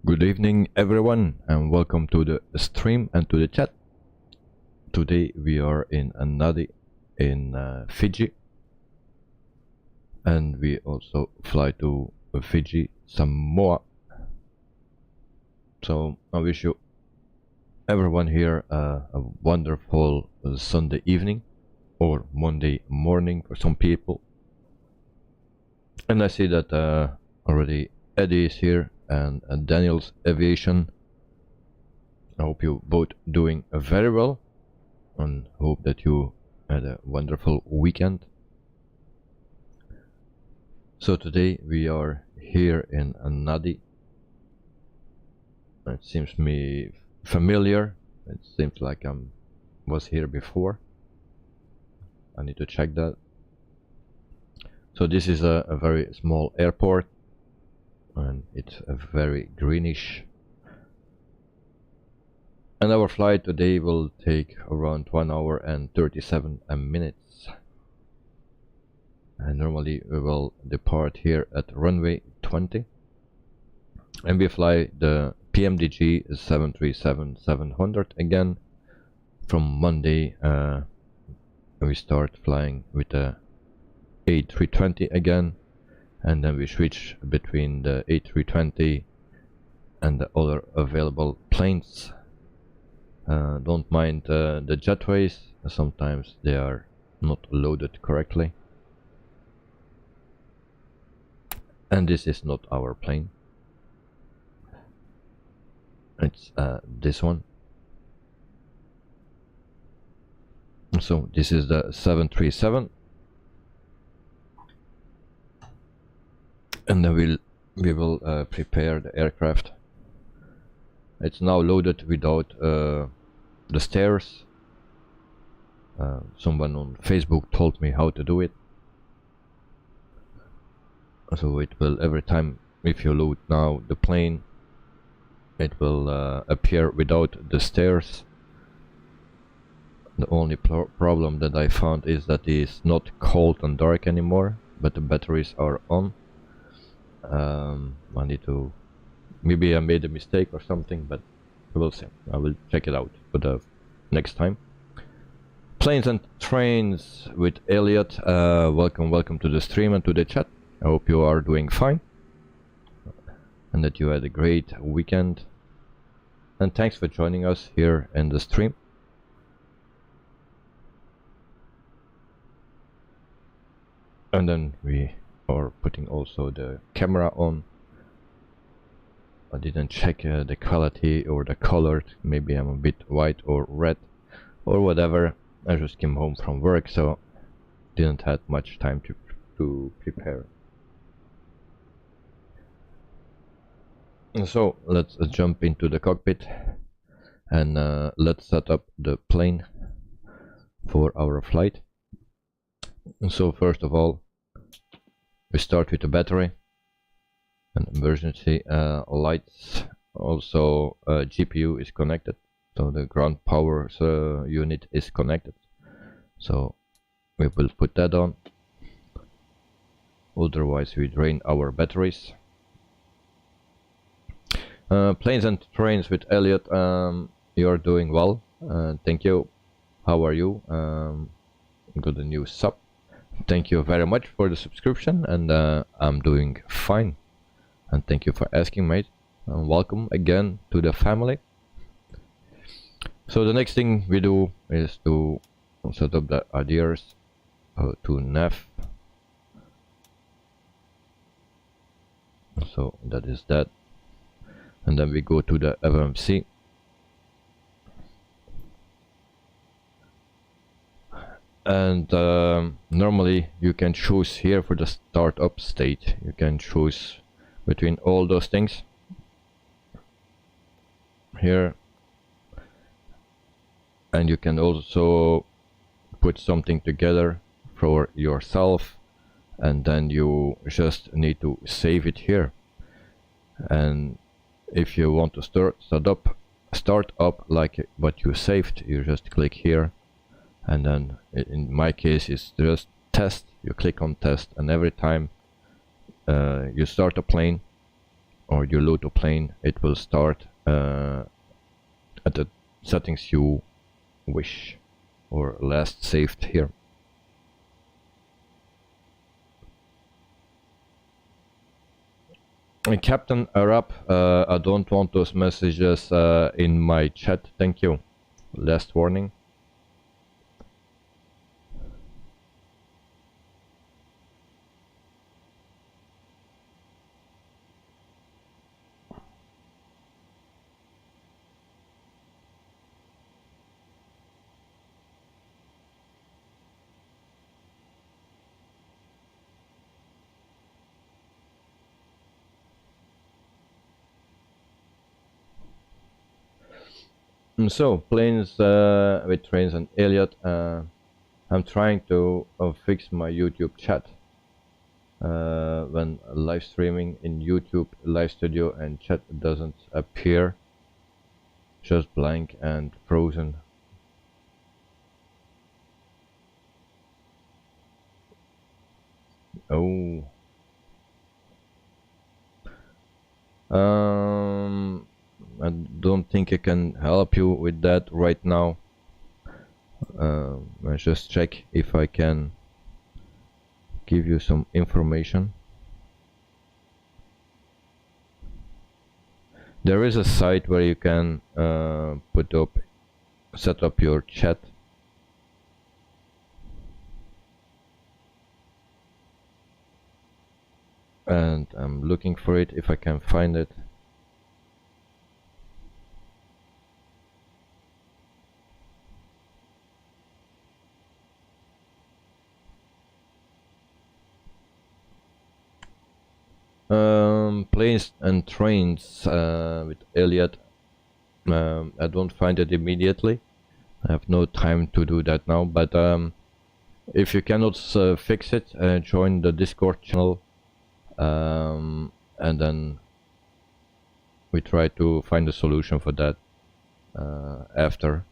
Good evening everyone, and welcome to the stream and to the chat. Today we are in Nadi in Fiji, and we also fly to Fiji, Samoa. So I wish you everyone here a wonderful Sunday evening or Monday morning for some people. And I see that already Eddie is here and Daniel's Aviation. I hope you both doing very well and hope that you had a wonderful weekend. So today we are here in Nadi. It seems me familiar. It seems like I was here before. I need to check that. So this is a very small airport, and it's a very greenish. And our flight today will take around 1 hour and 37 minutes. And normally we will depart here at runway 20. And we fly the PMDG 737-700 again. From Monday we start flying with the A320 again. And then we switch between the A320 and the other available planes. Don't mind the jetways, sometimes they are not loaded correctly. And this is not our plane. It's this one. So this is the 737. And then we will prepare the aircraft. It's now loaded without the stairs. Someone on Facebook told me how to do it. So it will, every time if you load now the plane, it will appear without the stairs. The only problem that I found is that it is not cold and dark anymore, but the batteries are on. I need to, maybe I made a mistake or something, but we'll see. I will check it out for the next time. Planes and Trains with Elliot. Welcome to the stream and to the chat. I hope you are doing fine and that you had a great weekend. And thanks for joining us here in the stream. And then we are putting also the camera on. I didn't check the quality or the color. Maybe I'm a bit white or red or whatever. I just came home from work, so didn't have much time to prepare. So let's jump into the cockpit and let's set up the plane for our flight. And so first of all, we start with the battery and emergency lights. Also GPU is connected, so the ground power unit is connected, so we will put that on. Otherwise we drain our batteries. Planes and Trains with Elliot, you are doing well, thank you. How are you? Got a new sub. Thank you very much for the subscription, and I'm doing fine. And thank you for asking, mate. And welcome again to the family. So the next thing we do is to set up the adheres to nav. So that is that. And then we go to the FMC. And normally you can choose here for the startup state. You can choose between all those things here, and you can also put something together for yourself, and then you just need to save it here. And if you want to start up like what you saved, you just click here. And then in my case it's just test. You click on test, and every time you start a plane, or you load a plane, it will start at the settings you wish or last saved here. And Captain Arab, I don't want those messages in my chat, thank you. Last warning. So, planes with trains and Elliot. I'm trying to fix my YouTube chat. When live streaming in YouTube Live Studio and chat doesn't appear, just blank and frozen. Oh. I don't think I can help you with that right now. I'll just check if I can give you some information. There is a site where you can set up your chat. And I'm looking for it if I can find it. Planes and trains with Elliot. I don't find it immediately. I have no time to do that now, but if you cannot fix it, join the Discord channel, and then we try to find a solution for that after.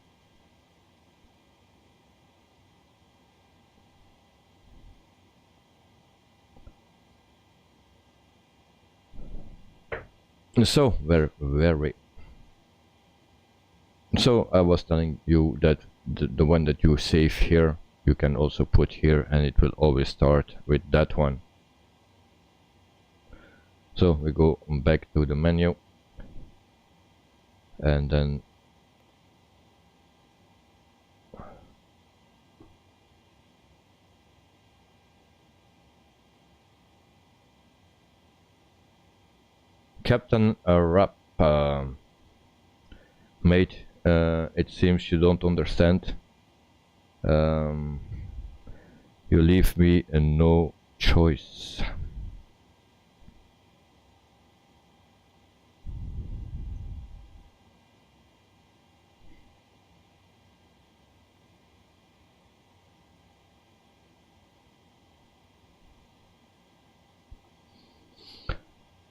So so I was telling you that the one that you save here, you can also put here, and it will always start with that one. So we go back to the menu, and then Captain Arab, mate, it seems you don't understand. You leave me no choice.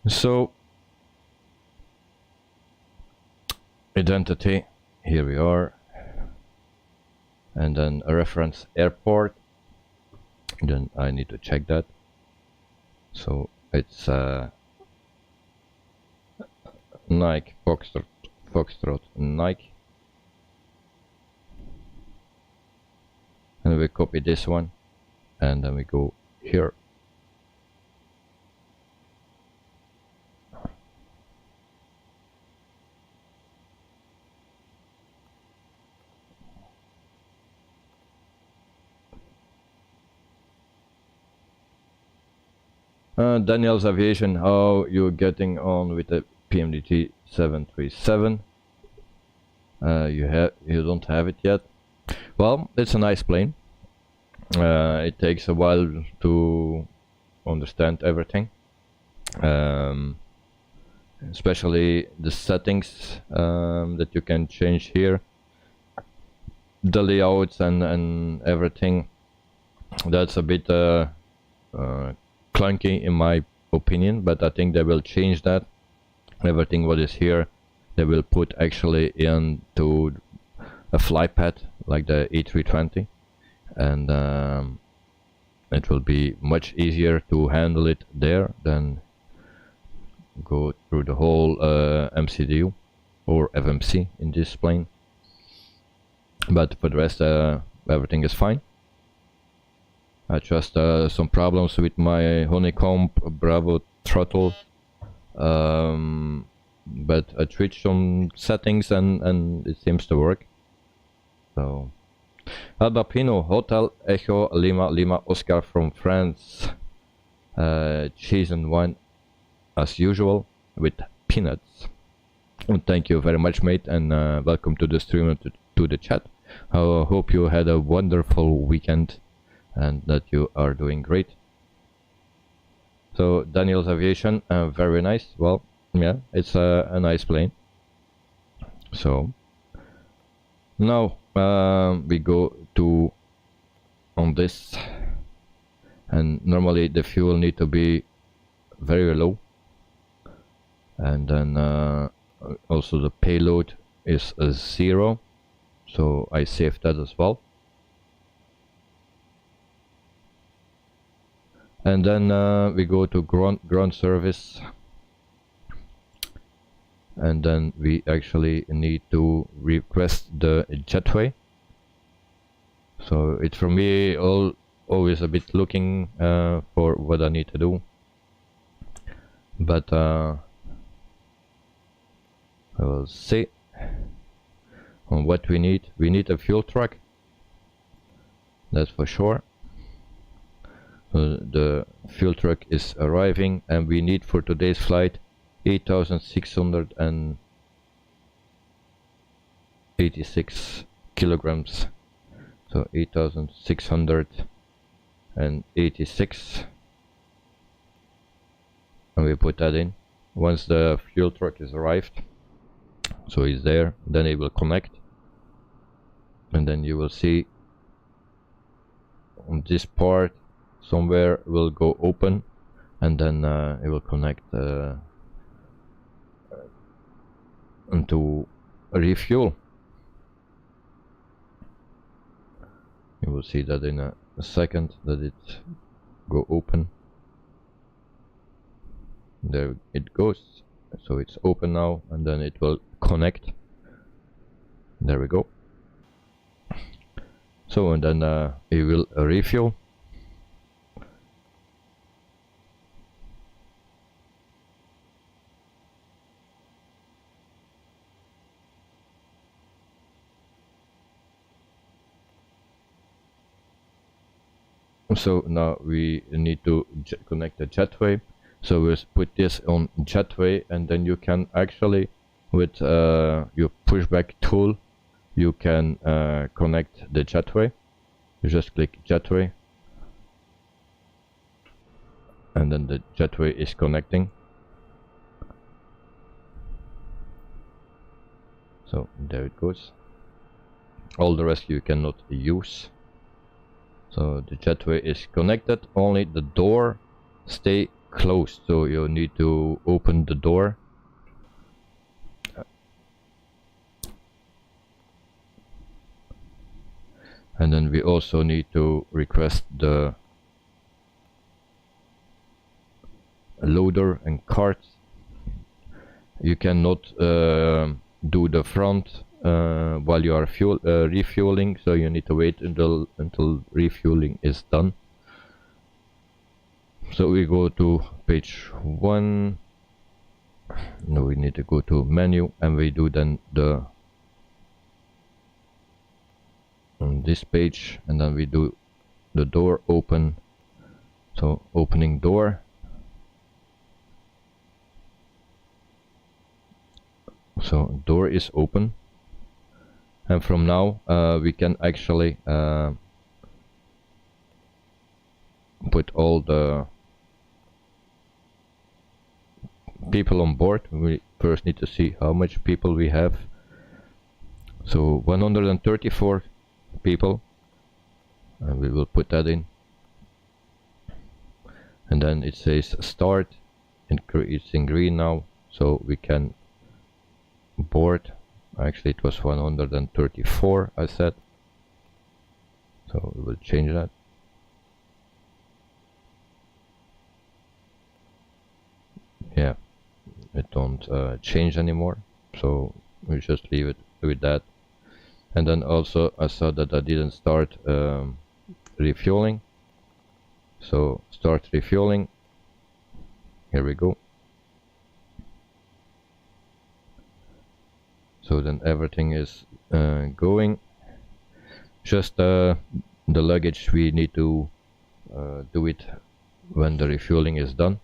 So identity, here we are, and then a reference airport. Then I need to check that. So it's Nike Foxtrot Nike, and we copy this one, and then we go here. Daniel's Aviation, how you getting on with the PMDG 737? You don't have it yet. Well, it's a nice plane. It takes a while to understand everything, especially the settings that you can change here, the layouts and everything. That's a bit clunky in my opinion, but I think they will change that. Everything what is here they will put actually into a fly pad like the A320, and it will be much easier to handle it there than go through the whole MCDU or FMC in this plane, but for the rest everything is fine. I just some problems with my Honeycomb Bravo throttle, but I switched some settings and it seems to work. So Alba Pino Hotel Echo Lima Lima Oscar from France, cheese and wine as usual with peanuts. And thank you very much, mate, and welcome to the stream and to the chat. I hope you had a wonderful weekend and that you are doing great. So Daniel's Aviation, very nice. Well, yeah, it's a nice plane. So now we go to on this, and normally the fuel need to be very low, and then also the payload is 0, so I saved that as well. And then we go to ground service, and then we actually need to request the jetway. So it's for me always a bit looking for what I need to do, but I will see on what we need. We need a fuel truck, that's for sure. The fuel truck is arriving, and we need for today's flight 8,686 kilograms. So 8,686, and we put that in. Once the fuel truck is arrived, so it's there, then it will connect, and then you will see on this part somewhere will go open, and then it will connect into refuel. You will see that in a second that it go open. There it goes. So it's open now, and then it will connect. There we go. So and then it will refuel. So now we need to connect the jetway. So we'll put this on jetway, and then you can actually, with your pushback tool, you can connect the jetway. You just click jetway, and then the jetway is connecting. So there it goes. All the rest you cannot use. So the jetway is connected, only the door stay closed, so you need to open the door. And then we also need to request the loader and cart. You cannot do the front while you are refueling, so you need to wait until refueling is done. So we go to page 1. No, we need to go to menu, and we do then the on this page, and then we do the door open. So opening door. So door is open, and from now we can actually put all the people on board. We first need to see how much people we have. So 134 people, and we will put that in, and then it says start, and it's in green now, so we can board. Actually it was 134 I said, so we will change that. Yeah, don't change anymore, so we just leave it with that. And then also I saw that I didn't start refueling, so start refueling. Here we go. So then everything is going. Just the luggage, we need to do it when the refueling is done.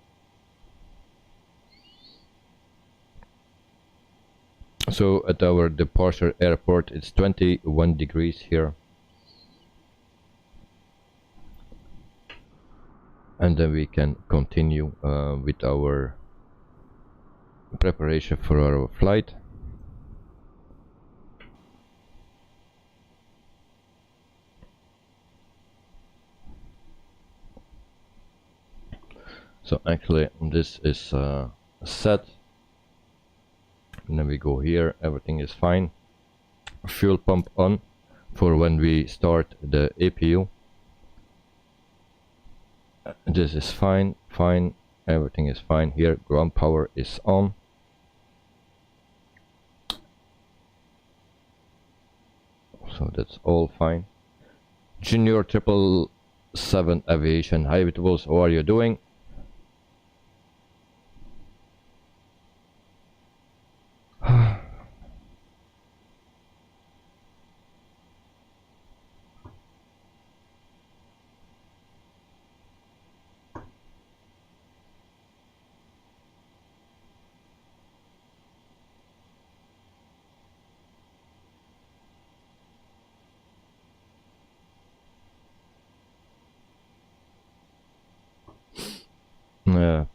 So at our departure airport it's 21 degrees here, and then we can continue with our preparation for our flight. So actually this is set, and then we go here, everything is fine. Fuel pump on for when we start the APU. This is fine, everything is fine here. Ground power is on. So that's all fine. Junior 777 Aviation, hi Vitables, how are you doing?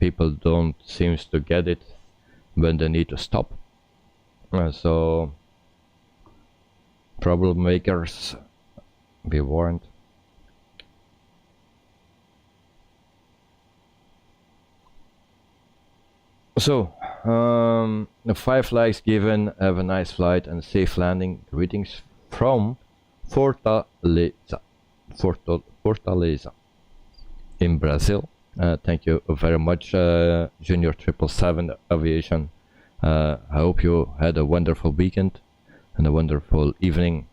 People don't seems to get it when they need to stop, so problem makers, be warned. So 5 likes given. Have a nice flight and safe landing. Greetings from Fortaleza in Brazil. Thank you very much, Junior 777 Aviation. I hope you had a wonderful weekend and a wonderful evening,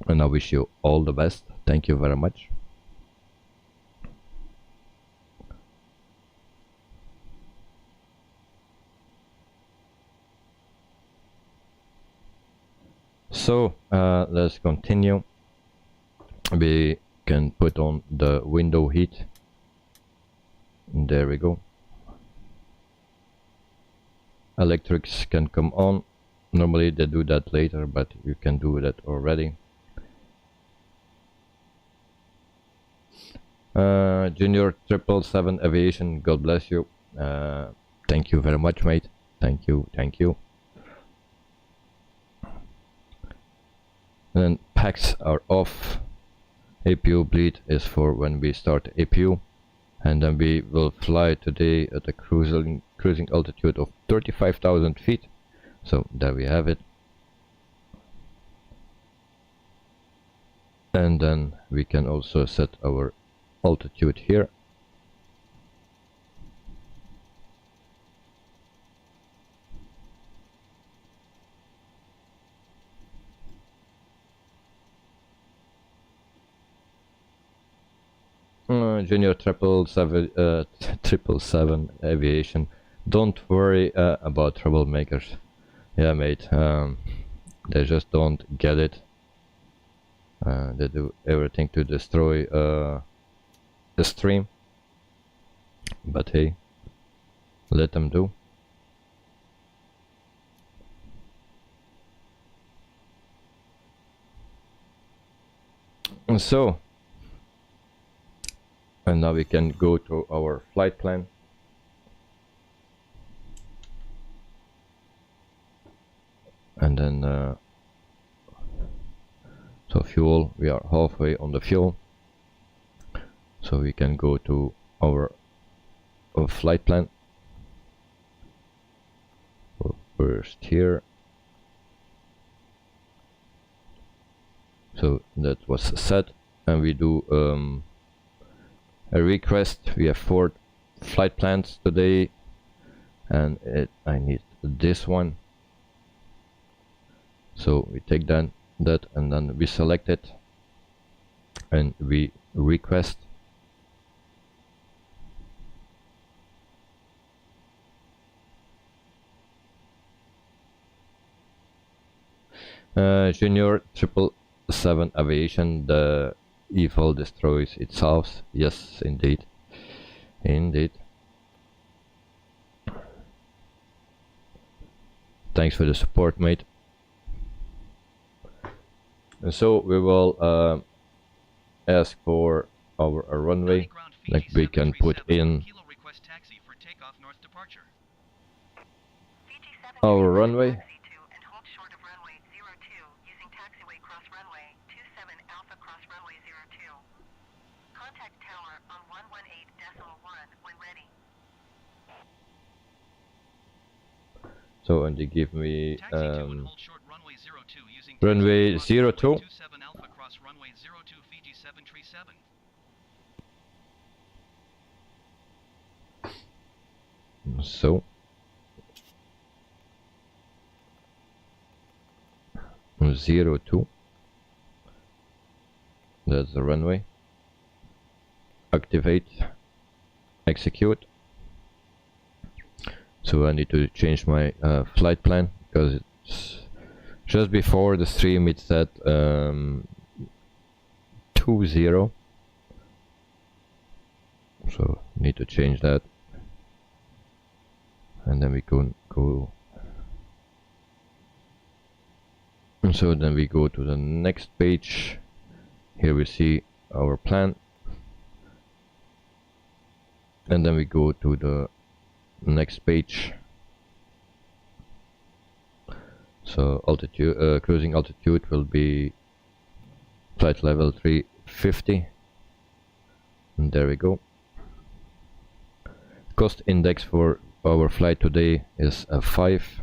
and I wish you all the best. Thank you very much. So let's continue. We can put on the window heat. There we go. Electrics can come on. Normally they do that later, but you can do that already. Junior 777 Aviation, God bless you. Thank you very much, mate. Thank you. And then packs are off. APU bleed is for when we start APU. And then we will fly today at a cruising altitude of 35,000 feet. So there we have it. And then we can also set our altitude here. Junior 777 Aviation, don't worry about troublemakers. Yeah, mate, they just don't get it. They do everything to destroy the stream, but hey, let them do. And so, and now we can go to our flight plan. And then so fuel, we are halfway on the fuel, so we can go to our flight plan. So first here, so that was set, and we do a request. We have 4 flight plans today, and I need this one. So we take that and then we select it and we request. Junior 777 Aviation, the evil destroys itself. Yes, indeed. Indeed. Thanks for the support, mate. And so we will ask for our runway, like we can put in our runway. So, and they give me runway 02. So 02, that's the runway. Activate, execute. So I need to change my flight plan because it's just before the stream. It's at 20, so need to change that, and then we go. And so then we go to the next page. Here we see our plan, and then we go to the next page. So altitude, cruising altitude will be flight level 350, and there we go. Cost index for our flight today is 5.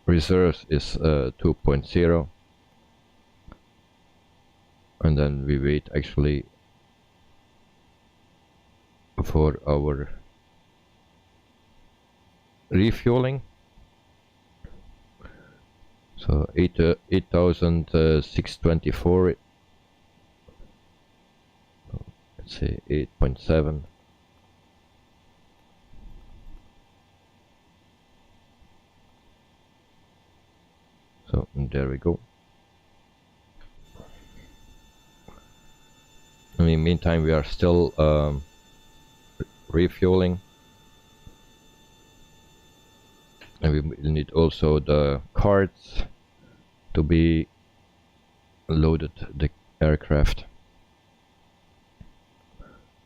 Reserves is 2.0, and then we wait actually for our refueling. So 8,624. Let's say 8.7. So there we go. In the meantime, we are still refueling, and we need also the cards to be loaded the aircraft.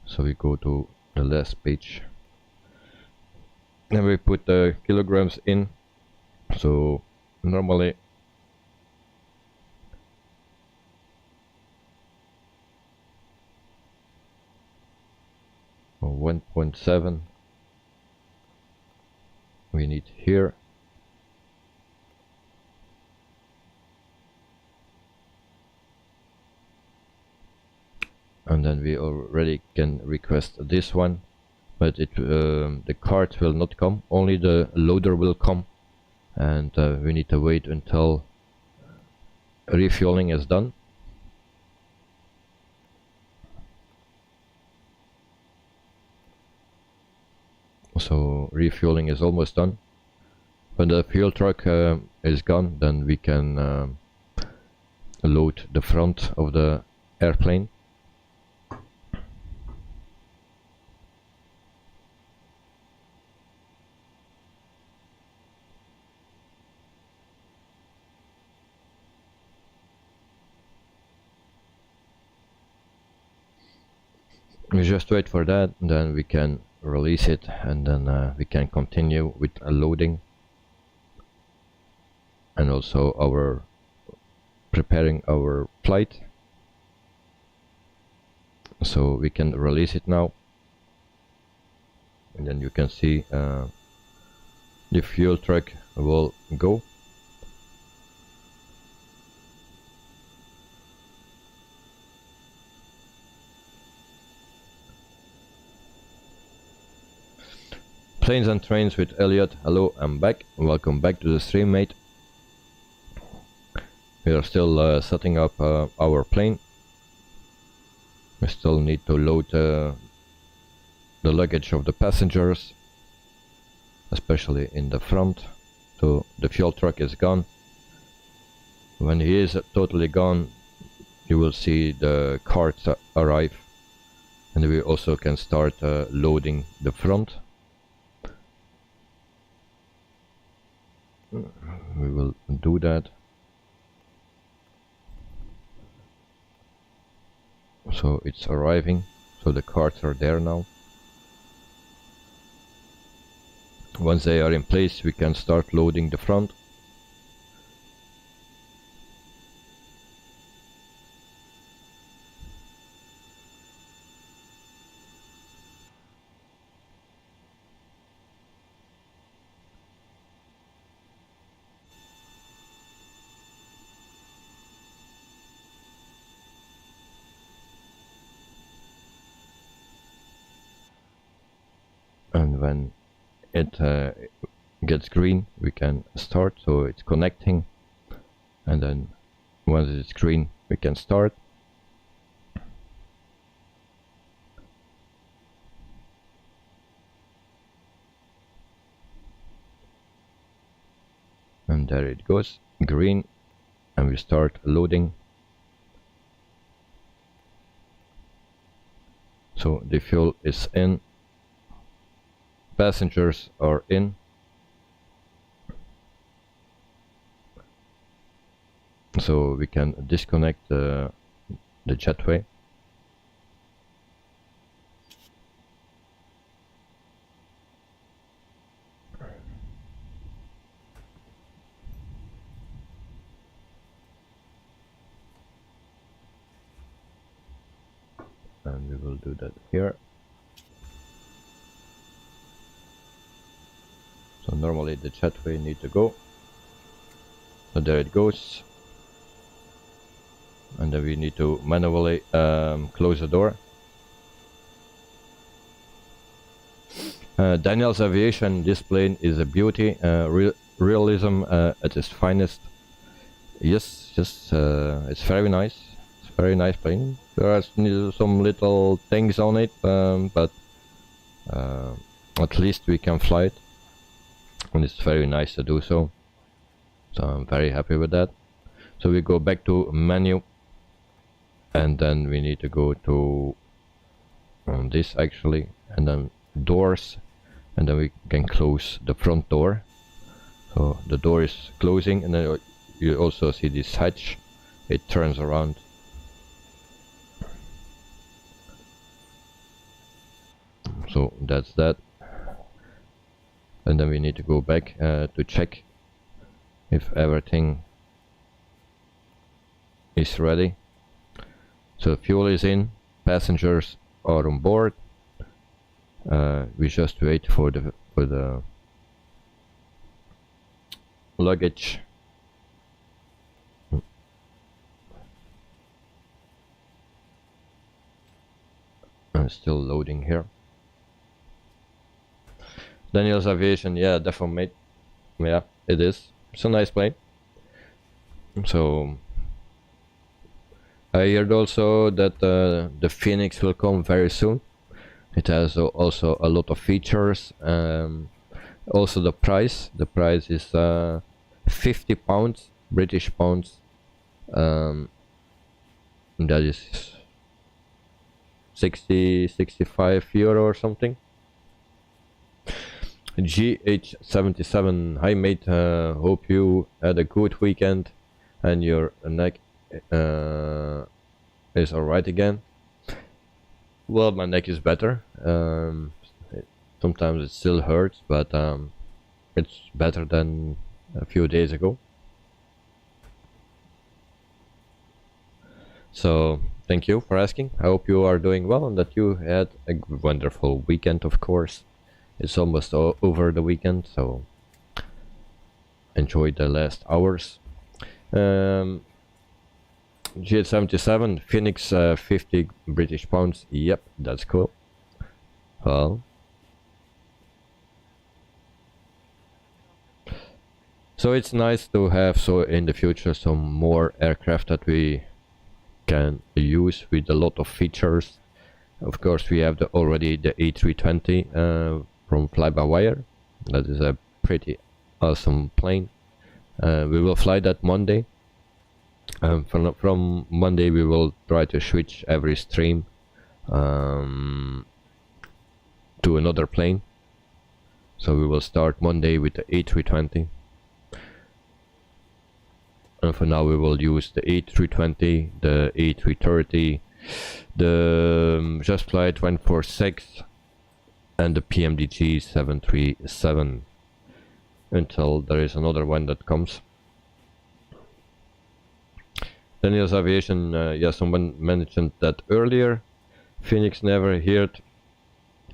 So we go to the last page, and we put the kilograms in. So normally 1.7 we need here, and then we already can request this one, but it the cart will not come, only the loader will come, and we need to wait until refueling is done. So refueling is almost done. When the fuel truck is gone, then we can load the front of the airplane. We just wait for that, then we can release it, and then we can continue with loading, and also our preparing our flight. So we can release it now, and then you can see the fuel truck will go. Planes and Trains with Elliot. Hello, I'm back. Welcome back to the stream, mate. We are still setting up our plane. We still need to load the luggage of the passengers, especially in the front. So the fuel truck is gone. When he is totally gone, you will see the carts arrive, and we also can start loading the front. We will do that. So it's arriving, so the carts are there now. Once they are in place, we can start loading the front. And when it gets green, we can start. So it's connecting, and then once it's green, we can start. And there it goes, green, and we start loading. So the fuel is in. Passengers are in. So we can disconnect the jetway. And we will do that here. So normally the jetway need to go. So there it goes. And then we need to manually close the door. Daniel's Aviation, this plane is a beauty, realism at its finest. Yes, it's very nice. It's a very nice plane. There are some little things on it, but at least we can fly it. And it's very nice to do so. So I'm very happy with that. So we go back to menu, and then we need to go to this actually, and then doors, and then we can close the front door. So the door is closing, and then you also see this hatch. It turns around. So that's that. And then we need to go back to check if everything is ready. So fuel is in, passengers are on board. We just wait for the luggage. I'm still loading here. Daniel's Aviation, yeah, definitely, mate. Yeah, it is. It's a nice plane. So I heard also that the Phoenix will come very soon. It has also a lot of features. Also the price. The price is £50, British pounds. That is 65 euro or something. GH77, hi mate, hope you had a good weekend and your neck is alright again. Well, my neck is better. Sometimes it still hurts, but it's better than a few days ago. So thank you for asking. I hope you are doing well and that you had a wonderful weekend, of course. It's almost over the weekend, so enjoy the last hours. GH77, Phoenix, 50 British pounds. Yep, that's cool. Well, So it's nice to have in the future some more aircraft that we can use with a lot of features. Of course, we have already the A320 from fly-by-wire. That is a pretty awesome plane. We will fly that Monday. From Monday we will try to switch every stream to another plane. So we will start Monday with the A320. And for now we will use the A320, the A330, the Just Flight 146 and the PMDG 737 until there is another one that comes. Daniel's Aviation, yeah, someone mentioned that earlier. Phoenix never heard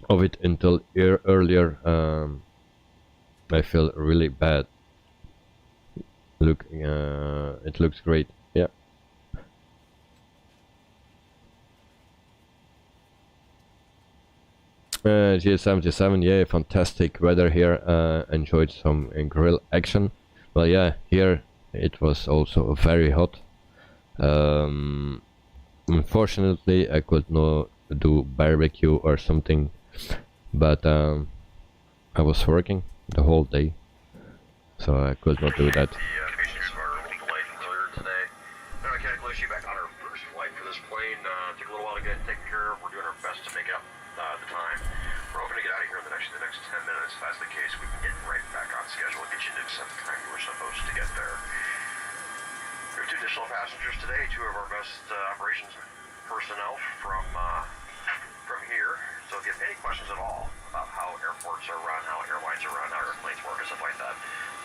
of it until earlier. I feel really bad. Look, it looks great. Yeah. GS77, yeah, fantastic weather here. Enjoyed some grill action. Well, yeah, here it was also very hot. Unfortunately, I could not do barbecue or something, but I was working the whole day, so I could not do that. Passengers today, two of our best operations personnel from here. So if you have any questions at all about how airports are run, how airlines are run, how airplanes work, and stuff like that,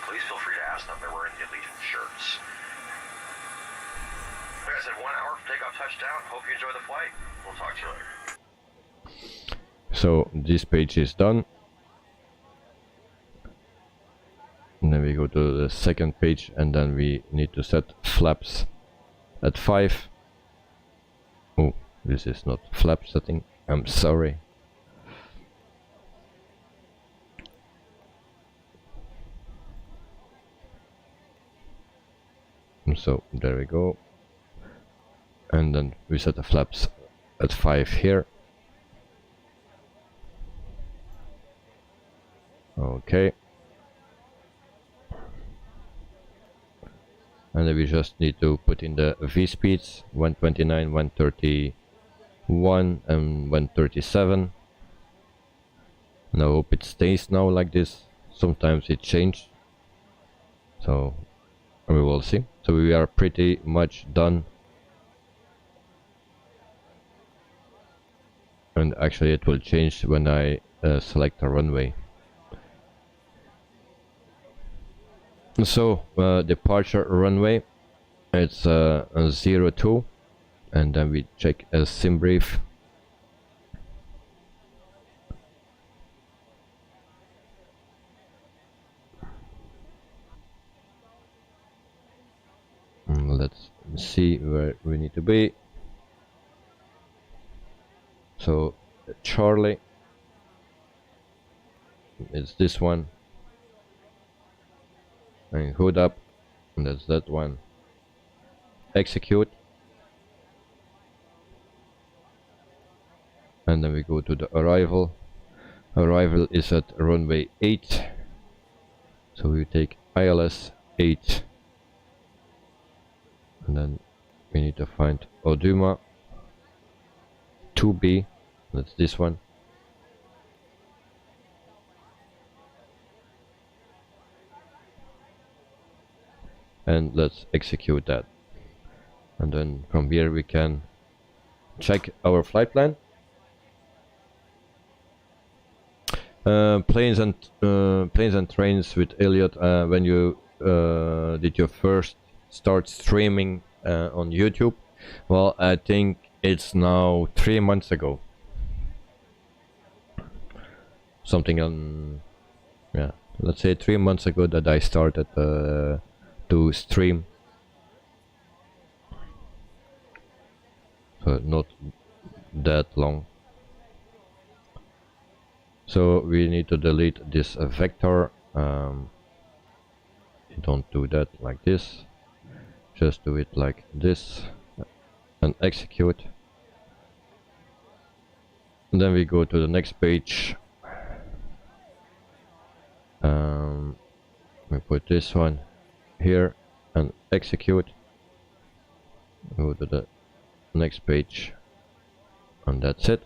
please feel free to ask them. They're wearing the Allegiant shirts. Like I said, 1 hour for takeoff, touchdown. Hope you enjoy the flight. We'll talk to you later. So this page is done. And then we go to the second page, and then we need to set flaps at 5. Oh, this is not flap setting. I'm sorry. So there we go. And then we set the flaps at 5 here. Okay. And then we just need to put in the V speeds, 129, 131 and 137. And I hope it stays now like this. Sometimes it changes, so we will see. So we are pretty much done. And actually it will change when I select a runway. So departure runway, it's a 02, and then we check a sim brief. Let's see where we need to be. So Charlie, it's this one. And hood up, and that's that one. Execute, and then we go to the arrival. Arrival is at runway 8, so we take ILS 8, and then we need to find Oduma 2B, that's this one. And let's execute that, and then from here we can check our flight plan. Planes and trains with Elliot. When you did your first start streaming on YouTube? Well, I think it's now 3 months ago. Something on, yeah, let's say 3 months ago that I started to stream. So not that long. So we need to delete this vector you don't do that like this, just do it like this and execute. And then we go to the next page. We put this one here and execute. Go to the next page and that's it.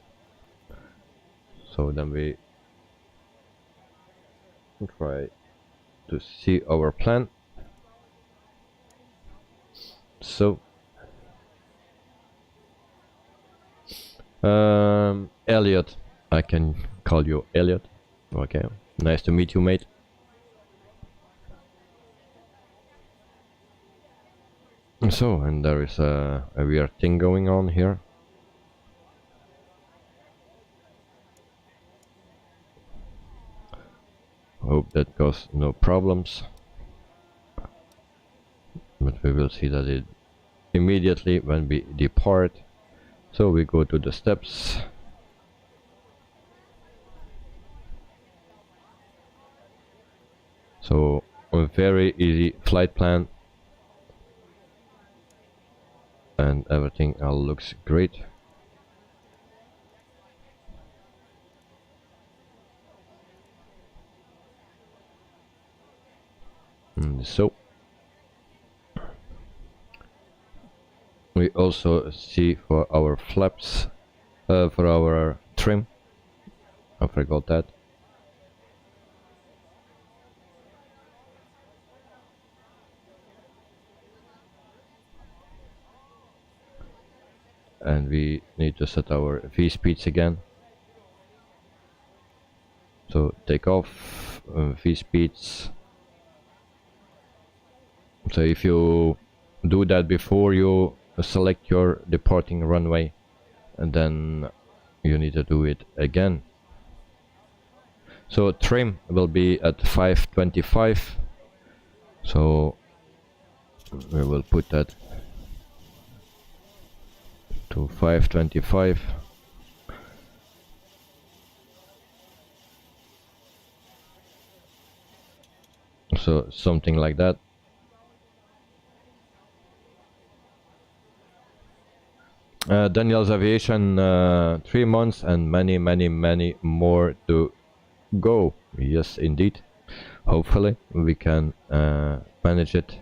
So then we try to see our plan. So Elliot, I can call you Elliot. Okay, nice to meet you, mate. So, and there is a weird thing going on here. Hope that caused no problems. But we will see that it immediately when we depart. So we go to the steps. So a very easy flight plan. And everything all looks great. So we also see for our flaps, for our trim, I forgot that. And we need to set our V speeds again. So take off, V speeds. So if you do that before you select your departing runway, and then you need to do it again. So trim will be at 525. So we will put that to 525. So something like that. Daniel's Aviation, 3 months and many more to go. Yes, indeed. Hopefully we can manage it.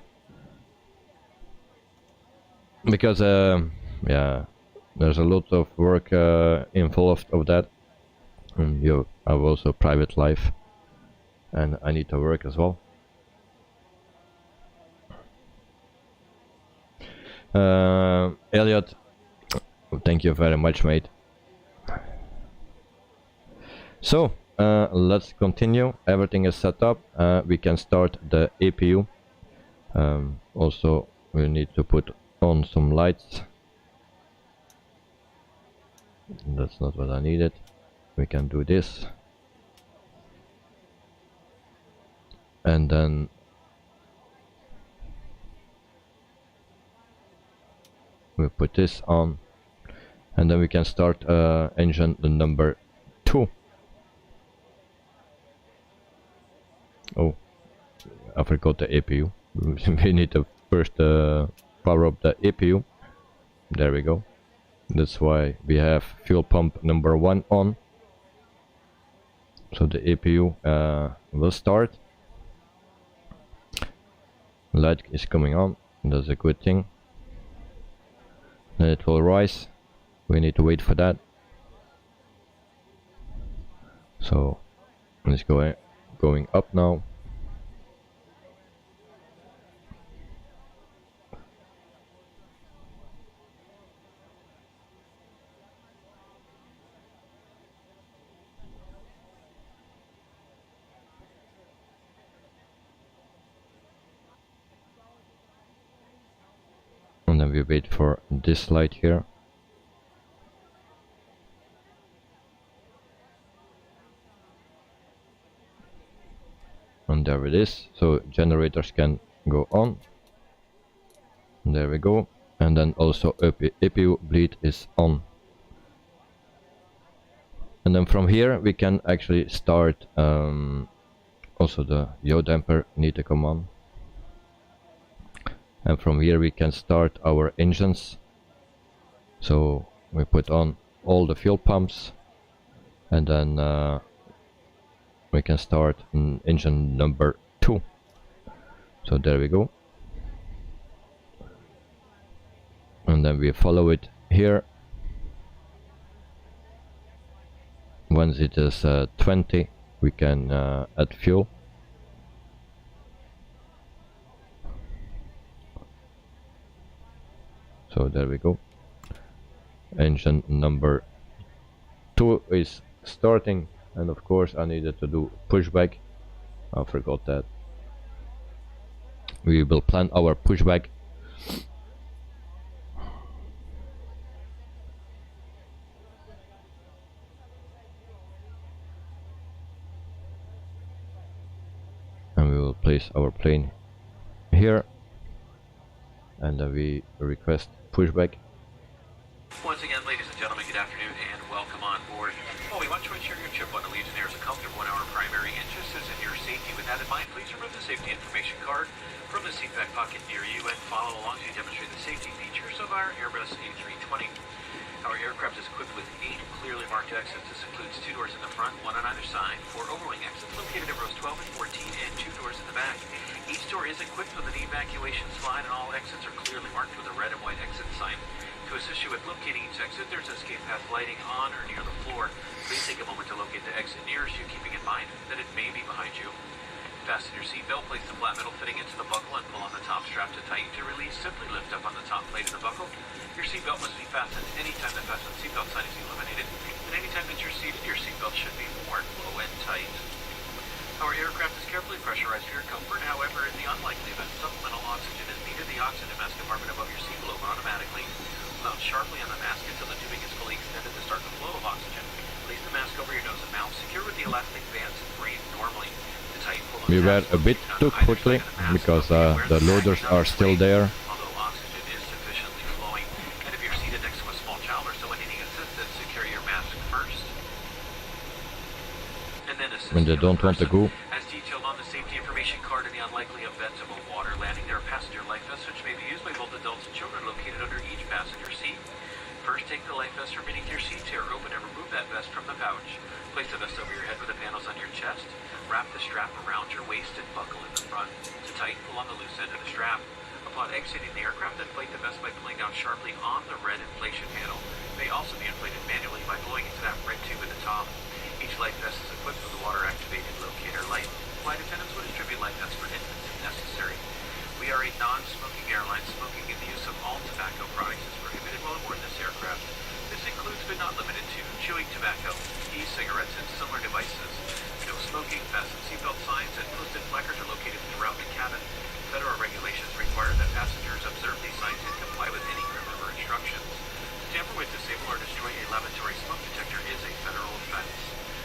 Because yeah, there's a lot of work involved of that. You have also private life, and I need to work as well. Elliot, thank you very much, mate. So let's continue. Everything is set up. We can start the APU. Also we need to put on some lights. That's not what I needed. We can do this, and then we put this on, and then we can start engine number 2. Oh, I forgot the APU. We need to first power up the APU. There we go. That's why we have fuel pump number 1 on. So the APU will start. Light is coming on. That's a good thing. Then it will rise. We need to wait for that. So it's going up now. And then we wait for this light here. And there it is. So generators can go on. And there we go. And then also APU bleed is on. And then from here we can actually start. Also the yaw damper need to come on. and from here we can start our engines. So we put on all the fuel pumps, and then we can start engine number 2. So there we go, and then we follow it here. Once it is 20, we can add fuel. So there we go. Engine number 2 is starting, and of course I needed to do pushback. I forgot that. We will plan our pushback. And we will place our plane here, and then we request pushback. Once again, ladies and gentlemen, good afternoon and welcome on board. Well, we want to ensure your trip on the Legionnaire is a comfortable one. Our primary interest is in your safety. With that in mind, please remove the safety information card from the seatback pocket near you and follow along as we demonstrate the safety features of our Airbus A320. Our aircraft is equipped with 8 clearly marked exits. This includes 2 doors in the front, 1 on either side, 4 overwing exits located at rows 12 and 14, and 2 doors in the back. Each door is equipped with an evacuation slide, and all exits are clearly marked with a red and white exit sign. To assist you with locating each exit, there's escape path lighting on or near the floor. Please take a moment to locate the exit nearest you, keeping in mind that it may be behind you. Fasten your seatbelt, place the flat metal fitting into the buckle, and pull on the top strap to tighten. To release, simply lift up on the top plate of the buckle. Your seatbelt must be fastened anytime the fasten seatbelt sign is illuminated, and anytime that you're seated, your seatbelt should be worn low and tight. Our aircraft is carefully pressurized for your comfort. However, in the unlikely event supplemental oxygen is needed, the oxygen mask compartment above your seat will open automatically. Mount sharply on the mask until the tubing is fully extended to start the flow of oxygen. Place the mask over your nose and mouth, secure with the elastic bands, and breathe normally. We were a bit too quickly because the loaders are still there. Although oxygen is sufficiently flowing, and if you're seated next to a small child or someone needing assistance, secure your mask first. And then assist When they don't want to go. As detailed on the safety information card, in the unlikely event of a water landing, there are passenger life vests which may be used by both adults and children located under each passenger seat. First, take the life vest from beneath your seat, tear open and remove that vest from the pouch. Place the vest over your head with the panels on your chest. Wrap the strap around your waist and buckle in the front. To tighten, pull on the loose end of the strap. Upon exiting the aircraft, inflate the vest by pulling down sharply on the red inflation panel. It may also be inflated manually by blowing into that red tube at the top. Each life vest is equipped with a water-activated locator light. Flight attendants will distribute life vests for infants if necessary. We are a non-smoking airline. Smoking and the use of all tobacco products is prohibited while aboard this aircraft. This includes but not limited to chewing tobacco, e-cigarettes, and similar devices. No smoking, fasten seatbelt signs, and posted placards are located throughout the cabin. Federal regulations require that passengers observe these signs and comply with any crew member instructions. To tamper with, disable, or destroy a lavatory smoke detector is a federal offense.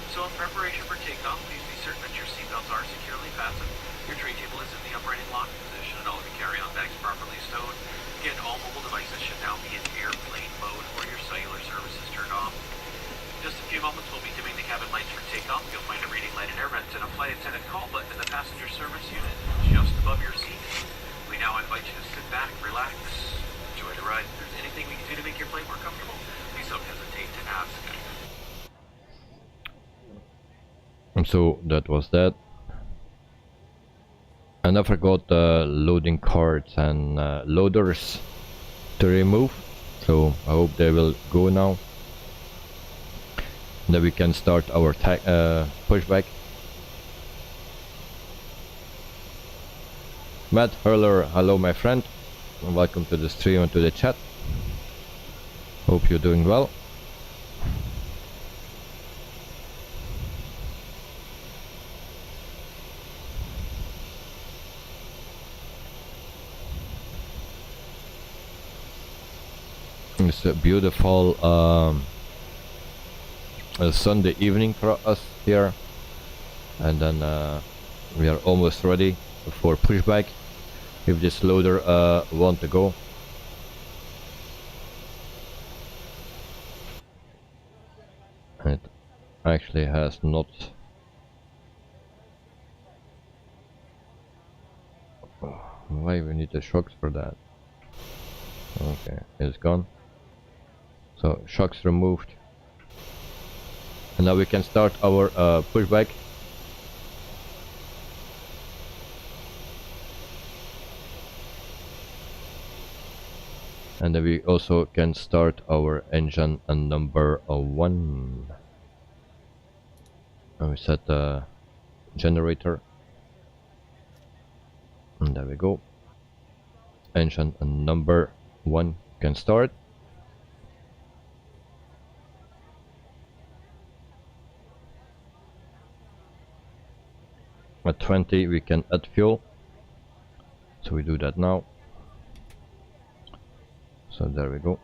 So in preparation for takeoff, please be certain that your seatbelts are securely fastened. Your tray table is in the upright and locked position, and all of your carry-on bags properly stowed. Again, all mobile devices should now be in airplane mode or your cellular service is turned off. In just a few moments, we'll be dimming the cabin lights for takeoff. You'll find a reading light in air vents and a flight attendant call button in the passenger service unit just above your seat. We now invite you to sit back, relax, enjoy the ride. If there's anything we can do to make your flight more comfortable, please don't hesitate to ask. And so that was that. And I forgot the loading cards and loaders to remove, so I hope they will go now. Then we can start our pushback. Matt Hurler, hello my friend, and welcome to the stream and to the chat. Hope you're doing well. It's a beautiful Sunday evening for us here, and then we are almost ready for pushback if this loader want to go. It actually has not why we need need the shocks for that. Okay, it's gone. So shocks removed. And now we can start our pushback. And then we also can start our engine number 1. And we set the generator. And there we go. Engine number 1 can start. At 20 we can add fuel. So we do that now. So there we go.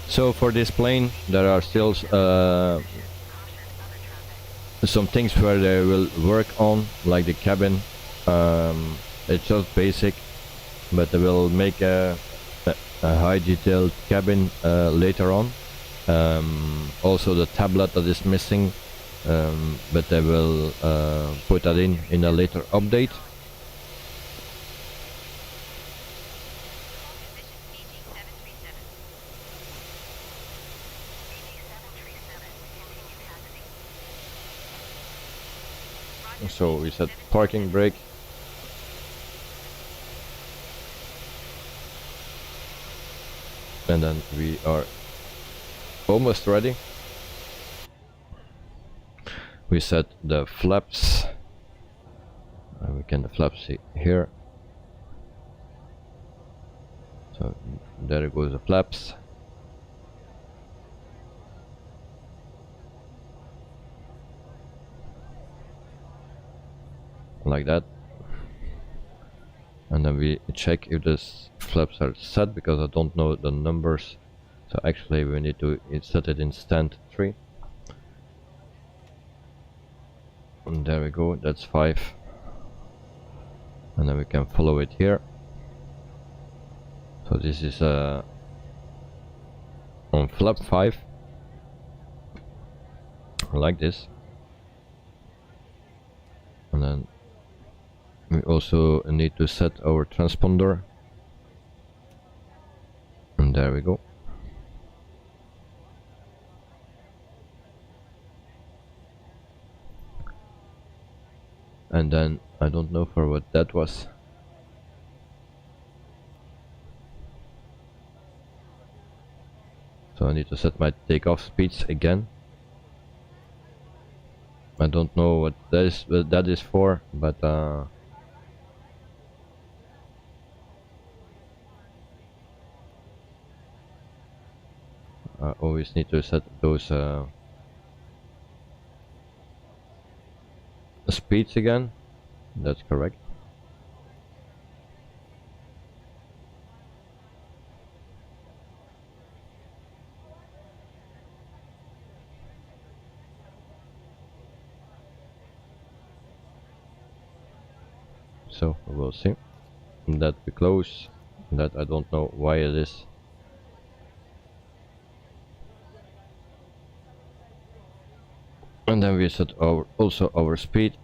So for this plane there are still some things where they will work on, like the cabin. It's just basic, but they will make a high detailed cabin later on. Also the tablet that is missing, but they will put that in a later update. So we set parking brake. And then we are almost ready. We set the flaps. We can the flaps here. So there goes the flaps. Like that. And then we check if the flaps are set, because I don't know the numbers. So actually we need to set it in stand 3. And there we go, that's 5. And then we can follow it here. So this is on flap 5. Like this. And then we also need to set our transponder. And there we go. And then I don't know for what that was. So I need to set my takeoff speeds again. I don't know what that is for, but I always need to set those speeds again. That's correct. So we'll see. That we close. That I don't know why it is. And then we set also our speed.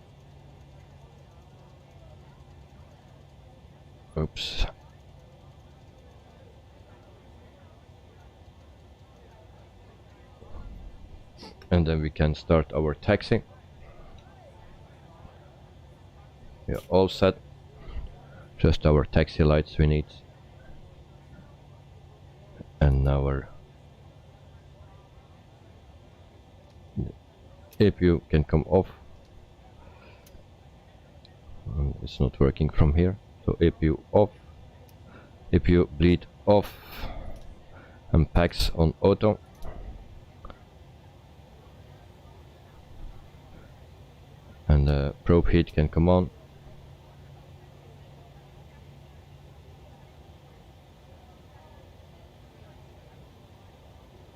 Oops. And then we can start our taxi. We are all set. Just our taxi lights we need. And our APU can come off. It's not working from here. So APU off. APU bleed off. And packs on auto. And the probe heat can come on.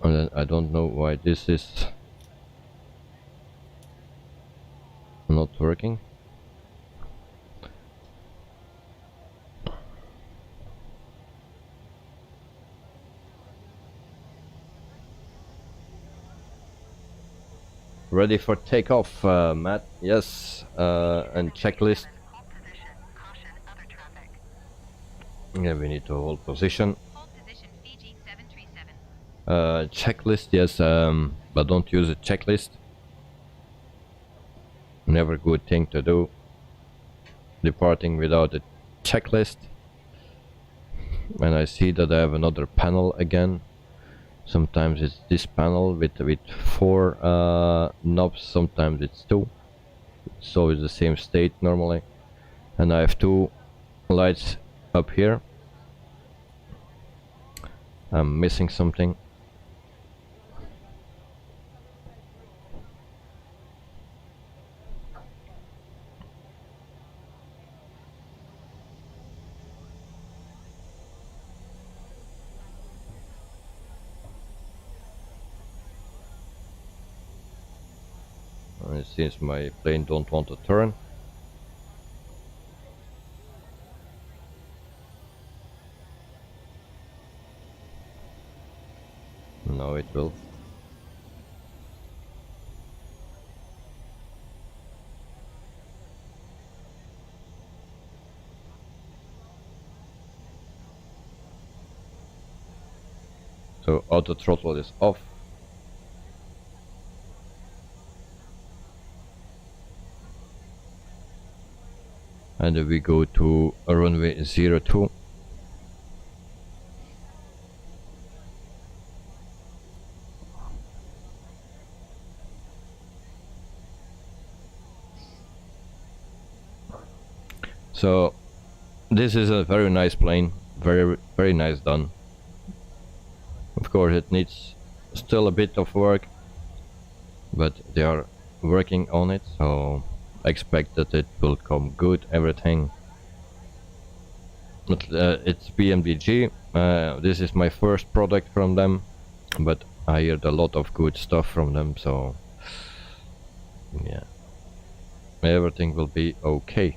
And then I don't know why this is not working. Ready for takeoff, Matt? Yes. And checklist. Yeah, we need to hold position. Fiji 737. Checklist, yes, but don't use a checklist. Never good thing to do. Departing without a checklist. And I see that I have another panel again. Sometimes it's this panel with 4 knobs, sometimes it's 2. It's always the same state normally. And I have 2 lights up here. I'm missing something. It seems my plane don't want to turn. No, it will. So auto throttle is off. And then we go to a runway 02. So this is a very nice plane, very nice done. Of course it needs still a bit of work, but they are working on it, so I expect that it will come good, everything. But, it's PMDG, this is my first product from them, but I heard a lot of good stuff from them, so yeah, everything will be okay.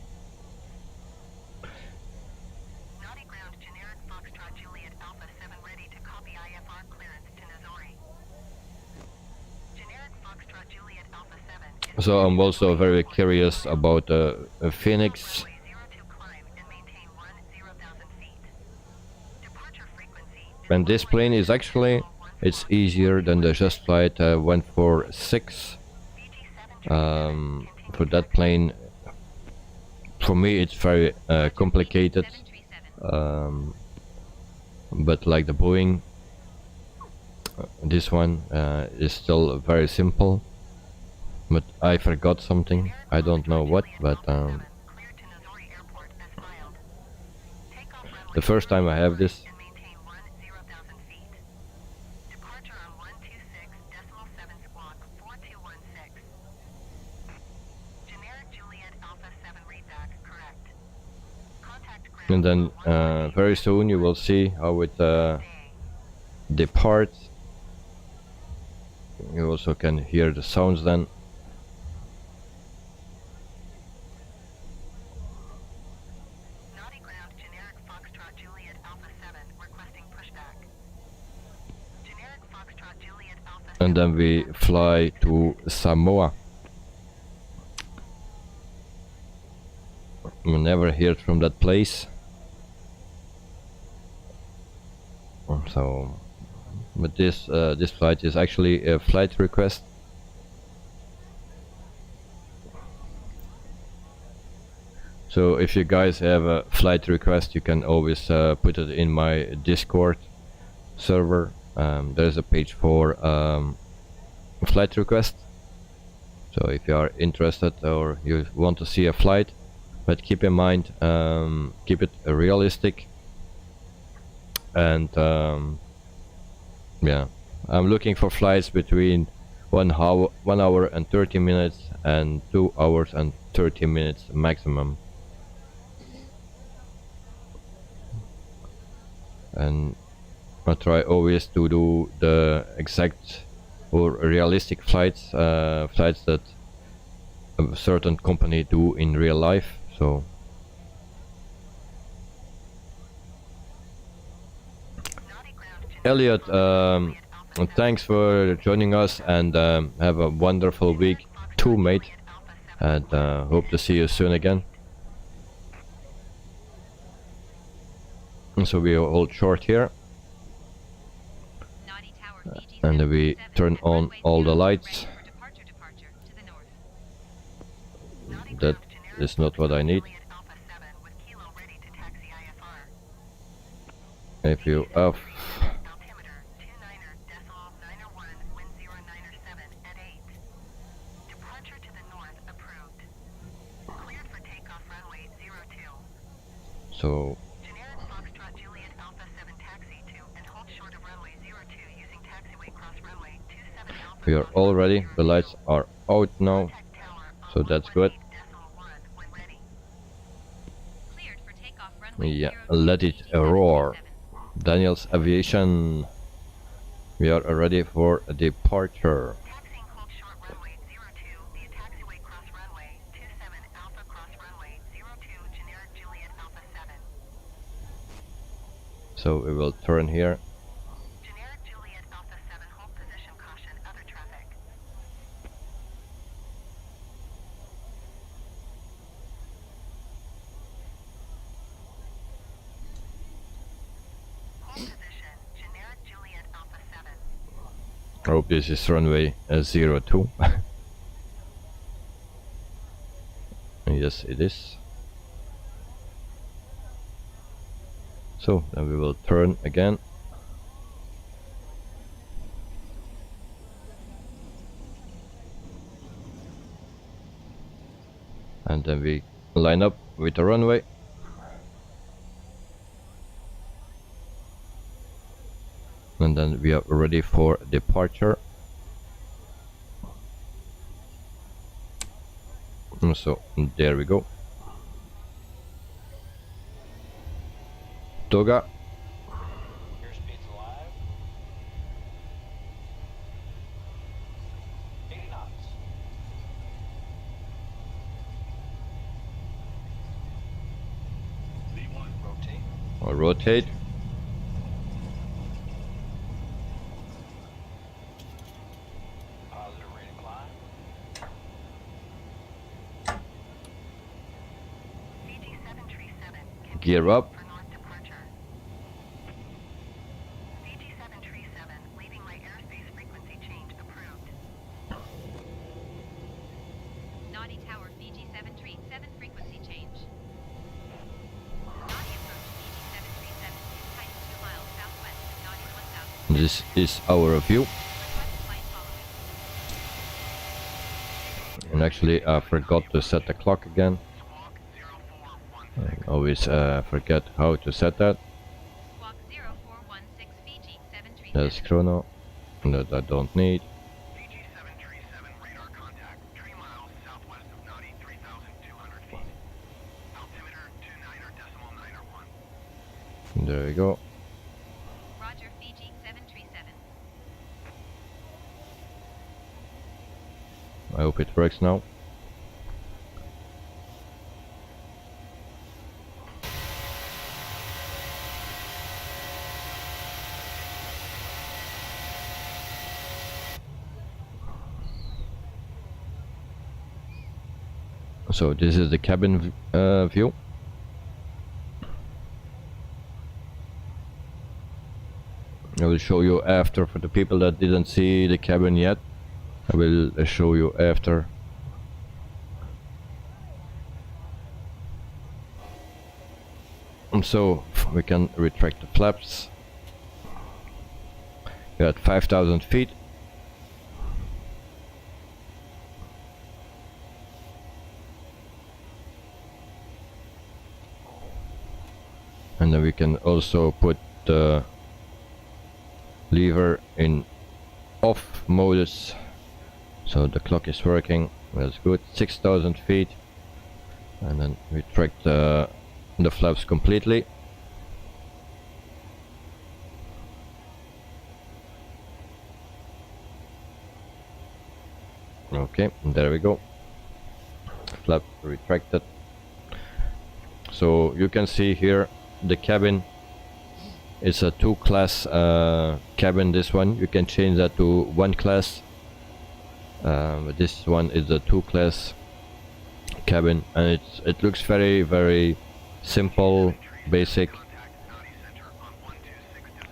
Nadi ground generic Foxtrot Juliet Alpha 7 ready to copy IFR clearance to Nazori. Generic Foxtrot Juliet Alpha 7. So I'm also very curious about Phoenix. And this plane is actually, it's easier than the Just Flight 146. For that plane, for me it's very complicated. But like the Boeing, this one is still very simple. But I forgot something, I don't know what, but the first time I have this. And then very soon you will see how it departs. You also can hear the sounds then. Nadi ground generic Foxtrot Juliet Alpha 7 requesting pushback. Generic Foxtrot Juliet Alpha 7. And then we fly to Samoa. We never heard from that place. So, but this flight is actually a flight request. So if you guys have a flight request, you can always put it in my Discord server. There's a page for flight request. So if you are interested or you want to see a flight, but keep in mind, keep it realistic. And yeah, I'm looking for flights between 1 hour and 30 minutes and 2 hours and 30 minutes maximum. And I try always to do the exact or realistic flights, flights that a certain company do in real life. So Elliot, And thanks for joining us, and have a wonderful week too, mate. And hope to see you soon again. And so we hold short here, and then we turn on all the lights. That is not what I need. If you off. So we are all ready. The lights are out now, so that's good. Yeah, let it roar. Daniel's Aviation. We are ready for a departure. So we will turn here. Generic Juliet Alpha 7, hold position, caution, other traffic. Hold position, Generic Juliet Alpha 7. I hope this is runway 02. Yes, it is. So then we will turn again. And then we line up with the runway. And then we are ready for departure. And so there we go. Toga. Airspeed's alive. 80 knots. V1, rotate. Or rotate. Positive rate of climb. Fiji 737. Gear up. For north departure. Fiji 737, leaving my airspace frequency change approved. Nadi Tower, Fiji 737, frequency change. Nadi approach, Fiji 737, height 2 miles southwest of Nadi 1000. This is our view. Request flight following. And actually I forgot to set the clock again. I always forget how to set that. Squawk 0416, Fiji 737. That's chrono. That I don't need. PG 737 radar contact, 3 miles southwest of Nadi, 3,200 feet. Altimeter 29.901. There we go. Roger, Fiji 737. I hope it works now. So this is the cabin view. I will show you after. For the people that didn't see the cabin yet, I will show you after. And so we can retract the flaps. We're at 5,000 feet. And then we can also put the lever in off modus, so the clock is working. That's good. 6,000 feet, and then we track the flaps completely. Okay, and there we go. Flap retracted. So you can see here the cabin it's a 2-class cabin. This one you can change that to 1 class. But this one is a 2-class cabin, and it looks very simple, basic.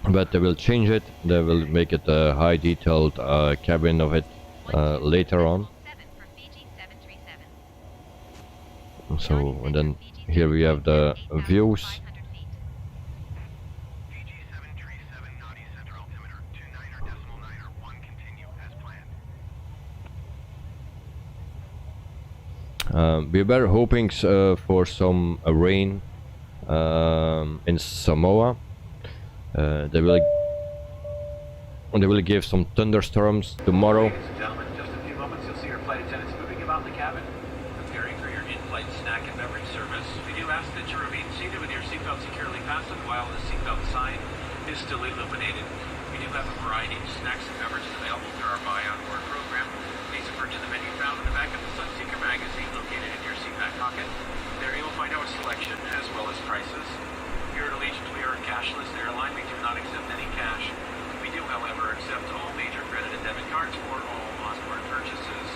But they will change it. They will make it a high detailed cabin of it later on. 7 for Fiji 737. So, and then here we have the views. 500 feet. PG 737 Nadi center altimeter 29.9 continue as planned. We were hoping for some rain in Samoa. They will give some thunderstorms tomorrow. Ladies and gentlemen, in just a few moments you'll see your flight attendants moving about the cabin, preparing for your in-flight snack and beverage service. We do ask that you remain seated with your seatbelt securely fastened while the seatbelt sign is still illuminated. We do have a variety of snacks and beverages available through our Buy On Board program. Please refer to the menu found in the back of the Sunseeker magazine located in your seat back pocket. There you will find our selection as well as prices. Here at Allegiant, we are a cashless airline. We do not accept any cash. We do, however, accept all major credit and debit cards for all onboard purchases.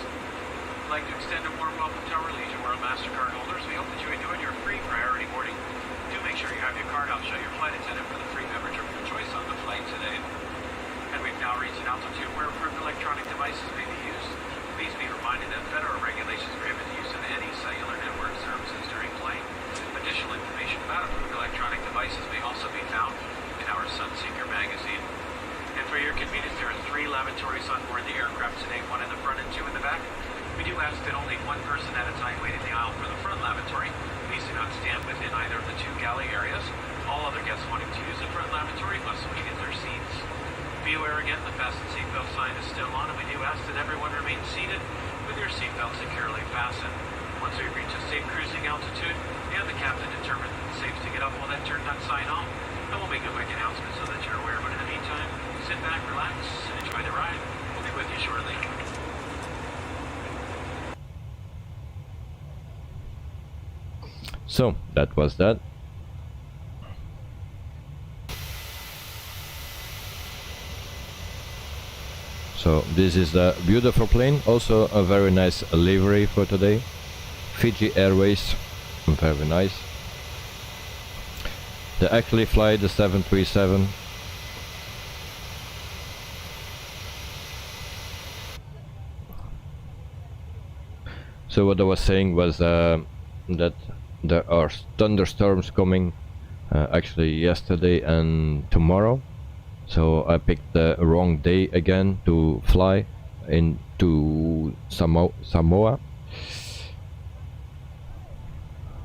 I'd like to extend a warm welcome to our Legion World MasterCard holders. We hope that you enjoyed your free priority boarding. Do make sure you have your card. I'll show your flight attendant for the free beverage of your choice on the flight today. And we've now reached an altitude where approved electronic devices may be used. Please be reminded that federal regulations prohibit the use of any cellular network services during flight. Additional information about approved electronic devices may also be found in our Sunseeker magazine. And for your convenience, there are 3 lavatories on board the aircraft today, 1 in the front and 2 in the back. We do ask that only 1 person at a time wait in the aisle for the front lavatory. Please do not stand within either of the 2 galley areas. All other guests wanting to use the front lavatory must wait in their seats. Be aware again, the fasten seatbelt sign is still on, and we do ask that everyone remain seated with your seatbelt securely fastened. Once we reach a safe cruising altitude and the captain determines it's safe to get up, we'll then turn that sign off, and we'll make a quick announcement so that you're aware. But in the meantime, sit back, relax, and enjoy the ride. We'll be with you shortly. So that was that. So this is the beautiful plane, also a very nice livery for today. Fiji Airways, very nice. They actually fly the 737. So what I was saying was that there are thunderstorms coming actually yesterday and tomorrow. So I picked the wrong day again to fly into Samoa.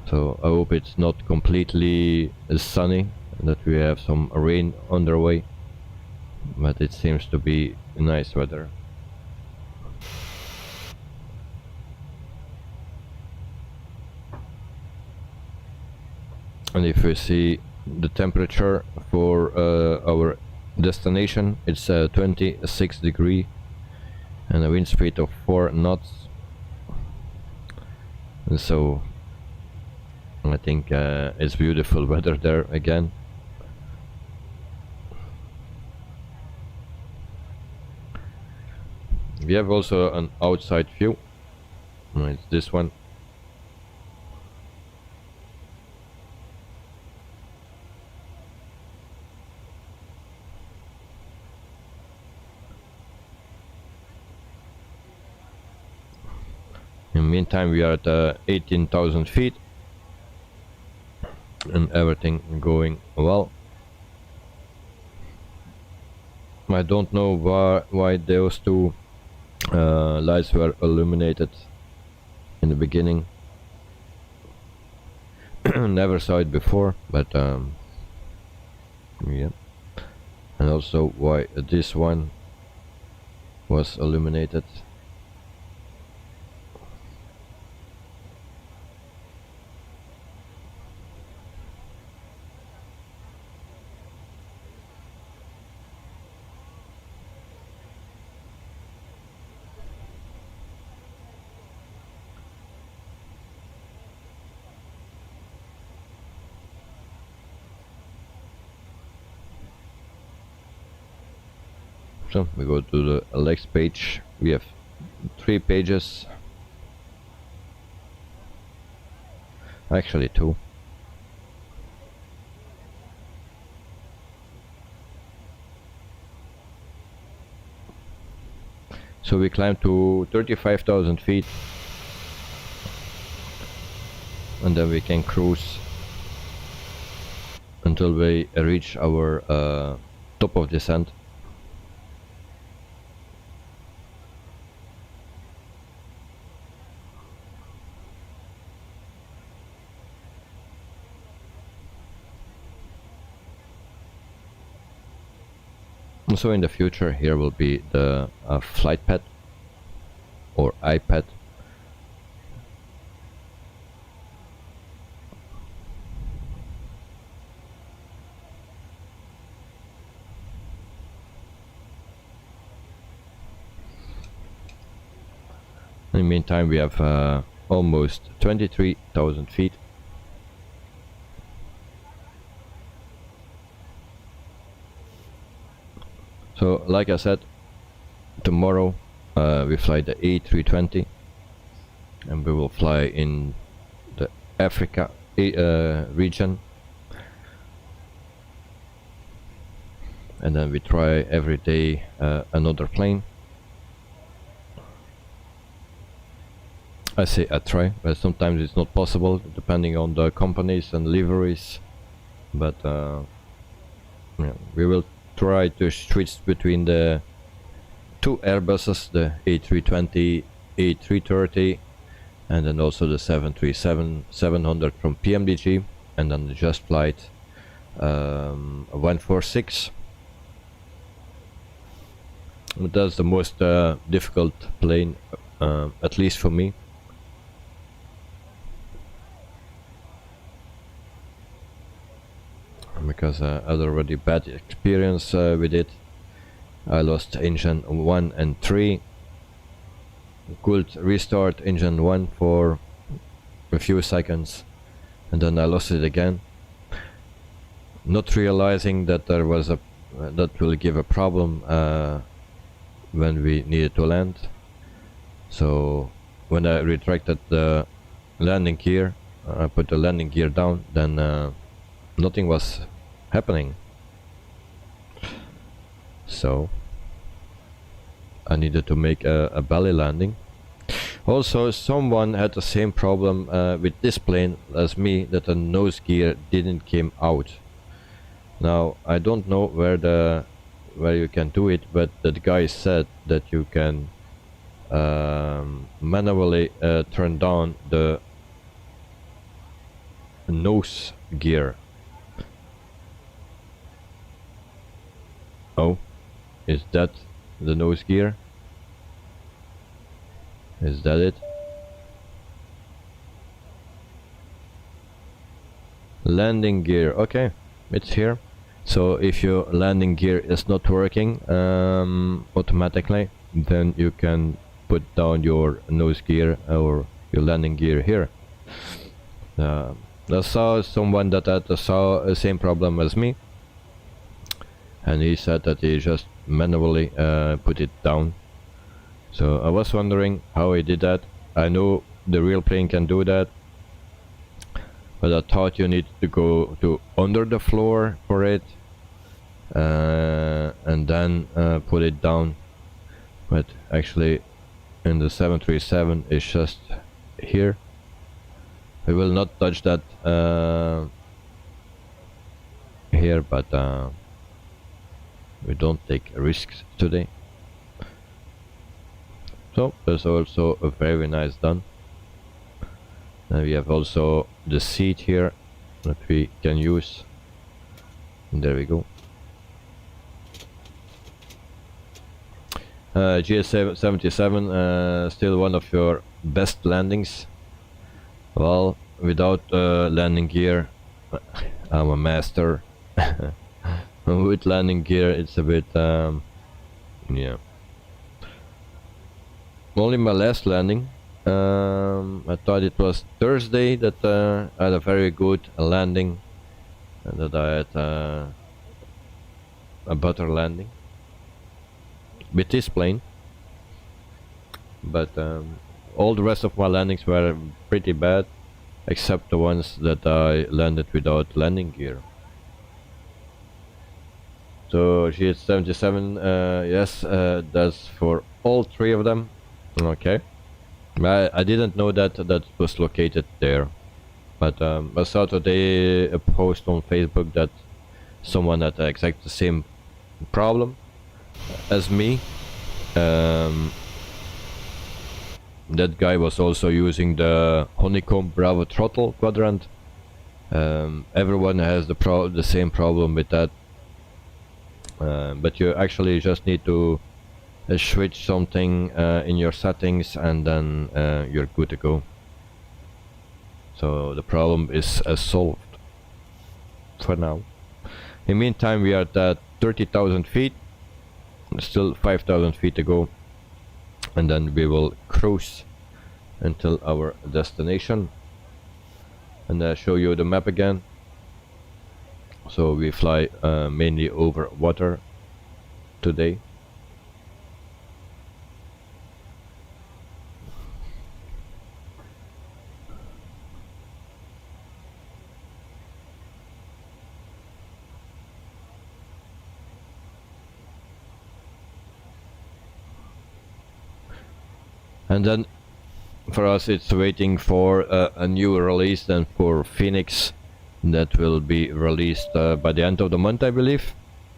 So I hope it's not completely sunny, that we have some rain on the way, but it seems to be nice weather. And if we see the temperature for our destination, it's 26 degrees and a wind speed of 4 knots. And so I think it's beautiful weather there again. We have also an outside view. It's this one. In the meantime, we are at 18,000 feet and everything going well. I don't know why those two lights were illuminated in the beginning. Never saw it before, but yeah. And also why this one was illuminated. So we go to the next page. We have 3 pages, actually 2. So we climb to 35,000 feet, and then we can cruise until we reach our top of descent. So in the future here will be the flight pad or iPad. In the meantime we have almost 23,000 feet. So like I said, tomorrow we fly the A320 and we will fly in the Africa region, and then we try every day another plane. I say I try, but sometimes it's not possible depending on the companies and liveries, but yeah, we will try to switch between the 2 Airbuses, the A320, A330, and then also the 737-700 from PMDG, and then the Just Flight 146. That's the most difficult plane, at least for me. Because I had already bad experience with it. I lost engine 1 and 3. Could restart engine 1 for a few seconds, and then I lost it again, not realizing that there was a that will give a problem when we needed to land. So when I retracted the landing gear, I put the landing gear down, then nothing was happening. So I needed to make a belly landing. Also, someone had the same problem with this plane as me, that the nose gear didn't came out. Now I don't know where you can do it, but that guy said that you can manually turn down the nose gear. Oh, is that the nose gear? Is that it? Landing gear, okay, it's here. So if your landing gear is not working automatically, then you can put down your nose gear or your landing gear here. I saw someone that had the same problem as me, and he said that he just manually put it down. So I was wondering how he did that. I know the real plane can do that, but I thought you need to go to under the floor for it and then put it down. But actually in the 737 it's just here. We will not touch that here, but we don't take risks today. So there's also a very nice done. And we have also the seat here that we can use. And there we go. GS77, still one of your best landings. Well, without landing gear, I'm a master. With landing gear, it's a bit, yeah. Only my last landing. I thought it was Thursday that I had a very good landing, and that I had a better landing. with this plane, but all the rest of my landings were pretty bad, except the ones that I landed without landing gear. So GH77, yes, that's for all three of them. Okay, I didn't know that that was located there, but I saw today a post on Facebook that someone had exactly the same problem as me. That guy was also using the Honeycomb Bravo Throttle quadrant. Everyone has the same problem with that, but you actually just need to switch something in your settings, and then you're good to go. So the problem is solved for now. In the meantime, we are at 30,000 feet, still 5,000 feet to go, and then we will cruise until our destination. And I'll show you the map again. So we fly mainly over water today. And then for us it's waiting for a new release then for Phoenix, that will be released by the end of the month, I believe,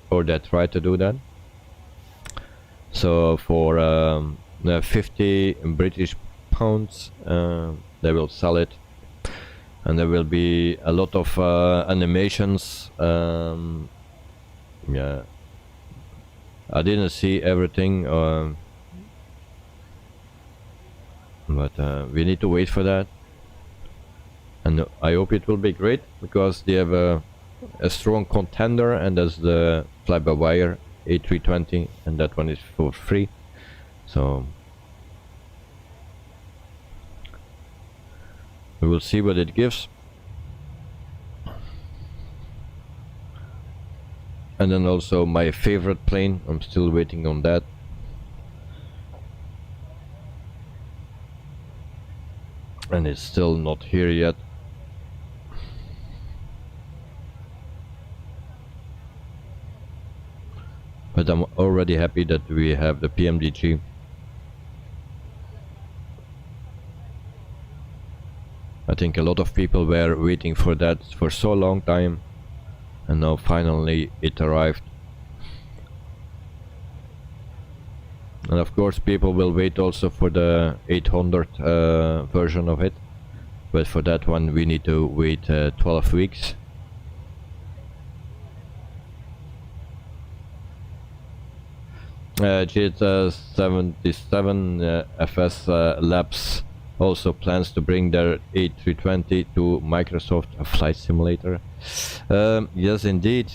or they try to do that. So for 50 British pounds they will sell it, and there will be a lot of animations. Yeah, I didn't see everything, but we need to wait for that, and I hope it will be great, because they have a strong contender, and that's the fly-by-wire A320, and that one is for free. So we will see what it gives. And then also my favorite plane, I'm still waiting on that. And it's still not here yet. But I'm already happy that we have the PMDG. I think a lot of people were waiting for that for so long time, and now finally it arrived. And of course people will wait also for the 800 version of it, but for that one we need to wait 12 weeks. GH77 FS Labs also plans to bring their A320 to Microsoft Flight Simulator. Yes, indeed.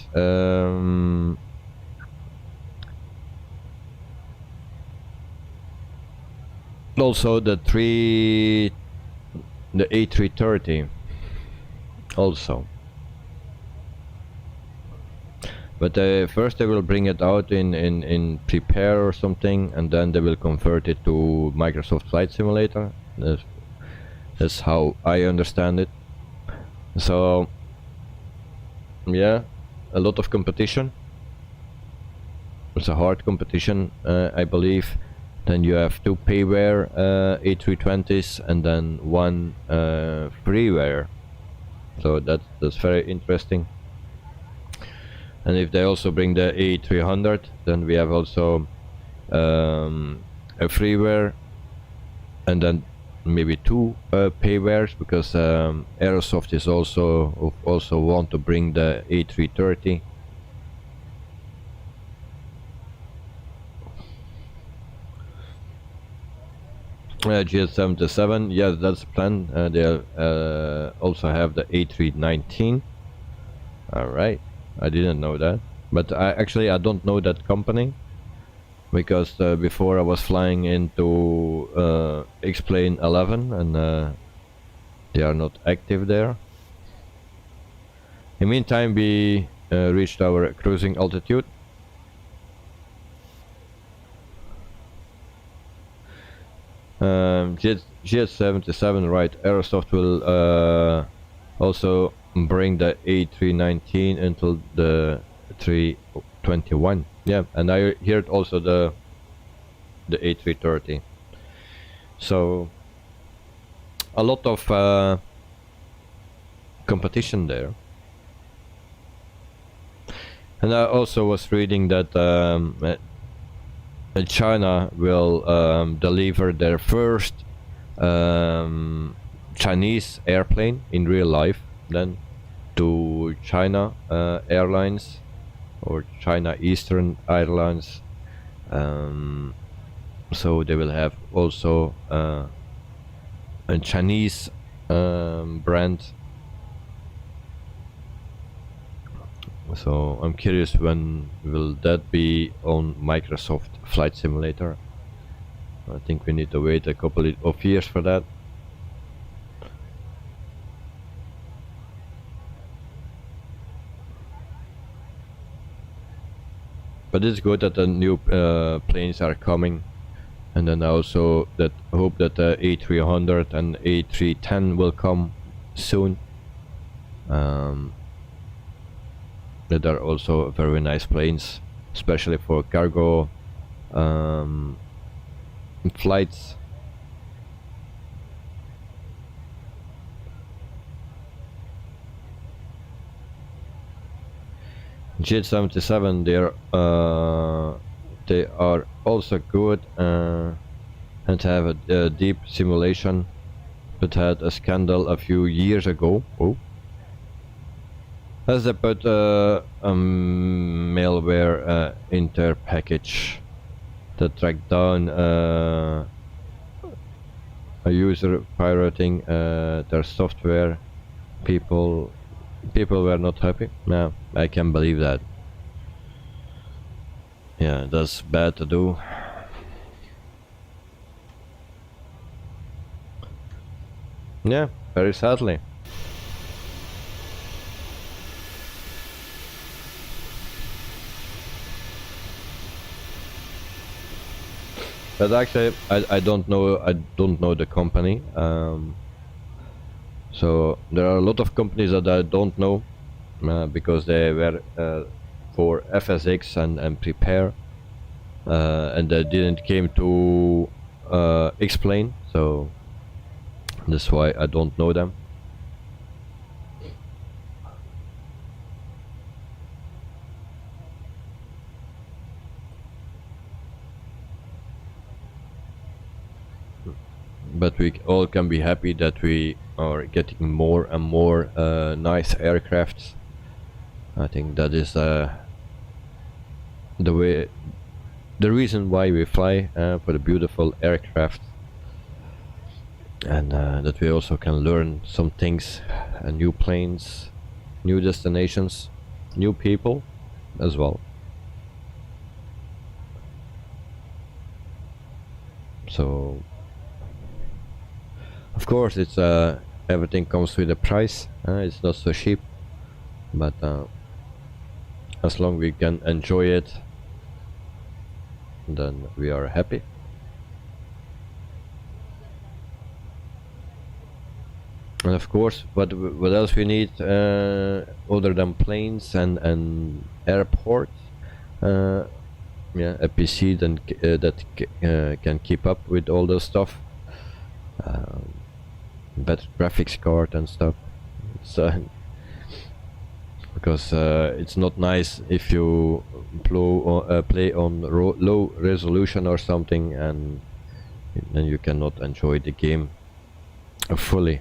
Also the A330 also, but first they will bring it out in prepare or something, and then they will convert it to Microsoft Flight Simulator. That's how I understand it. So yeah, a lot of competition. It's a hard competition, I believe. Then you have two payware A320s, and then one freeware. So that's very interesting. And if they also bring the A300, then we have also a freeware, and then maybe two paywares, because Aerosoft is also want to bring the A330. GH77, yes, that's the plan. They also have the A319. Alright, I didn't know that, but I don't know that company, because before I was flying into X-Plane 11, and they are not active there. In the meantime, we reached our cruising altitude. GS77, right? Aerosoft will also bring the A319 until the 321. Yeah, and I heard also the A330. So a lot of competition there. And I also was reading that China will deliver their first Chinese airplane in real life then to China Airlines or China Eastern Airlines. So they will have also a Chinese brand. So I'm curious, when will that be on Microsoft Flight Simulator? I think we need to wait a couple of years for that. But it's good that the new planes are coming, and then also that hope that the A300 and A310 will come soon. That are also very nice planes, especially for cargo flights. Jet77, they are also good and have a deep simulation, but had a scandal a few years ago. Oh. As they put a malware into their package that tracked down a user pirating their software. People were not happy. No, I can believe that. Yeah, that's bad to do. Yeah, very sadly. But actually, I don't know the company. So there are a lot of companies that I don't know because they were for FSX and prepare, and they didn't came to explain. So that's why I don't know them. But we all can be happy that we are getting more and more nice aircrafts. I think that is the reason why we fly, for the beautiful aircraft, and that we also can learn some things, new planes, new destinations, new people as well. So of course it's everything comes with a price. It's not so cheap, but as long as we can enjoy it, then we are happy. And of course, what else we need other than planes and airports? Yeah, a PC then that can keep up with all those stuff. Better graphics card and stuff. So because it's not nice if you play on low resolution or something, and then you cannot enjoy the game fully.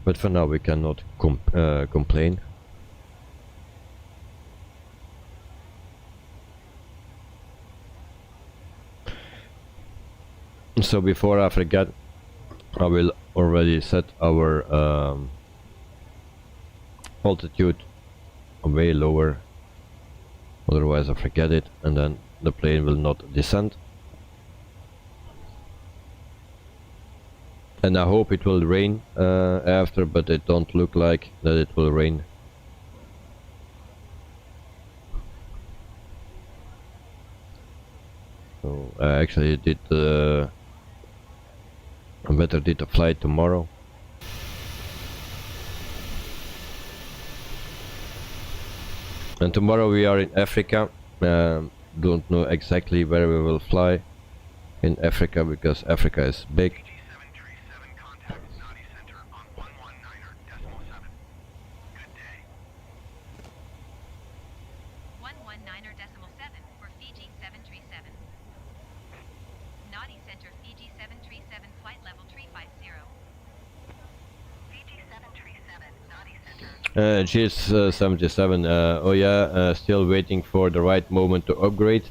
But for now we cannot complain. So before I forget, I will already set our altitude way lower, otherwise I forget it and then the plane will not descend. And I hope it will rain after, but it don't look like that it will rain. So I actually did I better did a flight tomorrow. And tomorrow we are in Africa. Don't know exactly where we will fly in Africa because Africa is big. PG737 contact Nadi Center on 119.7. Good day. 119.7 for Fiji 737. Nadi Center Fiji 737 flight level 350. Fiji 737, Nadi Center. GS77, oh yeah, still waiting for the right moment to upgrade.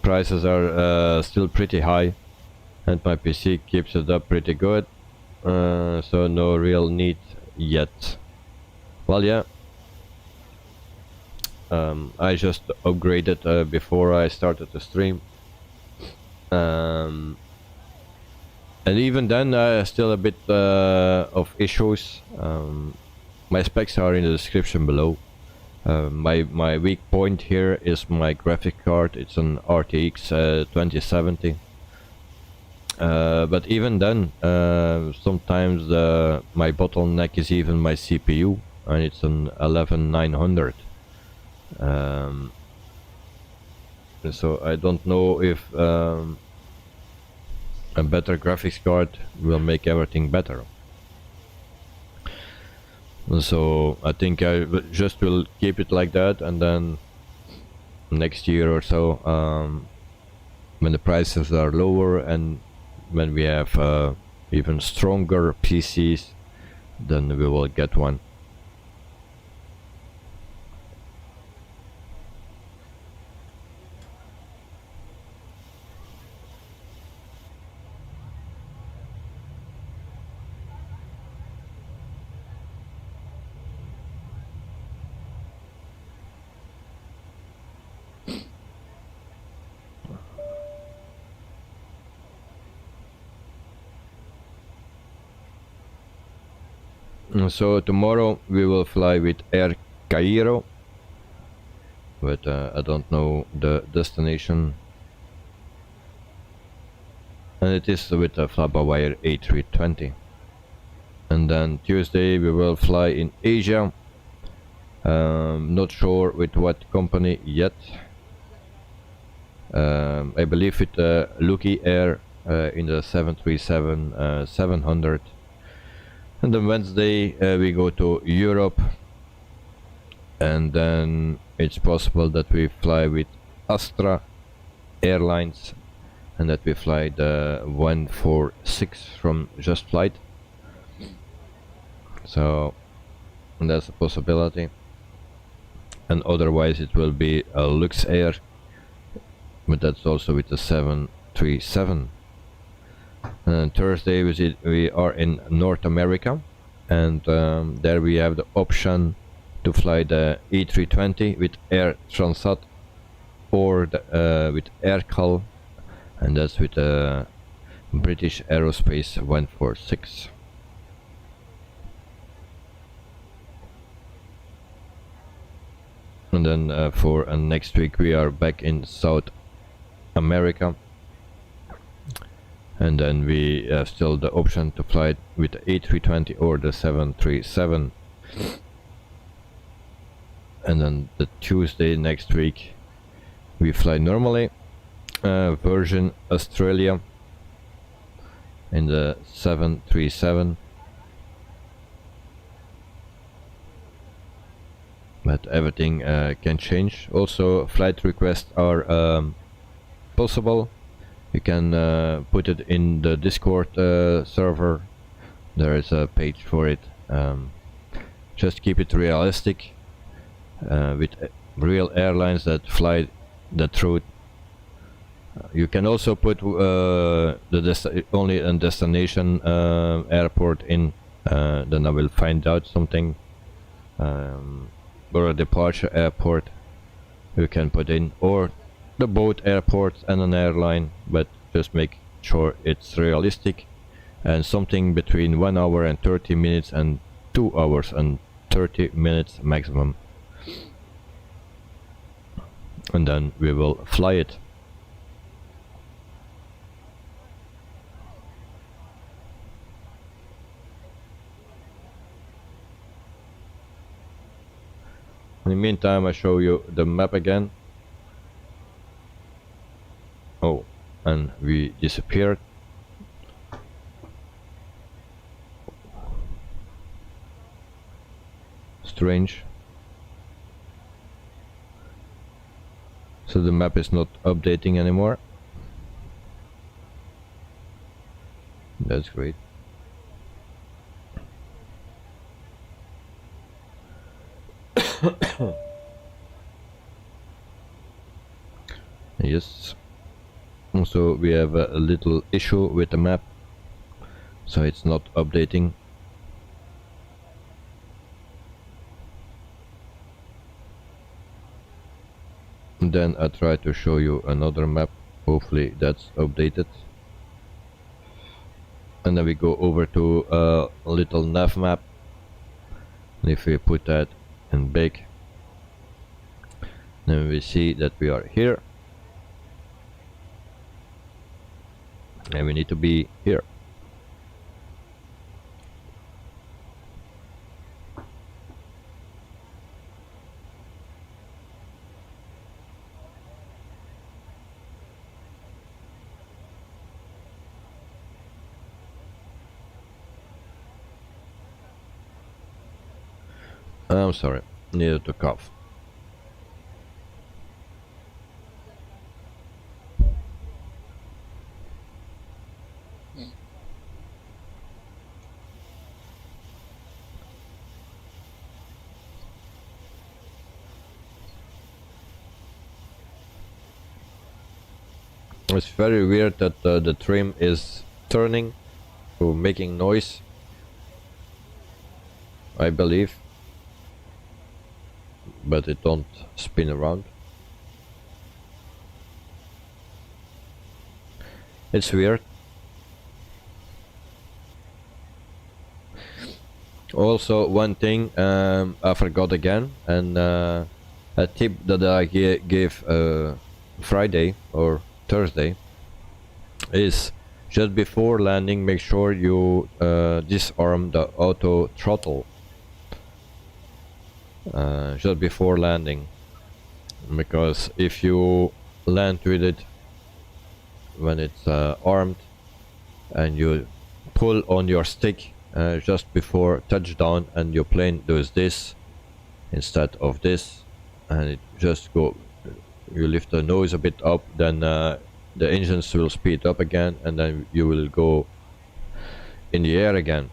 Prices are still pretty high and my PC keeps it up pretty good, so no real need yet. Well, yeah, I just upgraded before I started the stream, and even then still a bit of issues. My specs are in the description below. My weak point here is my graphic card. It's an RTX 2070. But even then, sometimes my bottleneck is even my CPU, and it's an 11900. So I don't know if a better graphics card will make everything better. So I think I just will keep it like that, and then next year or so, when the prices are lower and when we have even stronger PCs, then we will get one. So tomorrow we will fly with Air Cairo, but I don't know the destination, and it is with a Flabawire A320. And then Tuesday we will fly in Asia, not sure with what company yet. I believe with Lucky Air in the 737-700. And then Wednesday we go to Europe, and then it's possible that we fly with Astra Airlines and that we fly the 146 from Just Flight. So that's a possibility, and otherwise it will be a Lux Air, but that's also with the 737. And Thursday we are in North America, and there we have the option to fly the E320 with Air Transat or with Aircal, and that's with the British Aerospace 146. And then for next week we are back in South America, and then we have still the option to fly with the A320 or the 737. And then the Tuesday next week we fly normally Virgin Australia in the 737, but everything can change. Also flight requests are possible. You can put it in the Discord server. There is a page for it. Just keep it realistic with real airlines that fly the route. You can also put only a destination airport in. Then I will find out something. Or a departure airport you can put in, or the both airports and an airline, but just make sure it's realistic and something between 1 hour and 30 minutes and 2 hours and 30 minutes maximum, and then we will fly it. In the meantime, I show you the map again. Oh, and we disappeared. Strange. So the map is not updating anymore. That's great. Yes. So we have a little issue with the map, so it's not updating. Then I try to show you another map. Hopefully that's updated. And then we go over to a little nav map. And if we put that in big, then we see that we are here. And we need to be here. I'm sorry, needed to cough. It's very weird that the trim is turning, so making noise, I believe, but it don't spin around. It's weird. Also, one thing I forgot again, and a tip that I gave Friday or Thursday is just before landing, make sure you disarm the auto throttle just before landing, because if you land with it when it's armed and you pull on your stick just before touchdown and your plane does this instead of this, and it just go, you lift the nose a bit up, then the engines will speed up again, and then you will go in the air again.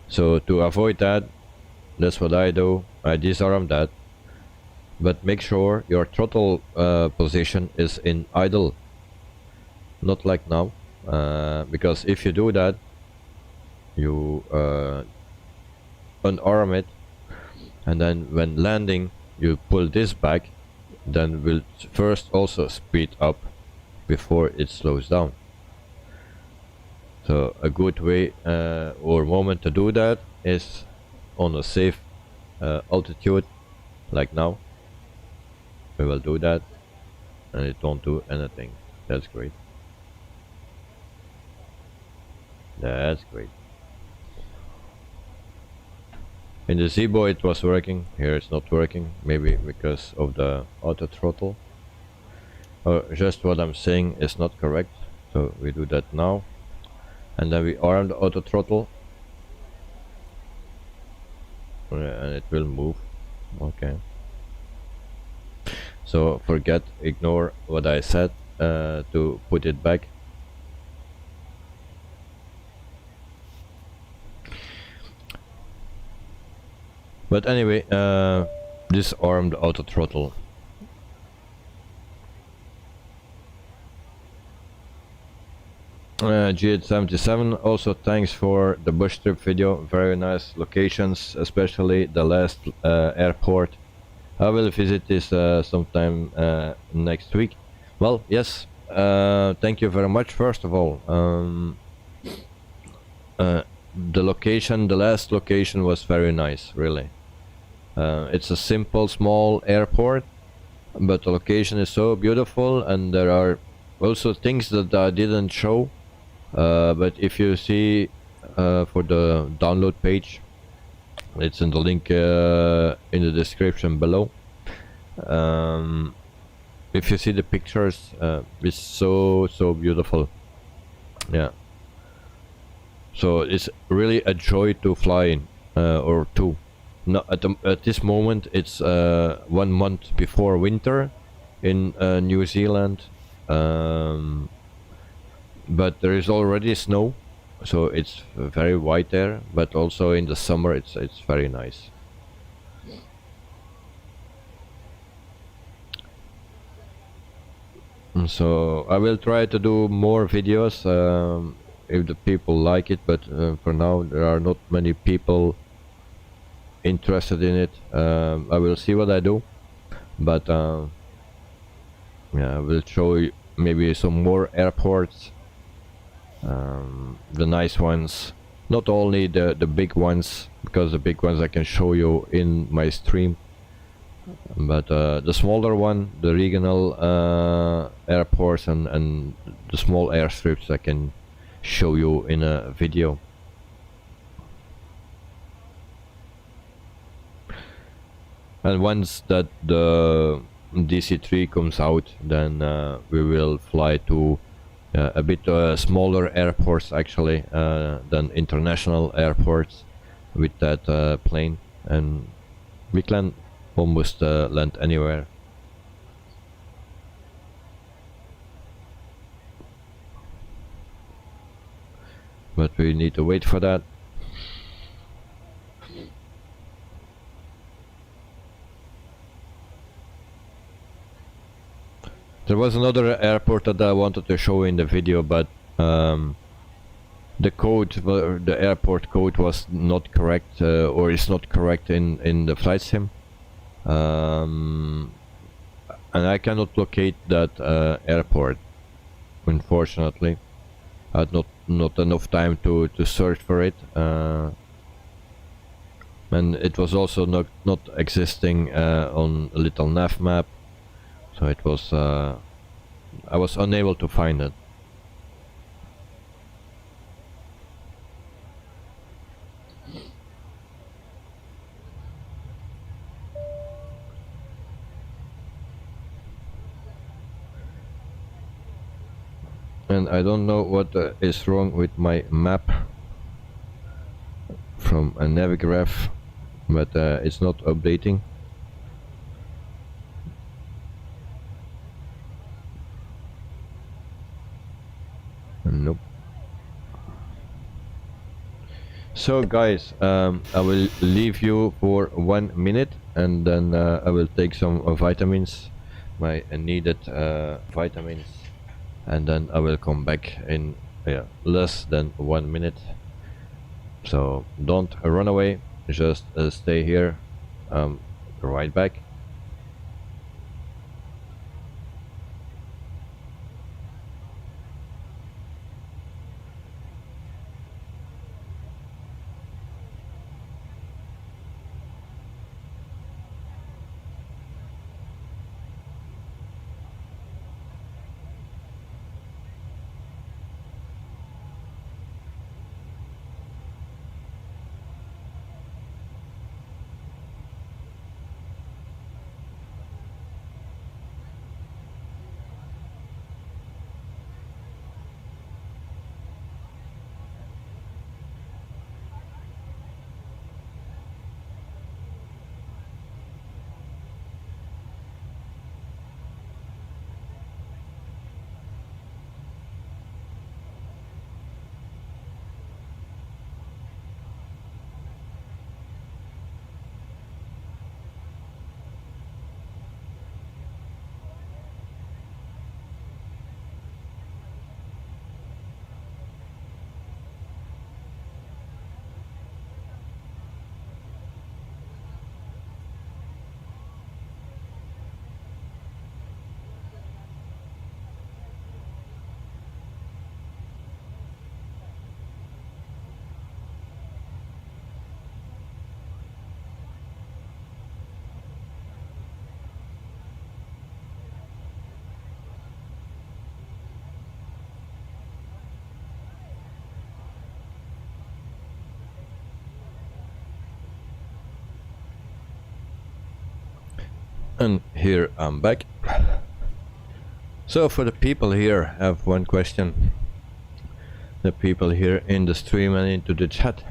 So to avoid that, that's what I do. I disarm that, but make sure your throttle position is in idle, not like now, because if you do that, you unarm it, and then when landing you pull this back, then will first also speed up before it slows down. So a good way or moment to do that is on a safe altitude, like now. We will do that, and it don't do anything. That's great. That's great. In the Zibo it was working, here it's not working, maybe because of the auto throttle. Or just what I'm saying is not correct, so we do that now. And then we arm the auto throttle. And it will move. Okay. So ignore what I said to put it back. But anyway, disarm the auto throttle. G877, also thanks for the bush trip video. Very nice locations, especially the last airport. I will visit this sometime next week. Well, yes, thank you very much. First of all, the location, the last location was very nice, really. It's a simple, small airport, but the location is so beautiful, and there are also things that I didn't show. But if you see for the download page, It's in the link in the description below. If you see the pictures, it's so beautiful. Yeah. So it's really a joy to fly in, or two. No, at this moment it's 1 month before winter in New Zealand, but there is already snow, so it's very white there. But also in the summer it's very nice. So I will try to do more videos if the people like it, but for now there are not many people interested in it. I will see what I do, but yeah, I will show you maybe some more airports, the nice ones, not only the big ones, because the big ones I can show you in my stream, but the smaller one, the regional airports and the small airstrips I can show you in a video. And once that the DC-3 comes out, then we will fly to a bit smaller airports actually than international airports with that plane, and we can almost land anywhere. But we need to wait for that. There was another airport that I wanted to show in the video, but the code, the airport code was not correct, or is not correct in the flight sim, and I cannot locate that airport, unfortunately. I had not enough time to search for it, and it was also not existing on a little nav map, so it was I was unable to find it. And I don't know what is wrong with my map from a Navigraph, but it's not updating. Nope. So guys, I will leave you for 1 minute, and then I will take some vitamins, my needed vitamins, and then I will come back in less than 1 minute. So don't run away, just stay here. Right back. And here I'm back. So for the people here, I have one question. The people here in the stream and into the chat.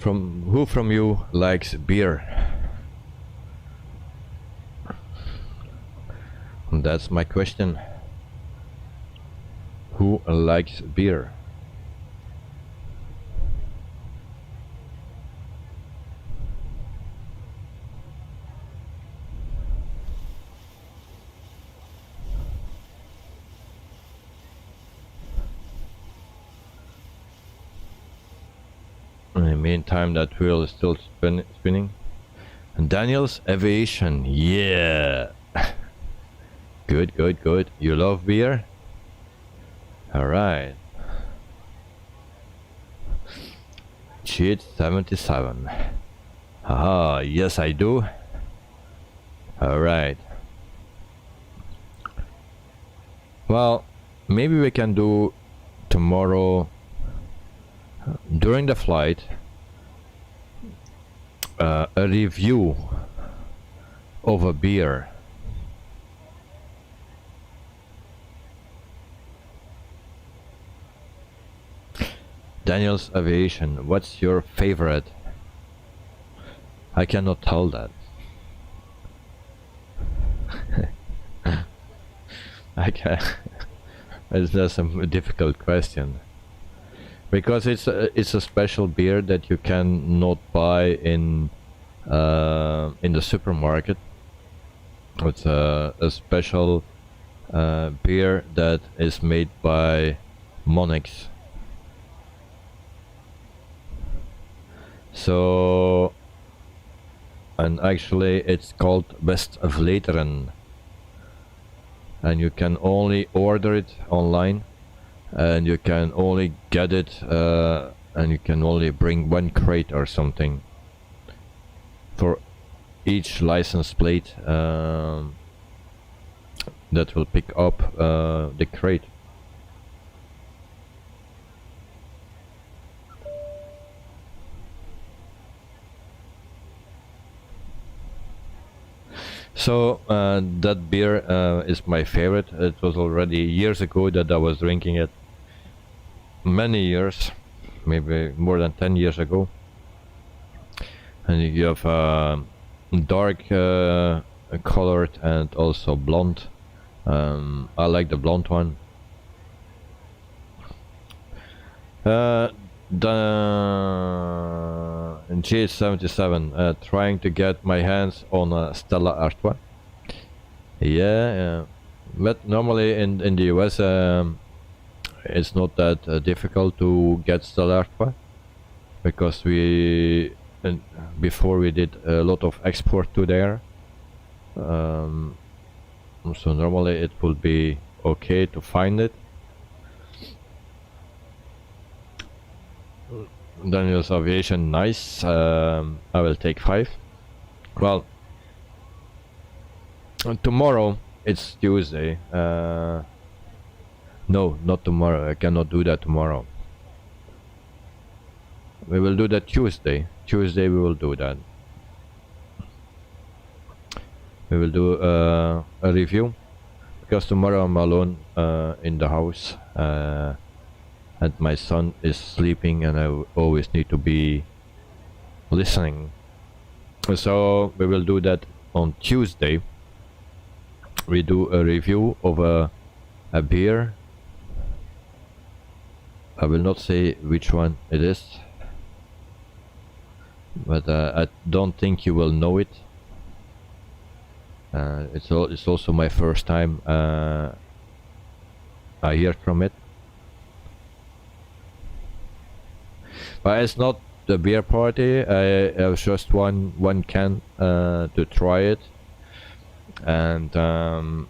Who from you likes beer? And that's my question. Who likes beer? In the meantime, that wheel is still spinning. And Daniel's Aviation, yeah. Good, good, good. You love beer? Alright. Cheat 77. Haha, yes I do. Alright. Well, maybe we can do tomorrow during the flight a review of a beer. Daniel's Aviation, what's your favorite? I cannot tell that. I can. It's just a difficult question. Because it's a special beer that you cannot buy in the supermarket. It's a special beer that is made by Monix. So, and actually it's called West Vleteren, and you can only order it online. And you can only get it and you can only bring one crate or something for each license plate that will pick up the crate. So that beer is my favorite. It was already years ago that I was drinking it. Many years, maybe more than 10 years ago. And you have dark colored and also blonde. I like the blonde one. The J77, trying to get my hands on a Stella Artois. Yeah, but normally in the US it's not that difficult to get Stella Artois, because before we did a lot of export to there, so normally it will be okay to find it. Daniel's Aviation, nice. I will take 5. Well, tomorrow it's Tuesday. No, not tomorrow. I cannot do that tomorrow. We will do that Tuesday. Tuesday we will do that. We will do a review, because tomorrow I'm alone in the house. And my son is sleeping and I always need to be listening. So we will do that on Tuesday. We do a review of a beer. I will not say which one it is, but I don't think you will know it. It's also my first time I hear from it. But it's not the beer party. I have just one can to try it, and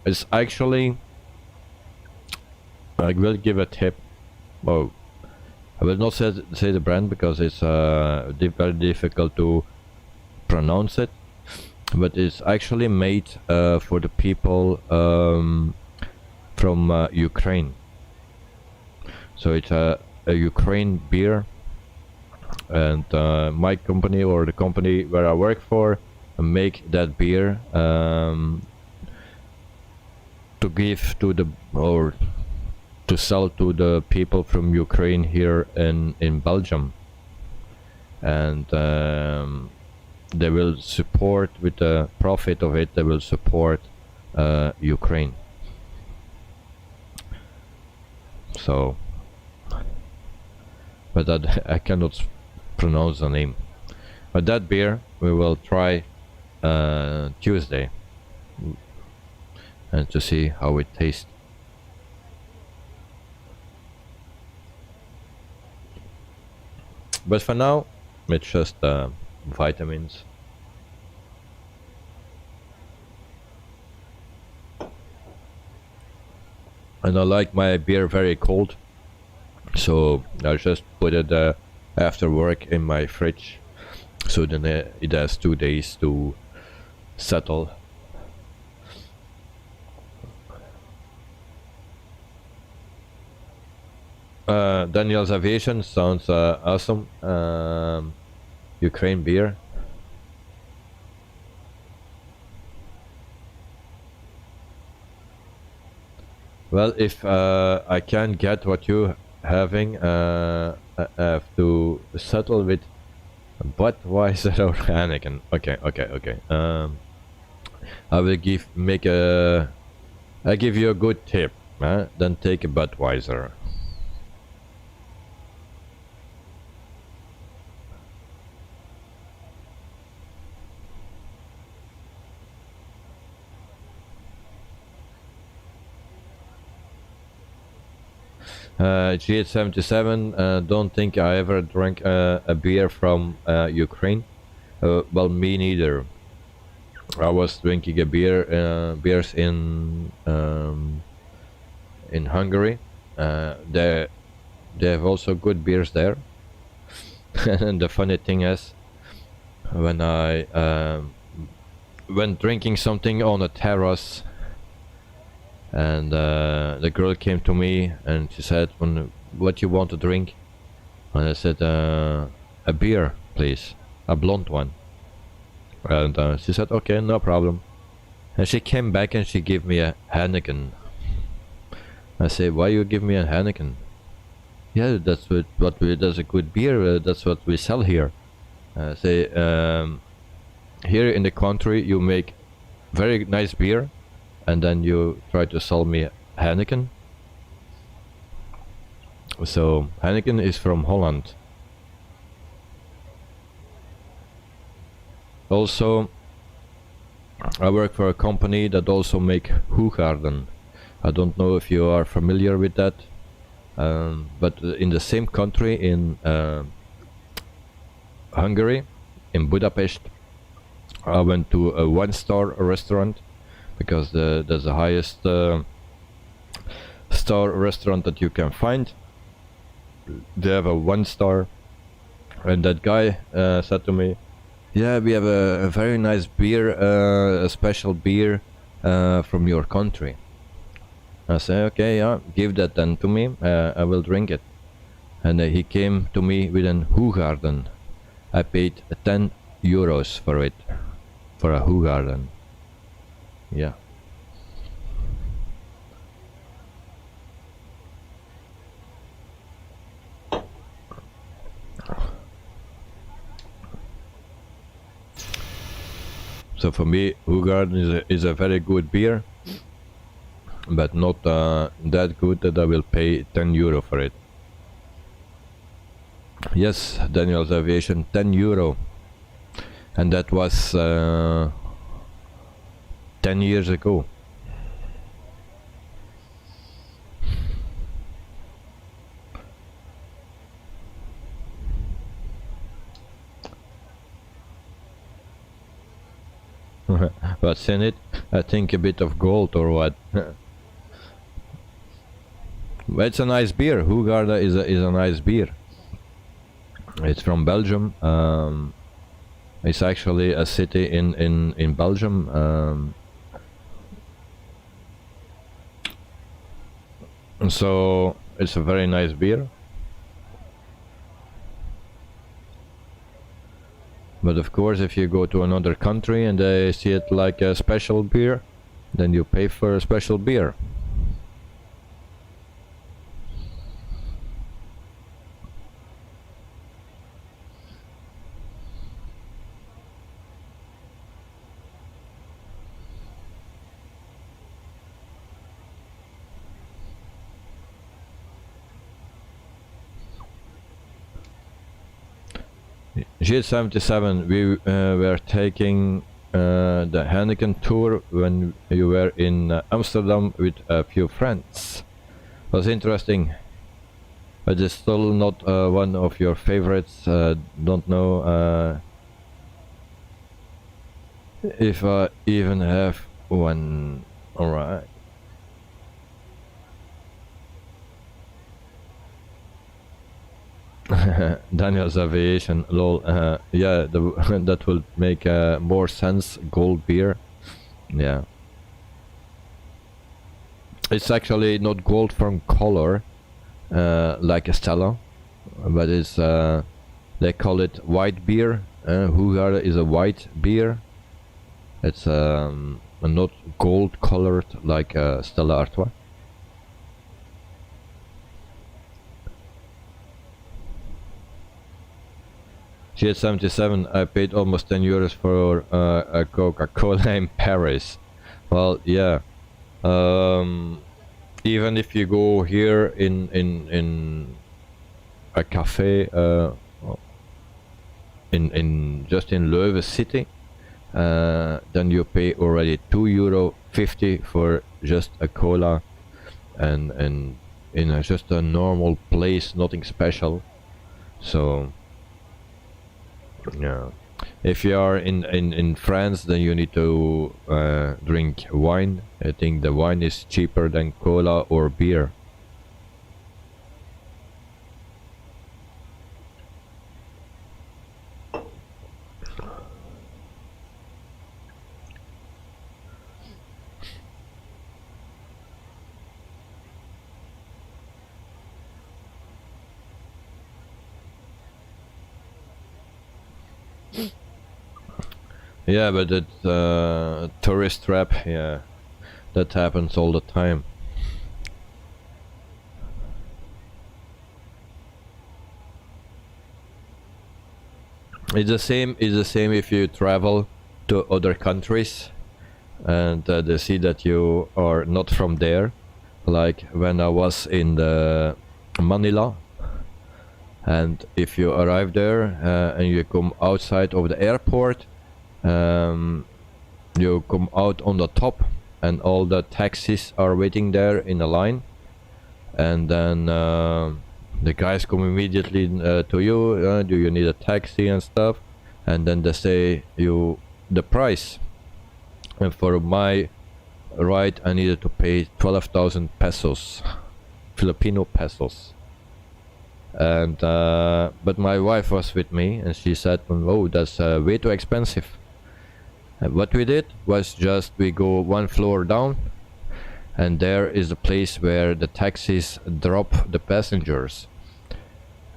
it's actually, I will give a tip. Oh, I will not say the brand because it's very difficult to pronounce it, but it's actually made for the people from Ukraine. So it's a Ukraine beer. And my company, or the company where I work for, make that beer to give to the, or to sell to the people from Ukraine here in Belgium, and they will support, with the profit of it, they will support Ukraine. So, but that I cannot pronounce the name. But that beer we will try Tuesday, and to see how it tastes. But for now, it's just vitamins. And I like my beer very cold, so I just put it after work in my fridge, so then it has 2 days to settle. Daniel's Aviation sounds awesome. Ukraine beer. Well, if I can't get what you having, I have to settle with Budweiser or Heineken. Okay. I will I give you a good tip, then take a Budweiser. G877, don't think I ever drank a beer from Ukraine. Well, me neither. I was drinking a beers in Hungary. They have also good beers there. And the funny thing is, when I when drinking something on a terrace, and the girl came to me and she said, what you want to drink? And I said, a beer please, a blonde one. And she said, okay, no problem. And she came back and she gave me a Heineken. I say, why you give me a Heineken? Yeah, that's that's a good beer, that's what we sell here. I say, here in the country you make very nice beer, and then you try to sell me Heineken. So Heineken is from Holland. Also, I work for a company that also make Hoegaarden. I don't know if you are familiar with that, but in the same country, in Hungary, in Budapest, I went to a one-star restaurant, because there's the highest star restaurant that you can find. They have a 1-star, and that guy said to me, yeah, we have a very nice beer, a special beer from your country. I say, okay, yeah, give that then to me, I will drink it. And he came to me with an Hoegaarden. I paid 10 euros for it, for a Hoegaarden. Yeah. So for me, Hoegaarden is a very good beer, but not that good that I will pay 10 euro for it. Yes, Daniel's Aviation, 10 euro. And that was 10 years ago. What's in it? I think a bit of gold or what. But it's a nice beer. Hoegaarden is a nice beer. It's from Belgium. It's actually a city in Belgium. So it's a very nice beer. But of course, if you go to another country and they see it like a special beer, then you pay for a special beer. G77, we were taking the Honeycomb tour when you were in Amsterdam with a few friends. It was interesting, but it's still not one of your favorites. Don't know if I even have one. Alright. Daniel's aviation, lol. Yeah, that will make more sense. Gold beer, yeah. It's actually not gold from color, like a Stella, but it's they call it white beer. Hoogar is a white beer. It's not gold colored like Stella Artois. G77, I paid almost 10 euros for a Coca-Cola in Paris. Well, yeah. Even if you go here in a cafe in just in Leuven city, then you pay already €2.50 for just a cola, and in just a normal place, nothing special. So yeah, if you are in France, then you need to drink wine. I think the wine is cheaper than cola or beer. Yeah, but it's tourist trap, yeah, that happens all the time. It's the same if you travel to other countries and they see that you are not from there. Like when I was in the Manila, and if you arrive there and you come outside of the airport, you come out on the top and all the taxis are waiting there in a line, and then the guys come immediately to you, do you need a taxi and stuff, and then they say you the price, and for my ride I needed to pay 12,000 pesos, Filipino pesos. And but my wife was with me and she said, oh, that's way too expensive. And what we did was just we go one floor down, and there is a place where the taxis drop the passengers,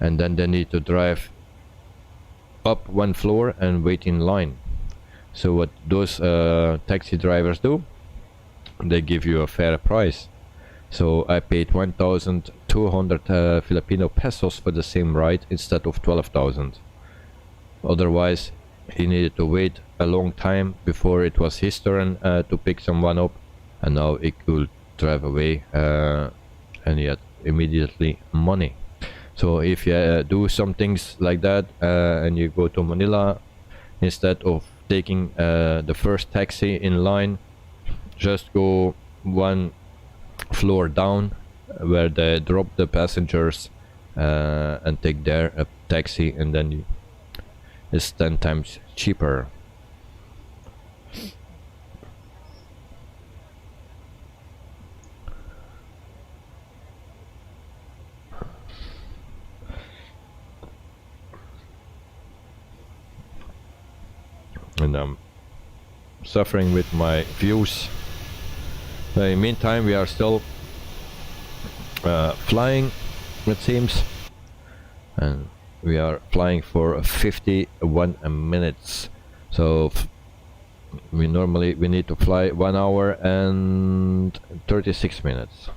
and then they need to drive up one floor and wait in line. So what those taxi drivers do, they give you a fair price. So I paid 1,200 Filipino pesos for the same ride instead of 12,000. Otherwise, he needed to wait a long time before it was his turn to pick someone up, and now he could drive away and he had immediately money. So if you do some things like that and you go to Manila, instead of taking the first taxi in line, just go one floor down where they drop the passengers and take there a taxi, and then it's 10 times cheaper. And I'm suffering with my views. In the meantime, we are still flying, it seems, and we are flying for 51 minutes. So we need to fly 1 hour and 36 minutes.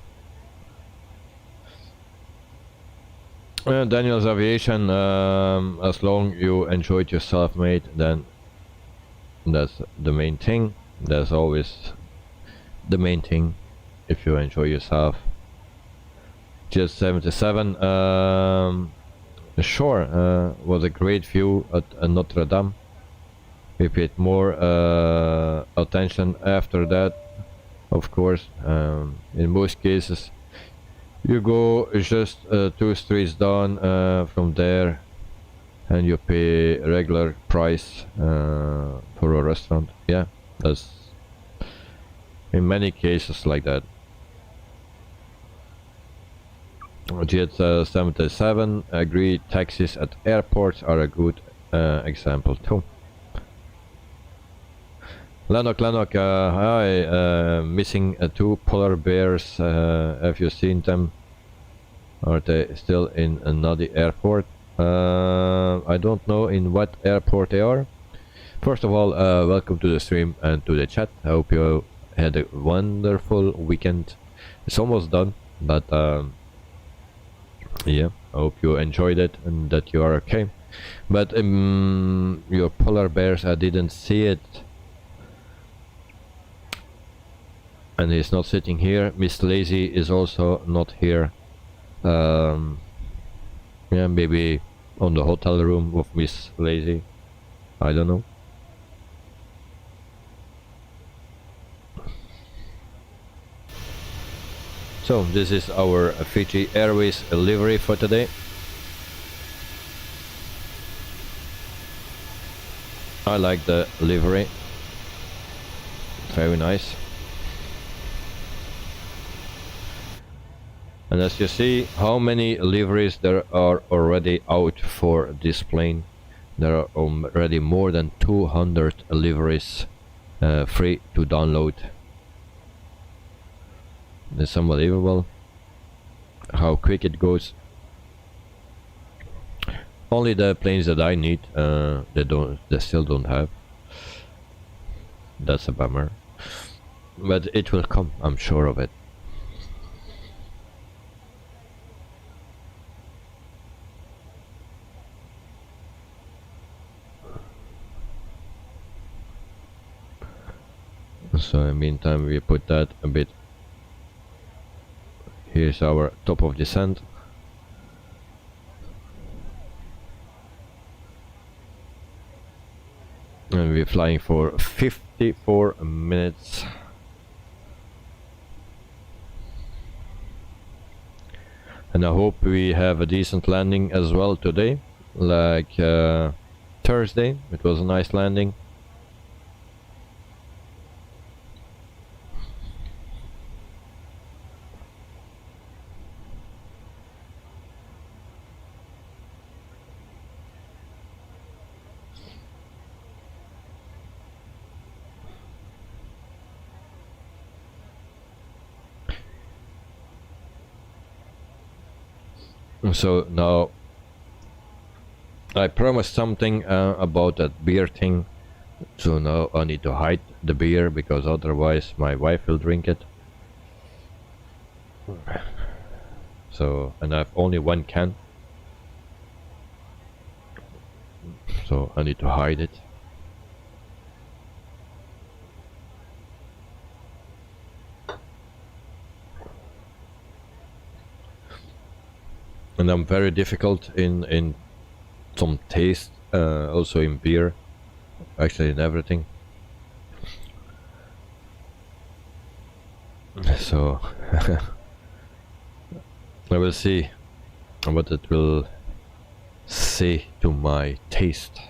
Daniel's Aviation, as long you enjoyed yourself, mate, then that's the main thing. That's always the main thing, if you enjoy yourself. Just 77, sure, was a great view at Notre Dame. We paid more attention after that, of course. In most cases you go just 2 streets down from there and you pay regular price for a restaurant. Yeah, that's in many cases like that. Jet 77, agree, taxis at airports are a good example too. Lanok, hi, missing 2 polar bears, have you seen them? Are they still in Nadi airport? I don't know in what airport they are. First of all, welcome to the stream and to the chat. I hope you had a wonderful weekend. It's almost done, but yeah, I hope you enjoyed it and that you are okay. But your polar bears, I didn't see it. And he's not sitting here. Miss Lazy is also not here. Yeah, maybe on the hotel room of Miss Lazy. I don't know. So this is our Fiji Airways livery for today. I like the livery. Very nice. And as you see, how many liveries there are already out for this plane. There are already more than 200 liveries free to download. It's unbelievable how quick it goes. Only the planes that I need, they still don't have. That's a bummer, but it will come, I'm sure of it. So in the meantime we put that a bit. Here's our top of descent. And we're flying for 54 minutes. And I hope we have a decent landing as well today. Like Thursday, it was a nice landing. So now I promised something about that beer thing, so now I need to hide the beer because otherwise my wife will drink it. So, and I have only 1 can, so I need to hide it. And I'm very difficult in some taste, also in beer, actually in everything. So I will see what it will say to my taste.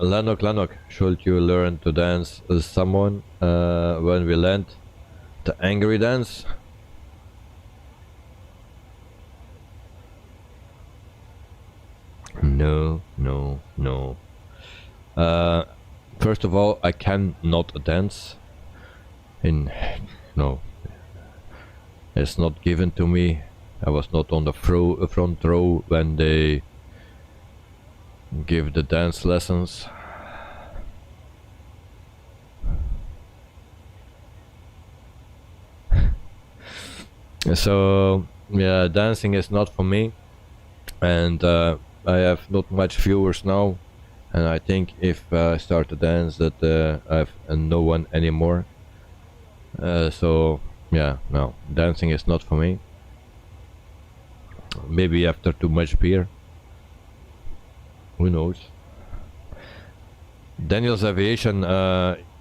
Lanok, should you learn to dance as someone when we land? The angry dance? No. First of all, I cannot dance in, no, it's not given to me. I was not on the front row when they give the dance lessons. So yeah, dancing is not for me, and I have not much viewers now, and I think if I start to dance that I have no one anymore. So yeah, no, dancing is not for me. Maybe after too much beer, who knows. Daniel's Aviation,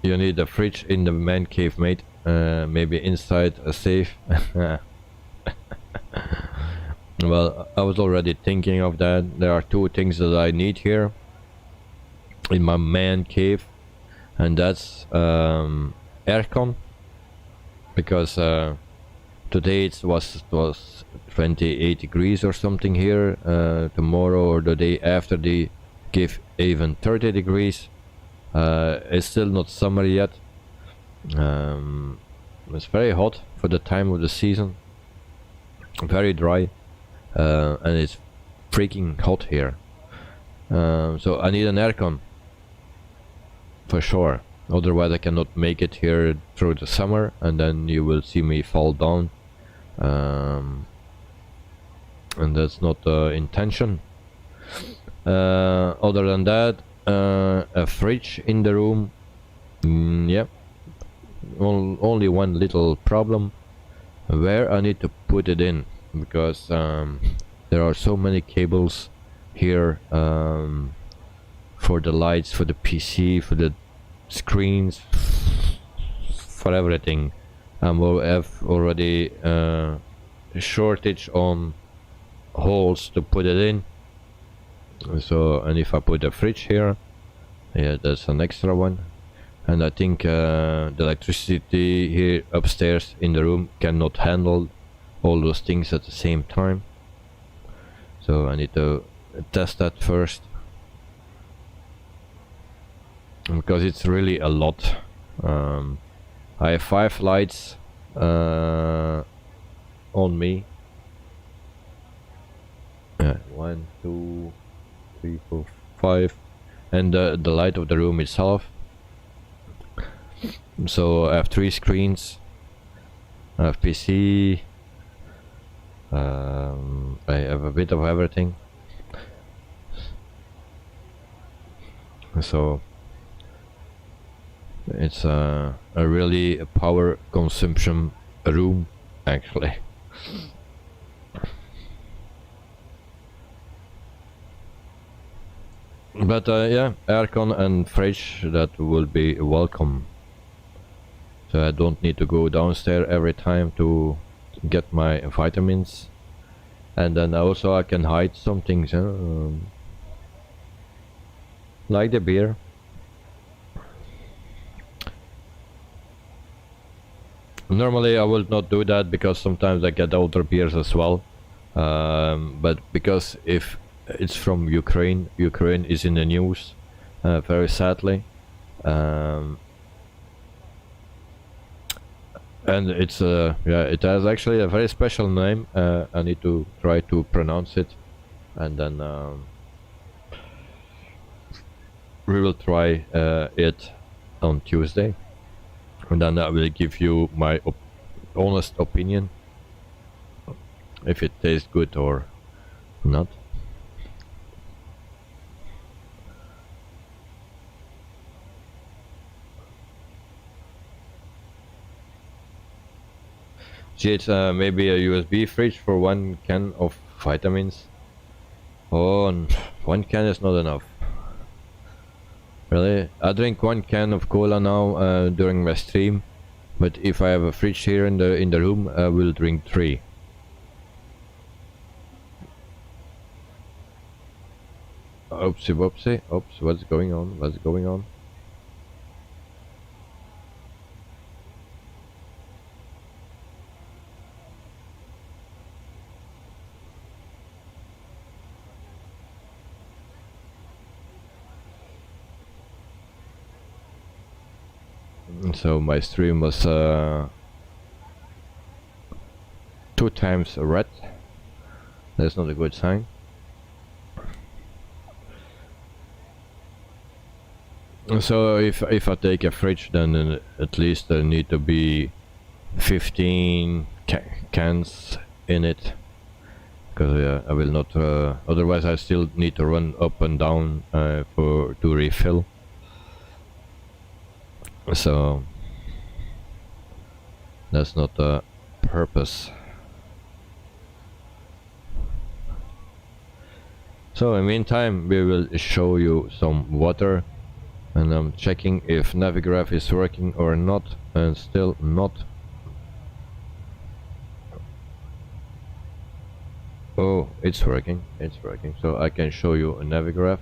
you need a fridge in the man cave, mate. Maybe inside a safe. Well, I was already thinking of that. There are two things that I need here in my man cave, and that's aircon, because today it was 28 degrees or something here. Tomorrow or the day after they give even 30 degrees. It's still not summer yet. It's very hot for the time of the season, very dry, and it's freaking hot here. So I need an aircon for sure, otherwise I cannot make it here through the summer, and then you will see me fall down, and that's not the intention. Other than that, a fridge in the room. Yeah, only one little problem, where I need to put it in, because there are so many cables here, for the lights, for the PC, for the screens, for everything. I have already a shortage on holes to put it in. So, and if I put a fridge here, yeah, that's an extra one. And I think the electricity here upstairs in the room cannot handle all those things at the same time. So I need to test that first, because it's really a lot. I have 5 lights on me. 1, 2, 3, 4, 5, and the light of the room itself. So I have 3 screens. I have PC. I have a bit of everything. So it's a really power consumption room, actually. But yeah, aircon and fridge, that will be welcome. So I don't need to go downstairs every time to get my vitamins. And then also I can hide some things, like the beer. Normally I will not do that, because sometimes I get older beers as well. But because if it's from Ukraine is in the news, very sadly. And it's yeah, it has actually a very special name. I need to try to pronounce it, and then we will try it on Tuesday, and then I will give you my honest opinion if it tastes good or not. See, it's maybe a USB fridge for 1 can of vitamins. Oh, 1 can is not enough. Really? I drink 1 can of cola now during my stream, but if I have a fridge here in the room, I will drink 3. Oopsie whoopsie. Oops, what's going on? What's going on? So my stream was 2 times red. That's not a good sign. So if I take a fridge, then at least there need to be 15 cans in it, because I will not. Otherwise, I still need to run up and down to refill. So that's not the purpose. So in the meantime, we will show you some water, and I'm checking if Navigraph is working or not, and still not. Oh, it's working, so I can show you a Navigraph.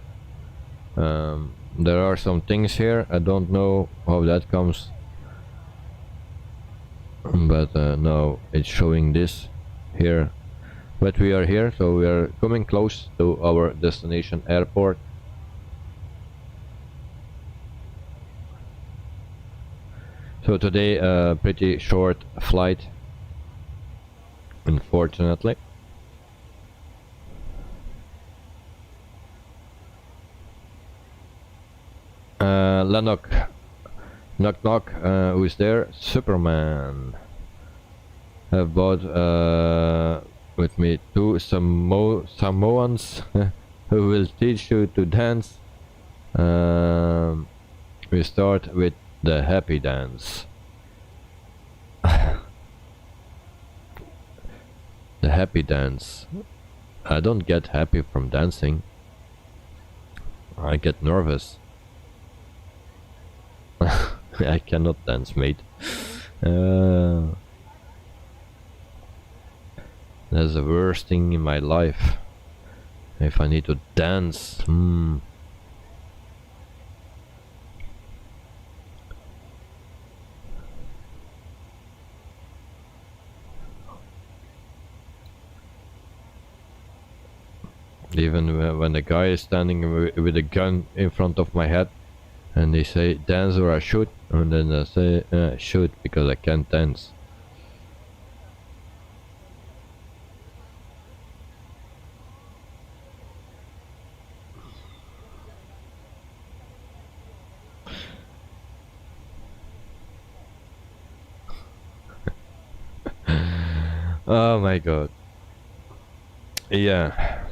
There are some things here, I don't know how that comes, but now it's showing this here. But we are here, so we are coming close to our destination airport. So today a pretty short flight, unfortunately. Lanok, knock knock, who's there? Superman. Have bought with me 2 Samoans who will teach you to dance. We start with the happy dance. The happy dance. I don't get happy from dancing. I get nervous. I cannot dance, mate. That's the worst thing in my life. If I need to dance, Even when the guy is standing with a gun in front of my head, and they say dance or I shoot, and then I say shoot because I can't dance. Oh my god. Yeah.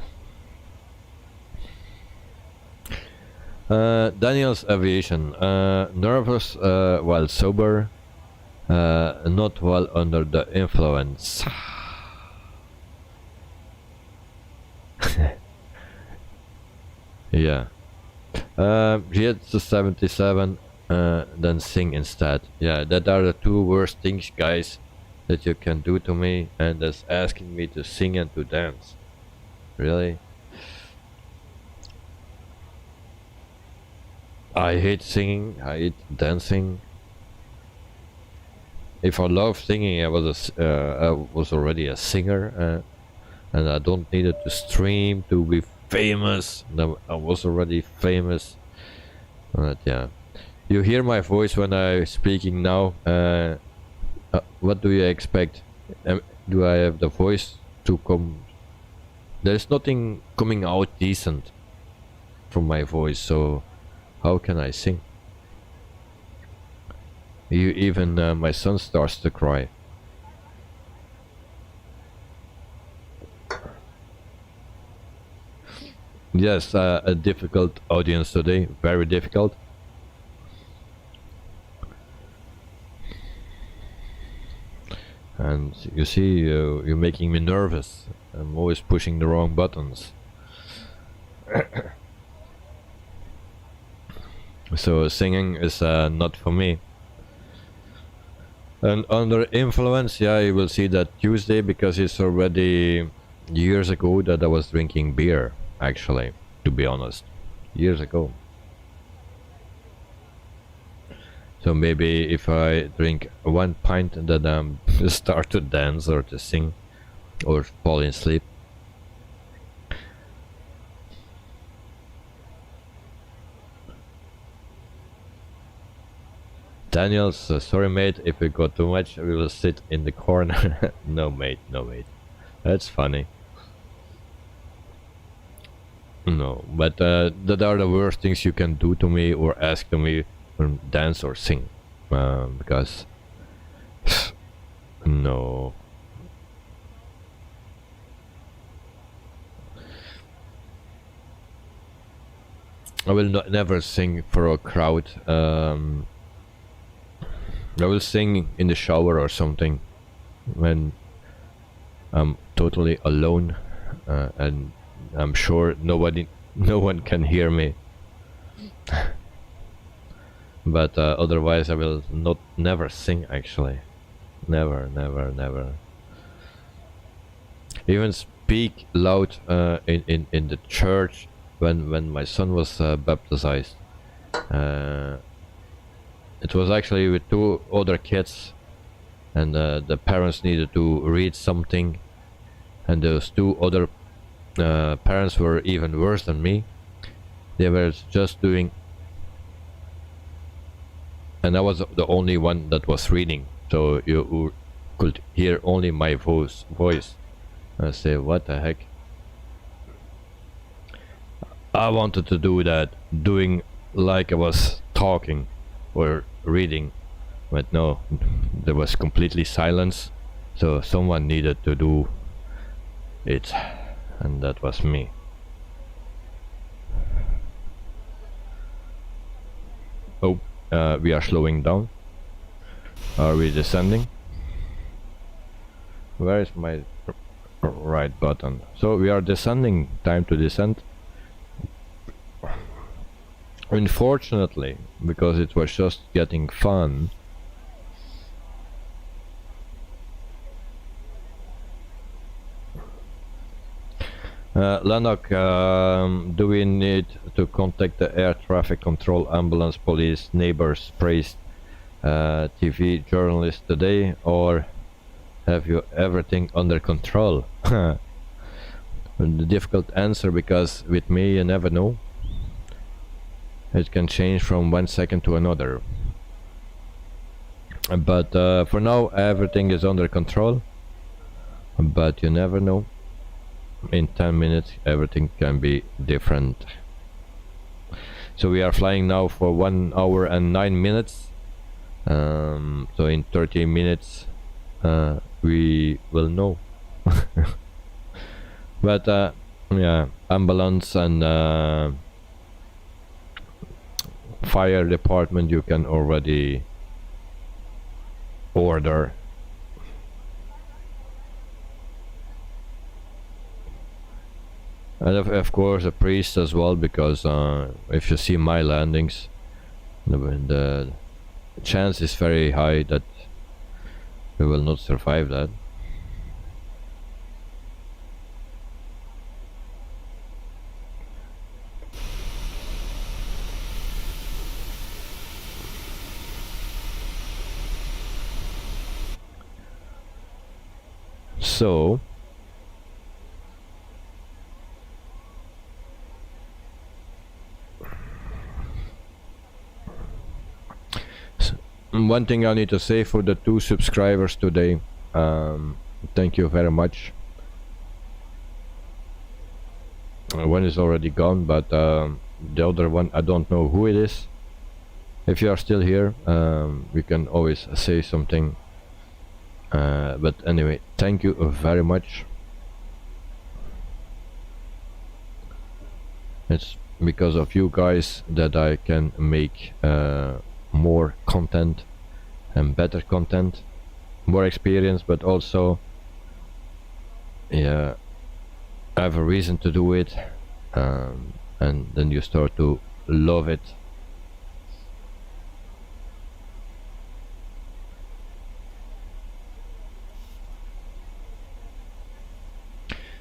Daniel's aviation. Nervous while sober, not while under the influence. Yeah. GS77, then sing instead. Yeah, that are the 2 worst things, guys, that you can do to me, and that's asking me to sing and to dance. Really? I hate singing, I hate dancing. If I love singing, I was already a singer, and I don't need it to stream to be famous. No, I was already famous. But yeah, you hear my voice when I'm speaking now. What do you expect? Do I have the voice to come? There's nothing coming out decent from my voice, so how can I sing? Even my son starts to cry. Yes, a difficult audience today, very difficult. And you see, you're making me nervous. I'm always pushing the wrong buttons. So singing is not for me. And under influence, yeah, you will see that Tuesday, because it's already years ago that I was drinking beer, actually, to be honest. Years ago. So maybe if I drink 1 pint, then I start to dance or to sing or fall asleep. Daniels, sorry mate, if we got too much, we will sit in the corner. No mate, no mate. That's funny. No, but that are the worst things you can do to me or ask to me, dance or sing, because no. I will never sing for a crowd. I will sing in the shower or something when I'm totally alone, and I'm sure no one can hear me. But otherwise I will never sing, actually. Never. Even speak loud in the church when my son was baptized. It was actually with 2 other kids, and the parents needed to read something, and those 2 other parents were even worse than me. They were just doing, and I was the only one that was reading, so you could hear only my voice. I say, what the heck? I wanted to do that, doing like I was talking or reading, but no, there was completely silence, so someone needed to do it, and that was me. Oh, we are slowing down. Are we descending? Where is my right button? So we are descending. Time to descend. Unfortunately, because it was just getting fun, Lanok, do we need to contact the air traffic control, ambulance, police, neighbors, praised TV journalist today, or have you everything under control? The difficult answer, because with me you never know. It can change from 1 second to another. But for now everything is under control, but you never know. In 10 minutes everything can be different. So we are flying now for 1 hour and 9 minutes. So in 30 minutes we will know. But yeah, ambulance and fire department you can already order. And of course a priest as well, because if you see my landings, the chance is very high that we will not survive that. So one thing I need to say for the 2 subscribers today, thank you very much. One is already gone, but the other one, I don't know who it is. If you are still here, we can always say something, but anyway, thank you very much. It's because of you guys that I can make more content and better content, more experience, but also, yeah, I have a reason to do it, and then you start to love it.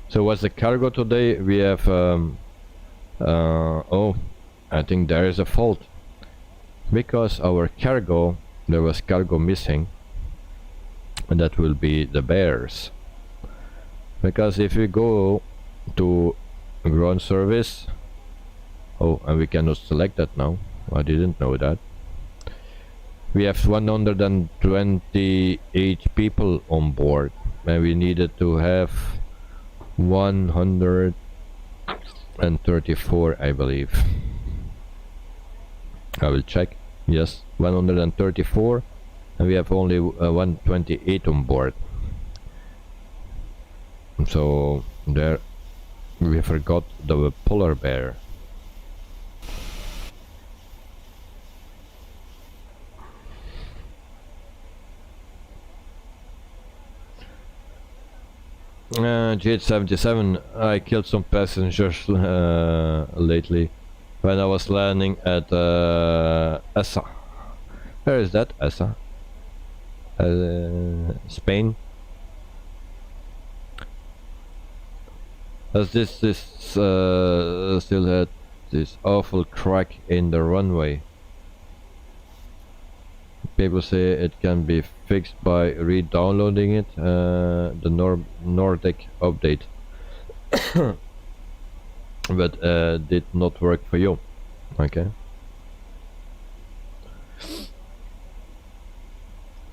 So what's the cargo today? We have oh, I think there is a fault, because our cargo, there was cargo missing, and that will be the bears. Because if we go to ground service, oh, and we cannot select that now, I didn't know that. we have 128 people on board, and we needed to have 134, I believe. I will check. Yes, 134, and we have only 128 on board. So there we forgot the polar bear. GH77, I killed some passengers lately when I was landing at Essa. Where is that? Essa? Spain. As this still had this awful crack in the runway. People say it can be fixed by re-downloading it, the Nordic update. But did not work for you. Okay.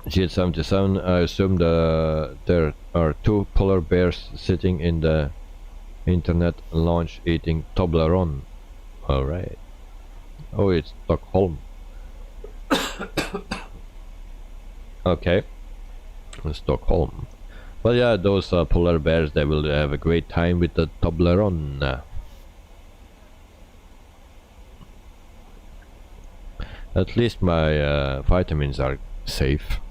GH77, I assume there are two polar bears sitting in the internet lounge eating Toblerone. Alright. Oh, it's Stockholm. Okay. Stockholm. Well, yeah, those polar bears, they will have a great time with the Toblerone. At least my vitamins are safe.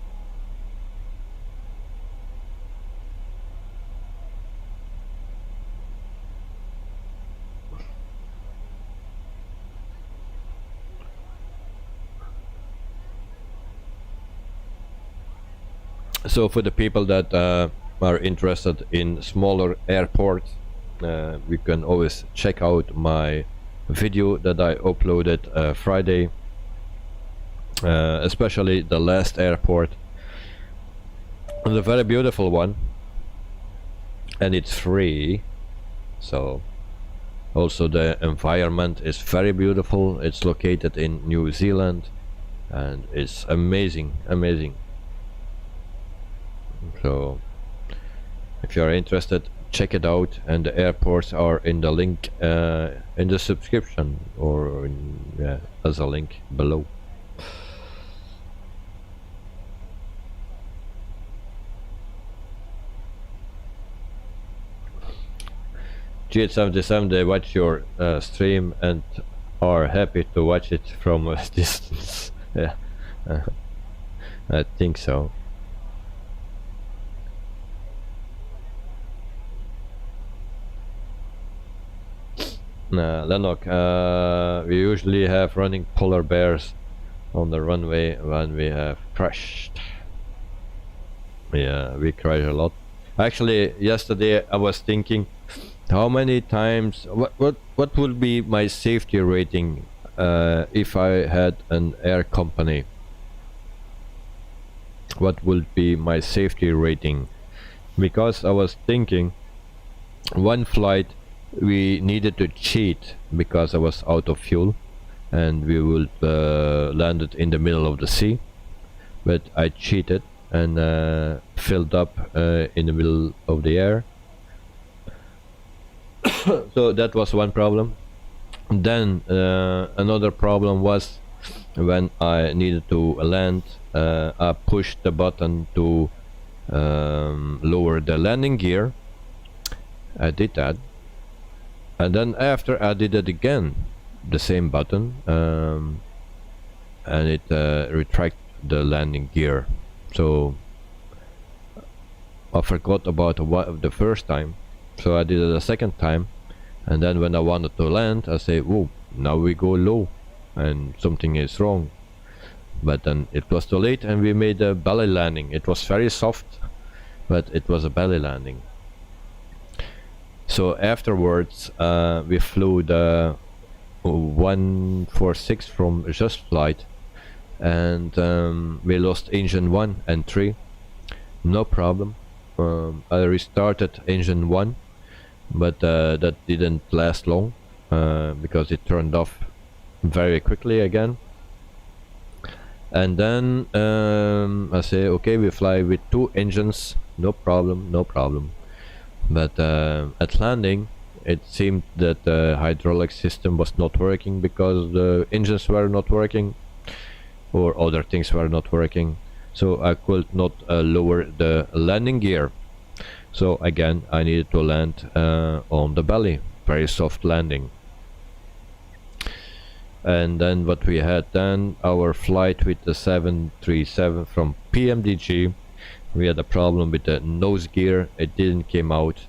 So for the people that are interested in smaller airports, we can always check out my video that I uploaded Friday, especially the last airport. It's a very beautiful one, and it's free. So also the environment is very beautiful. It's located in New Zealand, and it's amazing. So if you are interested, check it out, and the airports are in the link in the subscription, or as a link below. GH77, they watch your stream and are happy to watch it from a distance. Yeah, I think so. Lennox, we usually have running polar bears on the runway when we have crashed. Yeah, we crash a lot. Actually, yesterday I was thinking, how many times, what would be my safety rating if I had an air company? What would be my safety rating? Because I was thinking, one flight we needed to cheat because I was out of fuel, and we would landed in the middle of the sea, but I cheated and filled up in the middle of the air. So that was one problem. Then another problem was when I needed to land, I pushed the button to lower the landing gear. I did that, and then after I did it again, the same button, and it retracted the landing gear. So I forgot about the first time, so I did it a second time, and then when I wanted to land, I say, "Whoa, now we go low, and something is wrong." But then it was too late, and we made a belly landing. It was very soft, but it was a belly landing. So afterwards, we flew the 146 from Just Flight, and we lost engine 1 and 3. No problem. I restarted engine 1, but that didn't last long because it turned off very quickly again. And then I say, okay, we fly with 2 engines, no problem, no problem. But at landing, it seemed that the hydraulic system was not working because the engines were not working, or other things were not working. So I could not lower the landing gear. So again, I needed to land on the belly, very soft landing. And then what we had then, our flight with the 737 from PMDG, we had a problem with the nose gear, it didn't came out.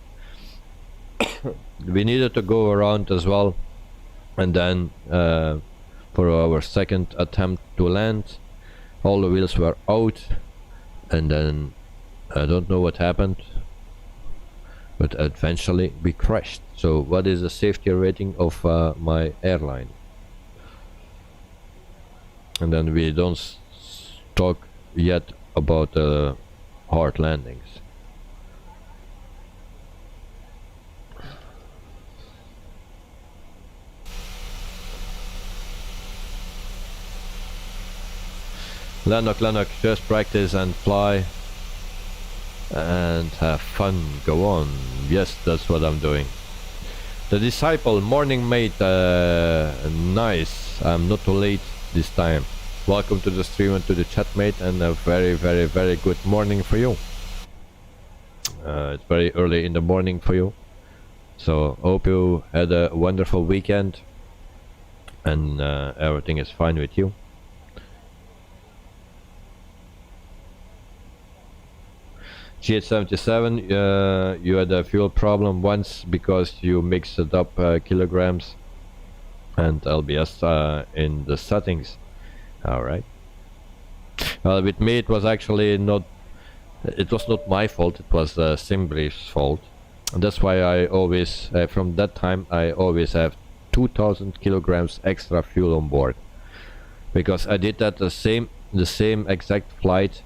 We needed to go around as well, and then for our second attempt to land, all the wheels were out, and then I don't know what happened, but eventually we crashed. So what is the safety rating of my airline? And then we don't talk yet about hard landings. Lanok, just practice and fly and have fun, go on. Yes, that's what I'm doing. The Disciple, morning mate, nice, I'm not too late this time. Welcome to the stream and to the chat, mate, and a very good morning for you. It's very early in the morning for you, so hope you had a wonderful weekend and everything is fine with you. GH77, you had a fuel problem once because you mixed it up kilograms and LBS in the settings. Alright. Well, with me it was actually not, it was not my fault, it was Simbrief's fault. And that's why I always, from that time, I always have 2000 kilograms extra fuel on board. Because I did that the same exact flight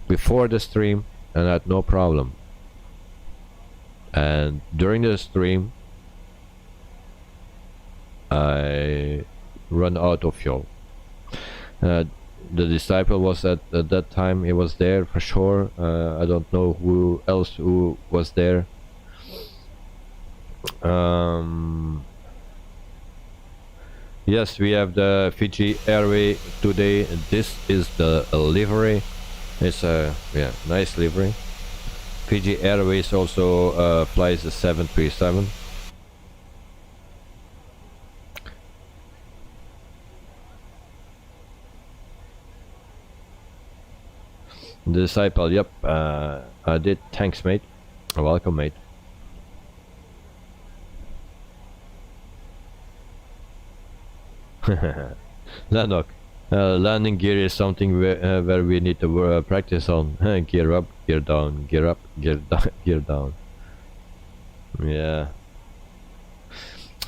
before the stream and I had no problem. And during the stream, I run out of fuel. The Disciple was at that time, he was there for sure. I don't know who else who was there. Yes, we have the Fiji Airway today. This is the livery. It's a nice livery. Fiji Airways also flies the 737. The Disciple, yep, I did. Thanks, mate. Welcome, mate. Lanok, landing gear is something where we need to practice on. Gear up, gear down, gear up, gear down, gear down. Yeah.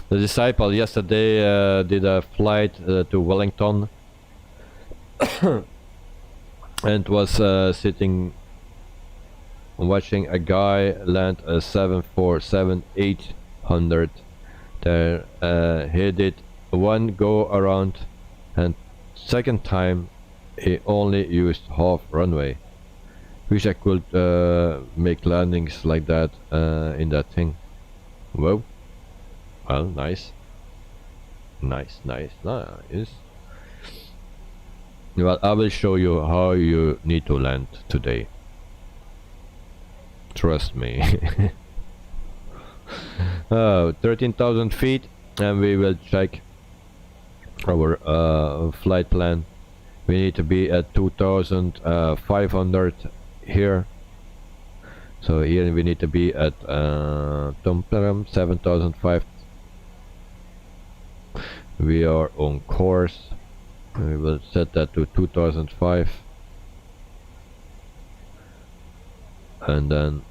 The Disciple yesterday did a flight to Wellington and was sitting watching a guy land a 747-800 there. He did one go around and second time he only used half runway. Wish I could make landings like that in that thing. Whoa. Well, nice. Nice. Well, I will show you how you need to land today. Trust me. 13,000 feet and we will check our flight plan. We need to be at 2,500 here. So here we need to be at 7,500. We are on course. We will set that to 2005 and then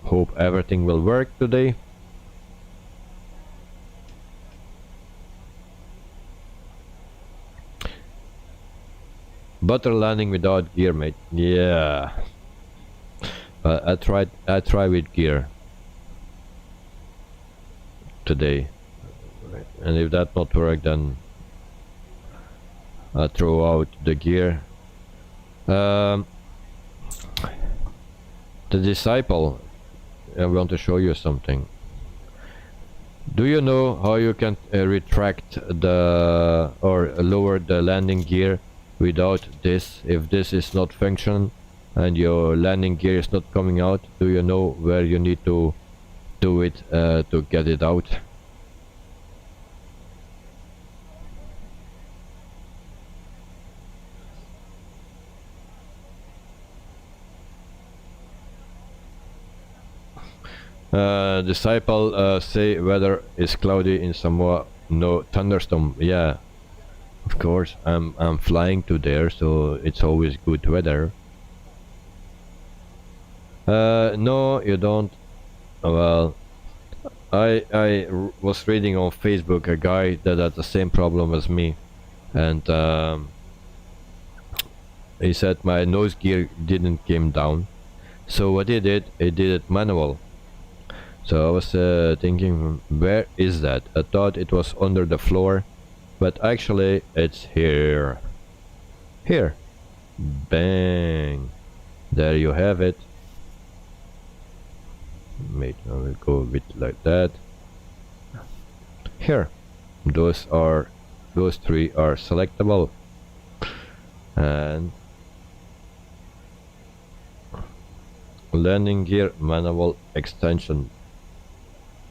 hope everything will work today. Butter landing without gear, mate. Yeah. I try with gear today, and if that not work, then throw out the gear. The Disciple, I want to show you something. Do you know how you can retract the or lower the landing gear without this? If this is not functioning and your landing gear is not coming out, do you know where you need to do it to get it out? Disciple say weather is cloudy in Samoa, no thunderstorm. Yeah, of course, I'm flying to there, so it's always good weather. No, you don't. Well, I was reading on Facebook a guy that had the same problem as me, and he said my nose gear didn't came down. So what he did it manual. So I was thinking, where is that? I thought it was under the floor, but actually it's here. Here. Bang. There you have it. Wait, I will go a bit like that. Here. Those three are selectable. And landing gear manual extension.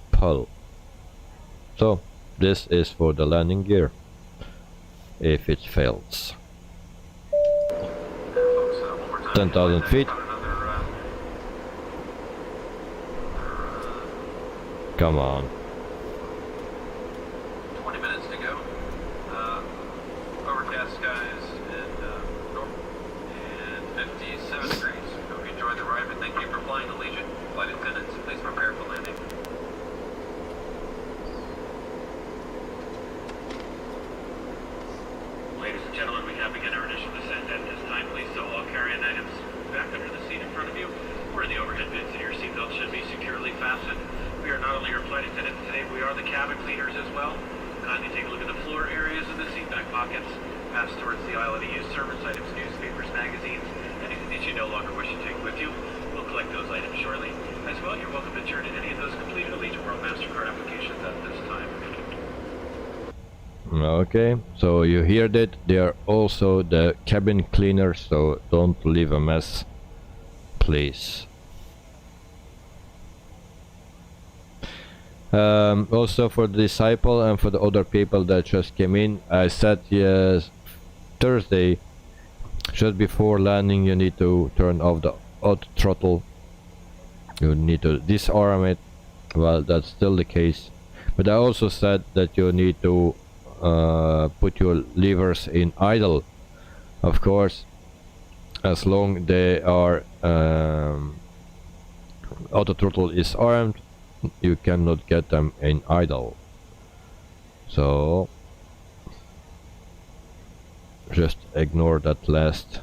Pull. So this is for the landing gear if it fails. 10,000 feet. Come on. 20 minutes to go. Overcast skies and 57 degrees. Hope you enjoyed the ride, and thank you for flying Allegiant. Flight attendants, please prepare for landing. Ladies and gentlemen, we have begun our initial descent. At this time, please stow all carry-on items back under the seat in front of you, or in the overhead bins, and your seatbelt should be securely fastened. We are not only your flight attendants today, we are the cabin cleaners as well. Kindly take a look at the floor areas and the seat back pockets. Pass towards the aisle of the used service items, newspapers, magazines, anything that you no longer wish to take with you. We'll collect those items shortly. As well, you're welcome to turn in any of those completed Allegiant World MasterCard applications at this time. Okay, so you heard it. They are also the cabin cleaners, so don't leave a mess, please. Also for the Disciple and for the other people that just came in, I said yes, Thursday, just before landing, you need to turn off the auto throttle. You need to disarm it. Well, that's still the case. But I also said that you need to put your levers in idle. Of course, as long they are auto throttle is armed, you cannot get them in idle. So just ignore that last.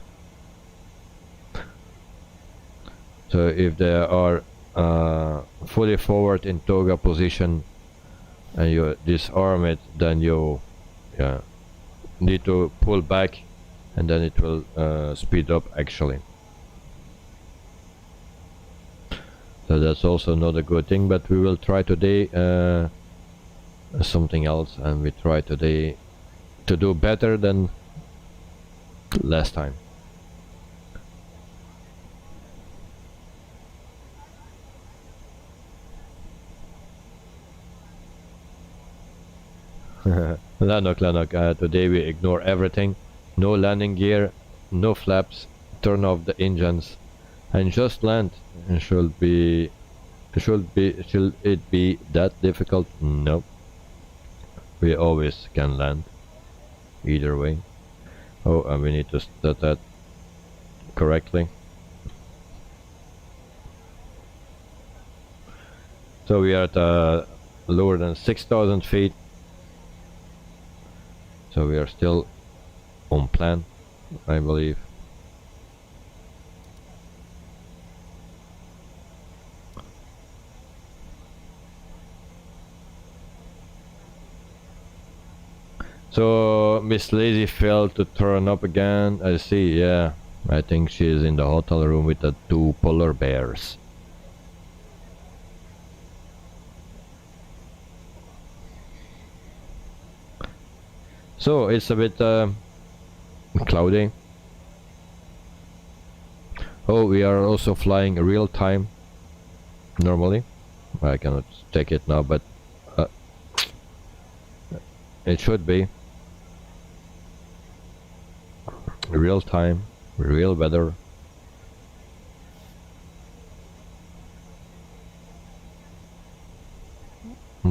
So if they are fully forward in toga position and you disarm it, then you need to pull back, and then it will speed up actually. So that's also not a good thing, but we will try today something else, and we try today to do better than last time. Lanok, today we ignore everything. No landing gear, no flaps, turn off the engines, and just land. And should it be that difficult? No. We always can land. Either way. Oh, and we need to set that correctly. So we are at lower than 6,000 feet. So we are still on plan, I believe. So Miss Lazy failed to turn up again. I see, yeah. I think she is in the hotel room with the 2 polar bears. So it's a bit cloudy. Oh, we are also flying real time normally. I cannot take it now, but it should be real time, real weather.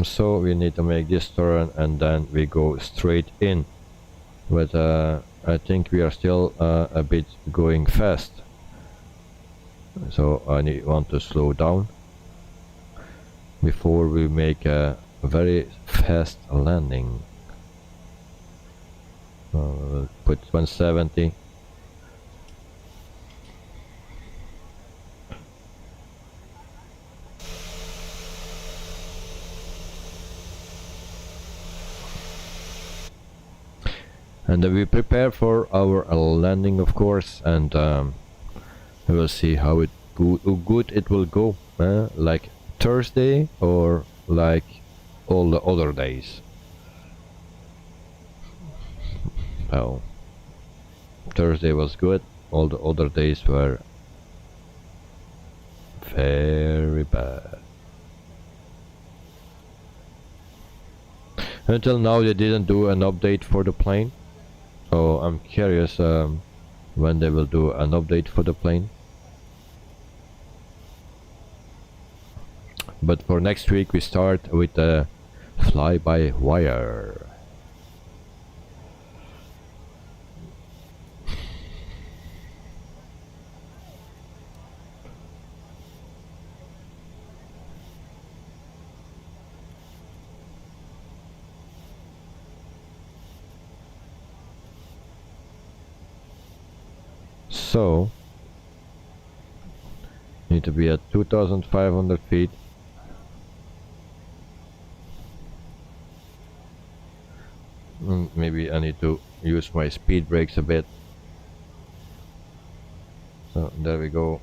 So we need to make this turn and then we go straight in, but I think we are still a bit going fast, so I want to slow down before we make a very fast landing. We'll put 170. And we prepare for our landing, of course, and we will see how good it will go, like Thursday or like all the other days. Well, Thursday was good, all the other days were very bad. Until now they didn't do an update for the plane, so I'm curious when they will do an update for the plane. But for next week we start with a fly-by-wire. So, need to be at 2,500 feet. Maybe I need to use my speed brakes a bit. So, there we go.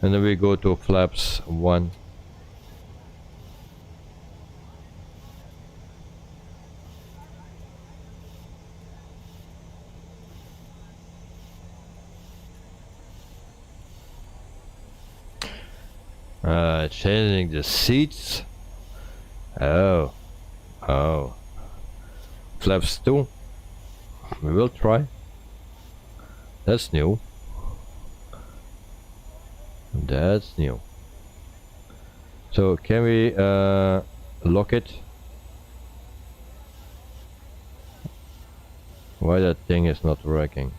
And then we go to flaps 1. Changing the seats. Oh. Flaps 2. We will try. That's new. That's new. So can we lock it? Why that thing is not working?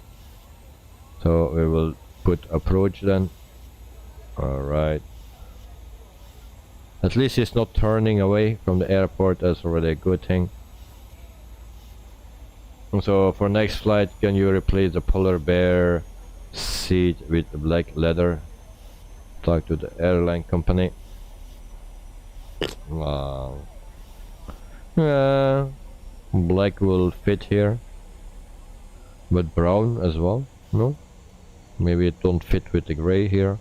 So we will put approach then. Alright. At least it's not turning away from the airport. That's already a good thing. So for next flight, can you replace the polar bear seat with the black leather? Talk to the airline company. Wow. Black will fit here, but brown as well. No, maybe it don't fit with the gray here.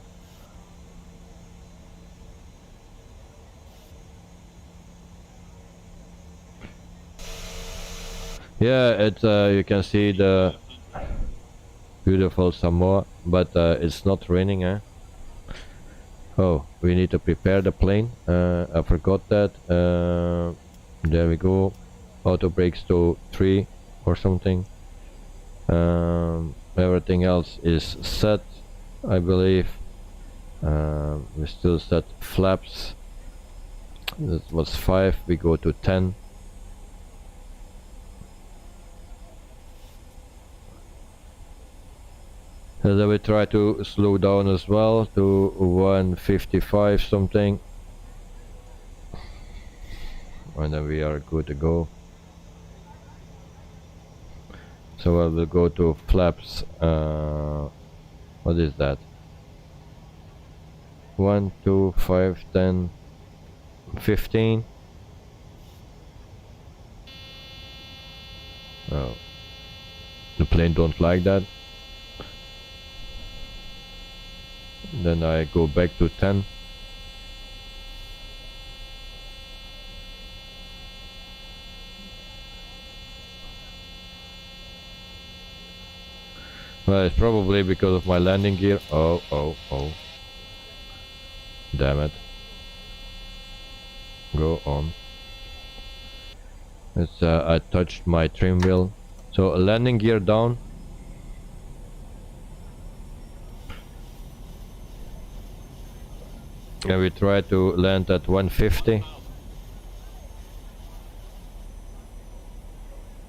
Yeah, it you can see the beautiful Samoa, but it's not raining, eh? Oh, we need to prepare the plane. I forgot that. There we go. Auto brakes to 3 or something. Everything else is set, I believe. We still set flaps. That was 5. We go to 10. And then we try to slow down as well to 155 something. And then we are good to go. So I will go to flaps. What is that? 1, 2, 5, 10, 15. Oh, the plane don't like that. Then I go back to 10. Well, it's probably because of my landing gear. Oh. Damn it. Go on. It's, I touched my trim wheel. So landing gear down. And we try to land at 150.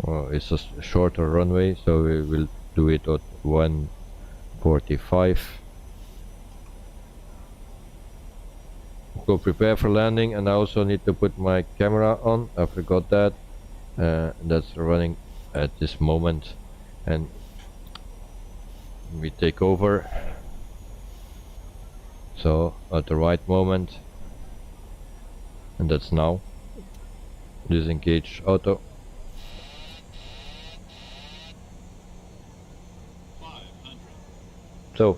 Well, it's a shorter runway, so we will do it at 145. Go prepare for landing, and I also need to put my camera on. I forgot that. That's running at this moment, and we take over. So at the right moment, and that's now. Disengage auto. 500. So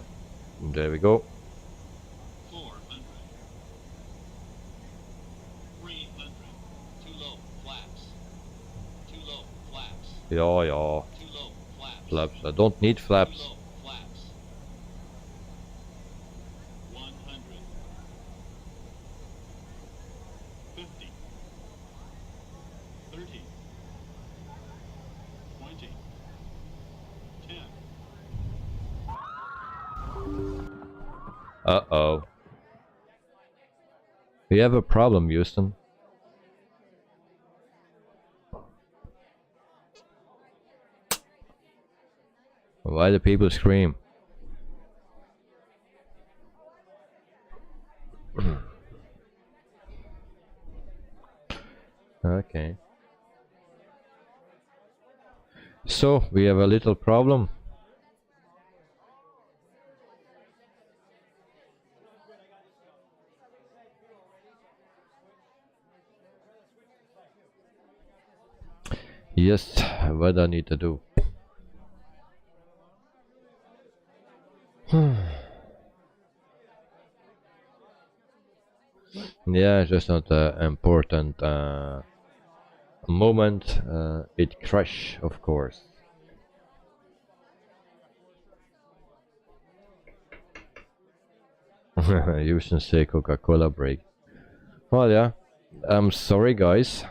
there we go. 400. 300. Too low. Flaps. Too low. Flaps. Yeah. Too low. Flaps. Flaps. I don't need Too flaps. low. Flaps. 100. 50. 30. 20. 10. Uh-oh. We have a problem, Houston. Why do people scream? Okay. So, we have a little problem. Yes, what I need to do. Yeah, just not an important moment. It crashed, of course. Houston say Coca-Cola break. Well, yeah. I'm sorry, guys.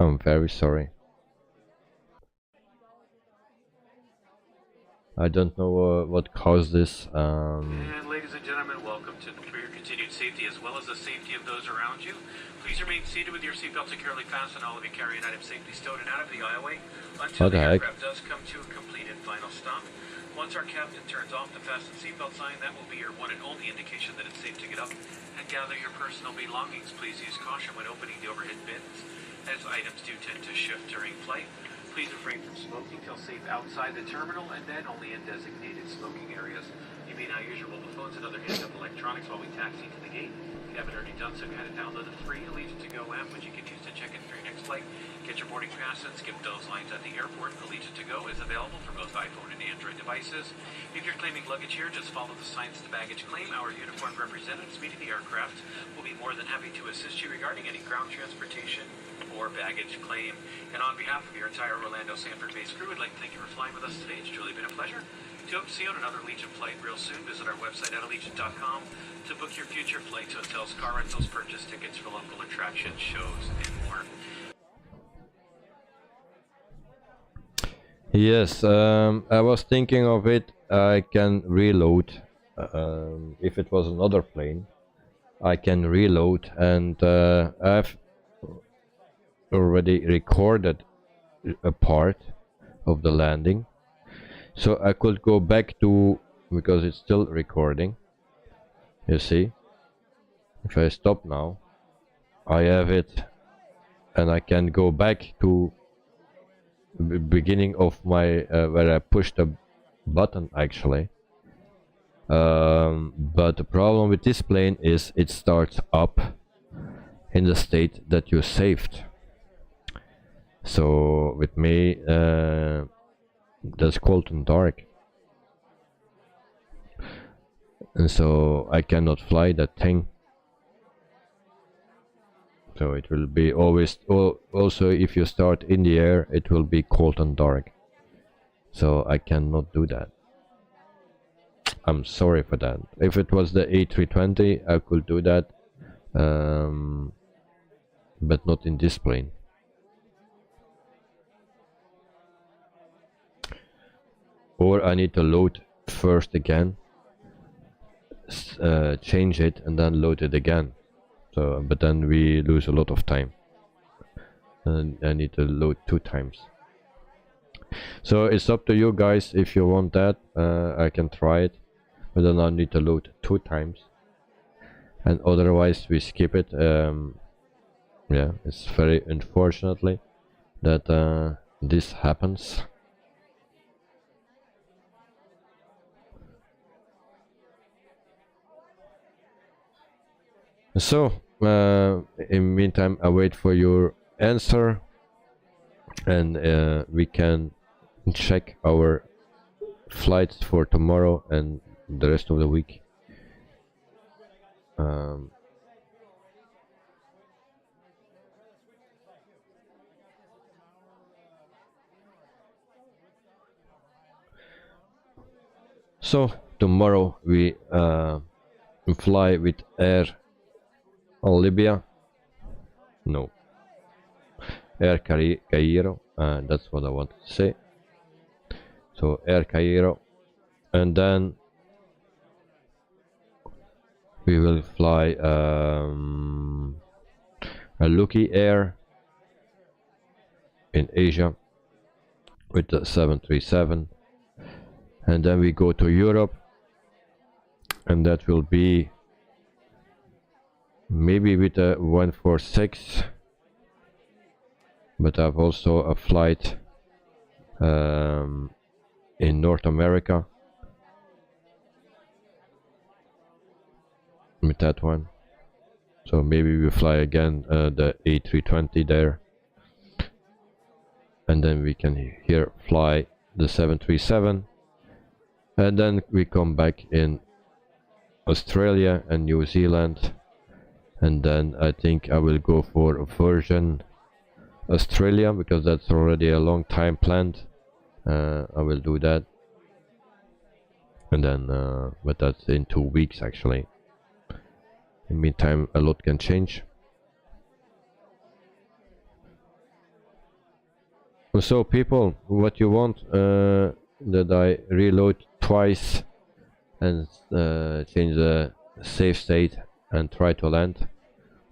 I'm very sorry. I don't know what caused this. And ladies and gentlemen, welcome to for your continued safety as well as the safety of those around you. Please remain seated with your seatbelt securely fastened. All of you carry-on items safely stowed and out of the aisleway until the aircraft does come to a complete and final stop. Once our captain turns off the fasten seatbelt sign, that will be your one and only indication that it's safe to get up and gather your personal belongings. Please use caution when opening the overhead bins, as items do tend to shift during flight. Please refrain from smoking till safe outside the terminal and then only in designated smoking areas. You may now use your mobile phones and other handheld electronics while we taxi to the gate. If you haven't already done so, go ahead and download the free Allegiant to Go app, which you can use to check in for your next flight. Get your boarding pass and skip those lines at the airport. Allegiant to Go is available for both iPhone and Android devices. If you're claiming luggage here, just follow the signs to baggage claim. Our uniformed representatives meeting the aircraft will be more than happy to assist you regarding any ground transportation or baggage claim. And on behalf of your entire Orlando Sanford-based crew, I'd like to thank you for flying with us today. It's truly been a pleasure. To hope to see you on another Allegiant flight real soon, visit our website at allegiant.com to book your future flights, hotels, car rentals, purchase tickets for local attractions, shows, and more. Yes, I was thinking of it. I can reload. If it was another plane, I can reload, and I've already recorded a part of the landing. So I could go back to, because it's still recording, you see. If I stop now, I have it, and I can go back to the beginning of my where I pushed the button actually. But the problem with this plane is it starts up in the state that you saved. So with me, that's cold and dark, and so I cannot fly that thing. So it will be always, also if you start in the air, it will be cold and dark. So I cannot do that. I'm sorry for that. If it was the A320, I could do that, but not in this plane. Or I need to load first again, change it, and then load it again. So, but then we lose a lot of time, and I need to load 2 times. So it's up to you guys. If you want that, I can try it, but then I need to load 2 times, and otherwise we skip it. Yeah, it's very unfortunately that this happens. So in the meantime, I wait for your answer, and we can check our flights for tomorrow and the rest of the week. So tomorrow we fly with Air Libya, no, Air Cairo, that's what I want to say. So Air Cairo, and then we will fly a Lucky Air in Asia with the 737, and then we go to Europe, and that will be maybe with a 146, but I have also a flight in North America with that one. So maybe we fly again the A320 there, and then we can here fly the 737, and then we come back in Australia and New Zealand. And then I think I will go for Virgin Australia, because that's already a long time planned. I will do that, and then but that's in 2 weeks actually. In the meantime, a lot can change. So people, what you want, that I reload twice and change the save state and try to land,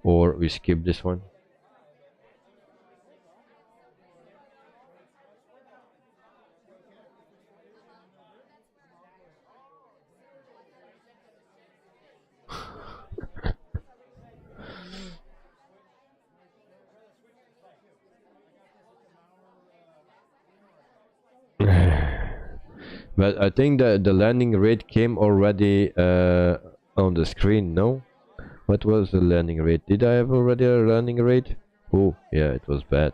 or we skip this one? But I think that the landing rate came already on the screen, no? What was the landing rate? Did I have already a landing rate? Oh, yeah, it was bad.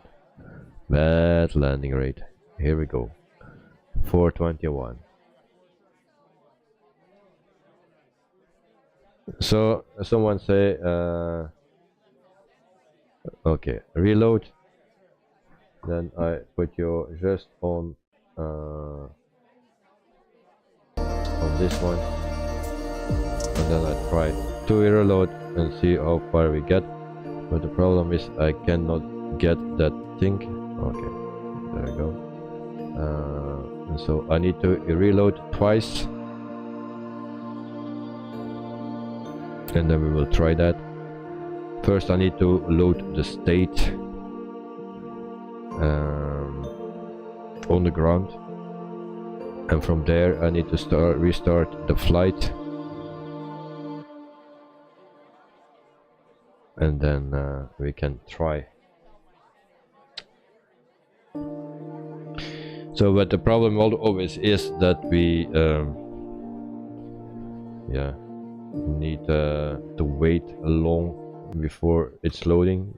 Bad landing rate. Here we go. 421. So, someone say, okay, reload. Then I put you just on this one. And then I try to reload and see how far we get, but the problem is I cannot get that thing. Okay, there we go. And so I need to reload twice, and then we will try that. First I need to load the state on the ground, and from there I need to restart the flight, and then we can try. So but the problem always is that we need to wait long before it's loading.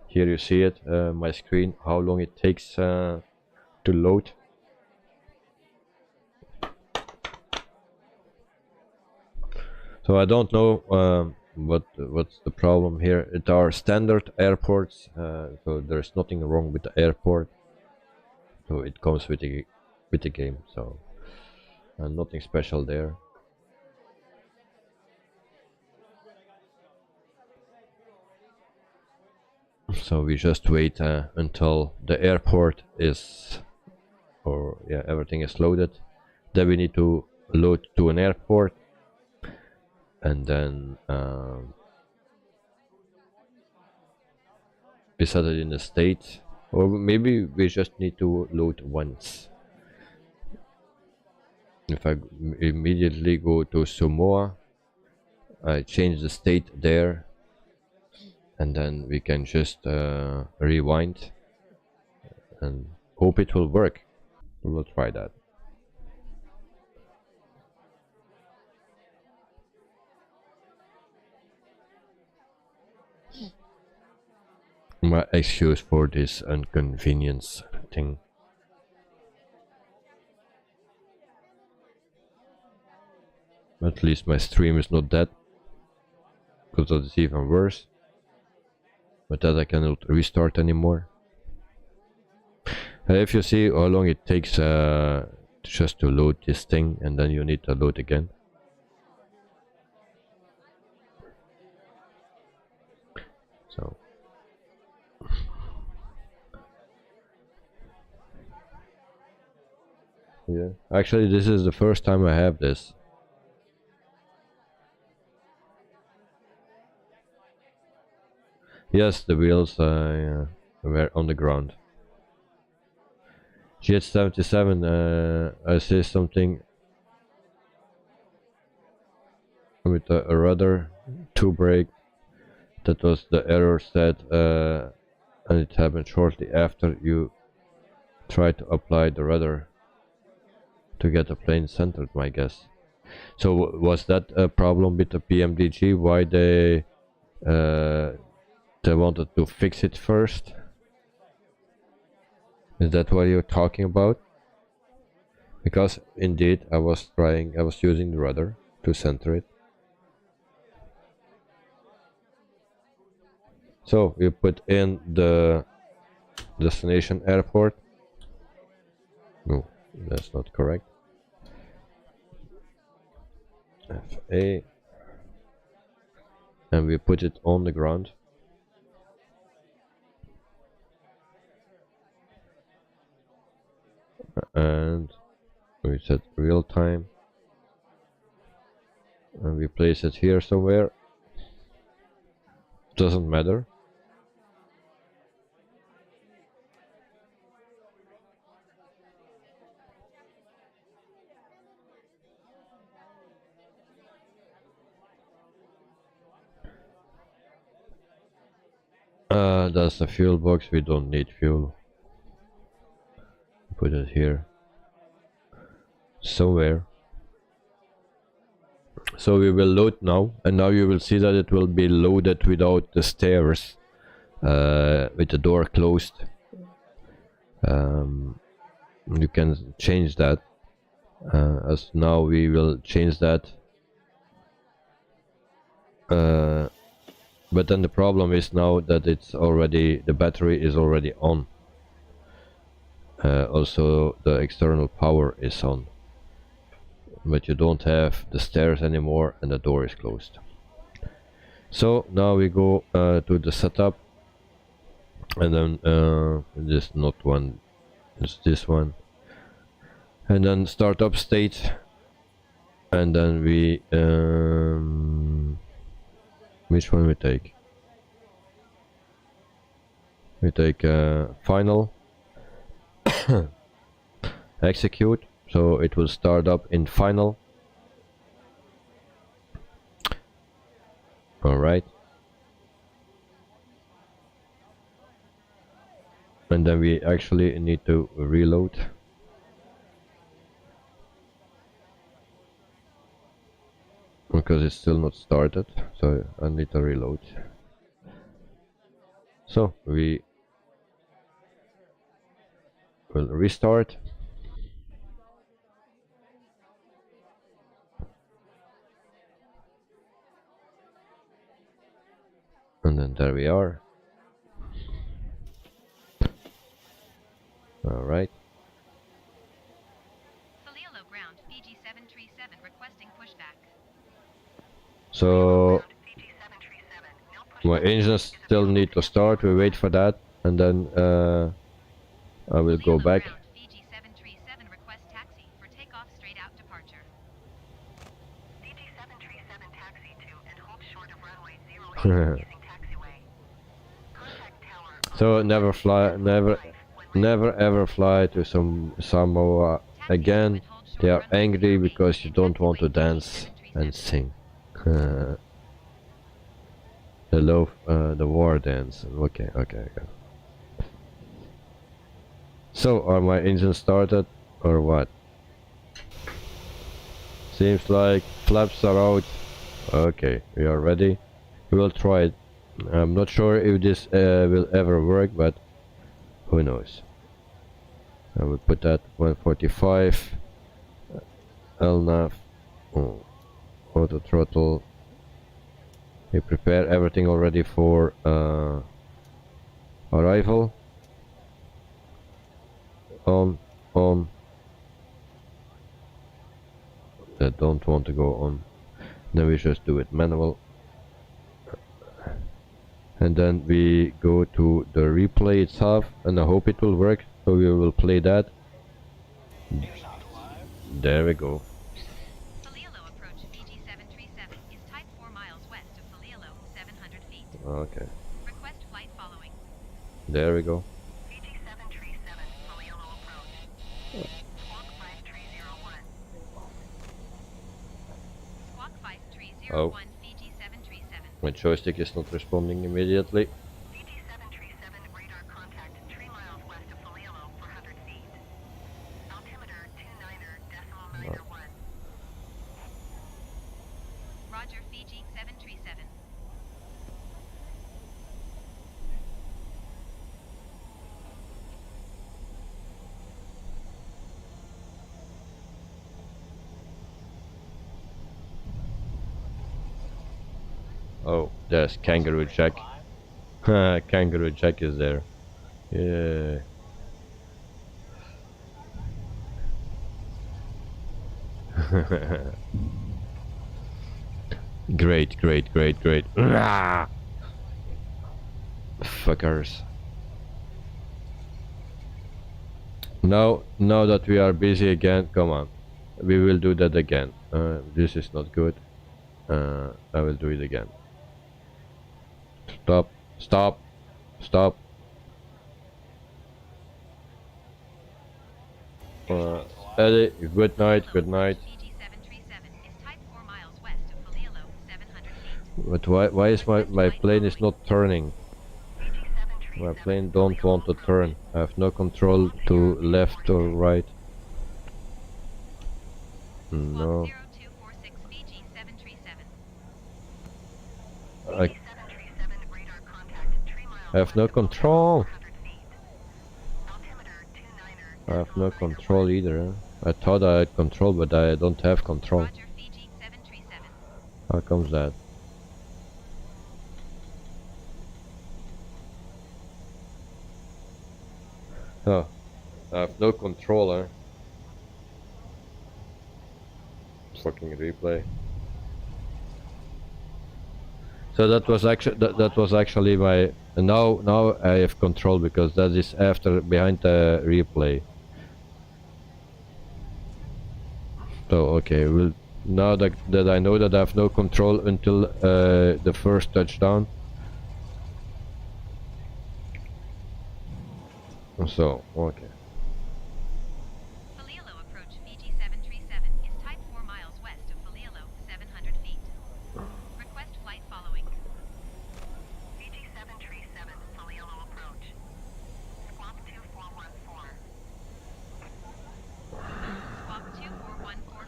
Here you see it, my screen, how long it takes to load. So I don't know what's the problem here. It are standard airports, so there's nothing wrong with the airport. So it comes with the game, so nothing special there. So we just wait until the airport is, or yeah, everything is loaded. Then we need to load to an airport, and then we set it in the state, or maybe we just need to load once. If I immediately go to Samoa, I change the state there, and then we can just rewind and hope it will work. We will try that. My excuse for this inconvenience thing. At least my stream is not dead, because that is even worse. But that I cannot restart anymore. If you see how long it takes just to load this thing, and then you need to load again. So yeah, actually this is the first time I have this. Yes, the wheels were on the ground. GH77, I see something with a rudder to brake. That was the error set, and it happened shortly after you tried to apply the rudder to get the plane centered, my guess. So was that a problem with the PMDG? Why they wanted to fix it first? Is that what you're talking about? Because indeed I was using the rudder to center it. So you put in the destination airport. No, that's not correct. FA, and we put it on the ground. And we set real time, and we place it here somewhere. Doesn't matter. That's the fuel box. We don't need fuel. Put it here somewhere. So we will load now, and now you will see that it will be loaded without the stairs, with the door closed. You can change that, as now we will change that. But then the problem is now that it's already, the battery is already on. Also the external power is on, but you don't have the stairs anymore, and the door is closed. So now we go to the setup, and then this not one, it's this one, and then startup state, and then we which one we take? We take final, execute, so it will start up in final. Alright. And then we actually need to reload. Because it's still not started, so I need to reload. So we will restart. And then there we are. Alright. Faleolo ground, Fiji 737 requesting pushback. So Fiji 737, no my pushback. engines still need to start. We wait for that, and then I will go Faleolo back. ground, Fiji 737 request taxi for takeoff straight out departure. Fiji 737 taxi to and hold short of runway 08 using taxiway. Contact tower. So never ever fly to some Samoa again. They are angry because you don't want to dance and sing. They love the war dance. Okay. So are my engines started or what? Seems like flaps are out. Okay, we are ready. We will try it. I'm not sure if this will ever work, but who knows. I will put that 145 LNAV, auto throttle. We prepare everything already for arrival. On. I don't want to go on. Then we just do it manual. And then we go to the replay itself, and I hope it will work. So we will play that. There we go. Faleolo approach, Fiji 737 is type 4 miles west of Faleolo, 700 feet. Okay, Request flight following. there we go. Fiji 737, Faleolo approach. Squawk 5301. Squawk 5301, Oh. Fiji 737. My joystick is not responding immediately. Fiji 737 radar contact 3 miles west of Faleolo, 400 feet. Altimeter 29.91. Roger, Fiji 737. Oh, there's Kangaroo Jack. Kangaroo Jack is there. Yeah. Great. Ah! Fuckers. Now that we are busy again, come on. We will do that again. This is not good. I will do it again. Stop. Eddie, good night. Fiji 737 is type 4 miles west of Faleolo, 700 feet. But why is my plane is not turning? My plane don't want to turn. I have no control to left or right. No. Squawk 0246, Fiji 737. I 737 radar contact 3 miles have no control. 400 feet. Altimeter 29. I have no control either. Huh? I thought I had control, but I don't have control. Roger, Fiji 737. How comes that? Oh, I have no control, huh? Fucking replay. So that was actually my. Now I have control because that is after behind the replay. So okay, well now that I know that I have no control until the first touchdown. So okay. Faleolo approach, Fiji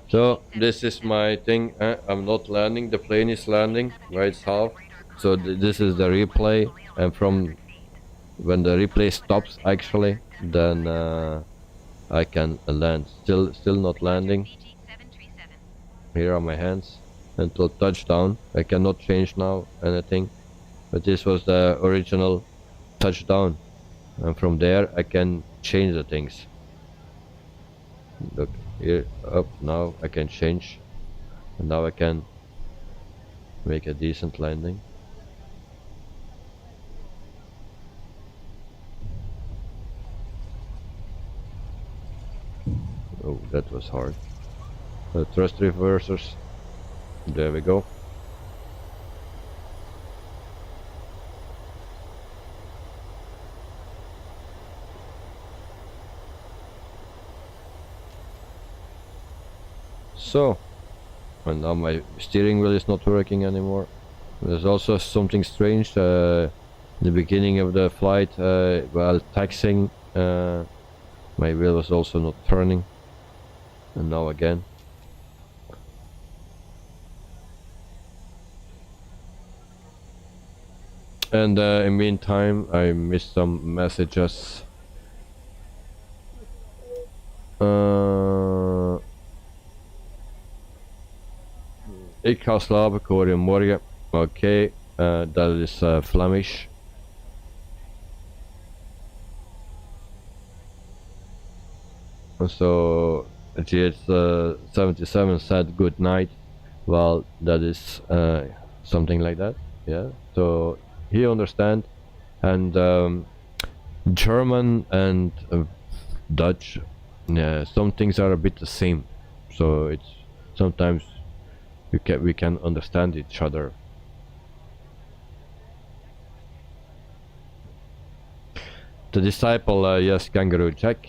So this is my thing. I'm not landing. The plane is landing. Right, it's half. So this is the replay, and from when the replay stops, actually, then I can land. Still not landing. Here are my hands until touchdown. I cannot change now anything, but this was the original touchdown, and from there I can change the things. Look here, up. Now I can change, and now I can make a decent landing. Oh, that was hard. Thrust reversers. There we go. So, and now my steering wheel is not working anymore. There's also something strange. The beginning of the flight, while taxiing, my wheel was also not turning. And now again. And in the meantime, I missed some messages. Ik ga slapen, ik hoor je morgen. Oké, dat is Flemish. So GH77 said good night. Well, that is something like that. Yeah. So he understand, and German and Dutch, yeah, some things are a bit the same. So it's sometimes we can understand each other. The disciple, yes, Kangaroo Jack.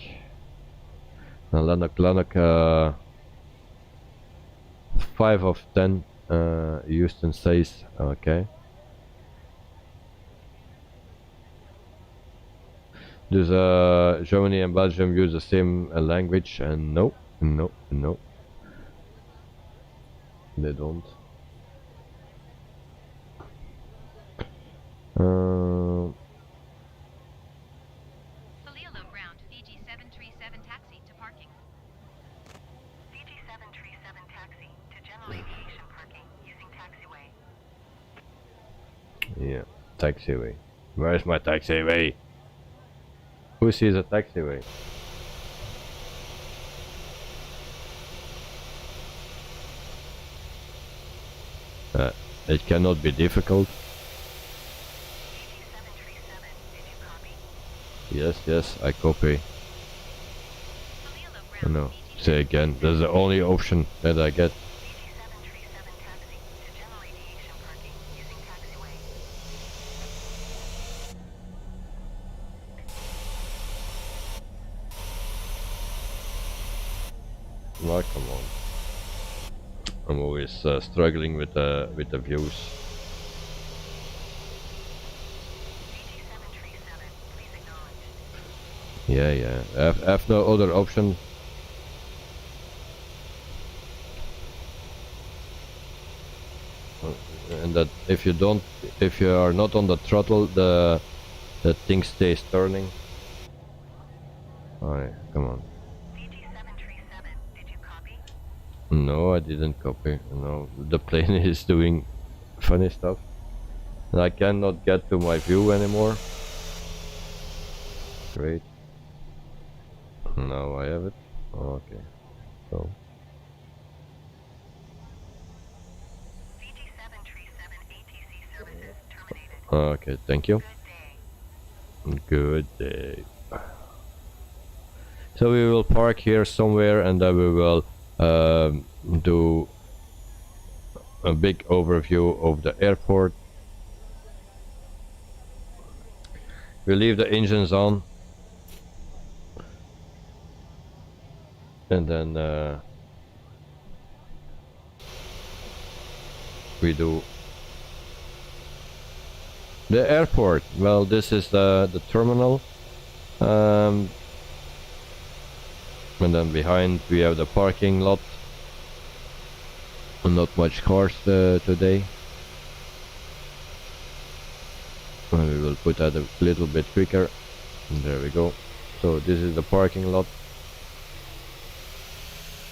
Lanok, 5 of 10. Houston says, okay. Does Germany and Belgium use the same language? And no, they don't. Faleolo ground, Fiji 737 taxi to parking. Fiji 737 taxi to general aviation parking using taxiway. Yeah, taxiway. Where's my taxiway? Who sees a taxiway? It cannot be difficult. Fiji 737, did you copy? Yes, I copy. Faleolo ground, No, Fiji say again. That's the only option that I get. Fiji 737 taxi to general aviation parking using taxiway. Well, come on. I'm always struggling with the views. Fiji 737, please acknowledge. Yeah. I have no other option. And that if you are not on the throttle, the thing stays turning. Alright, come on. Fiji 737, did you copy? No, I didn't copy. No, the plane is doing funny stuff. And I cannot get to my view anymore. Great. Now I have it. Okay. So. Fiji 737 ATC services terminated. Okay, thank you. Good day. Good day. So we will park here somewhere, and then we will do a big overview of the airport. We leave the engines on, and then we do the airport. Well, this is the terminal, and then behind we have the parking lot, Not much cars today. We will put that a little bit quicker. There we go. So this is the parking lot.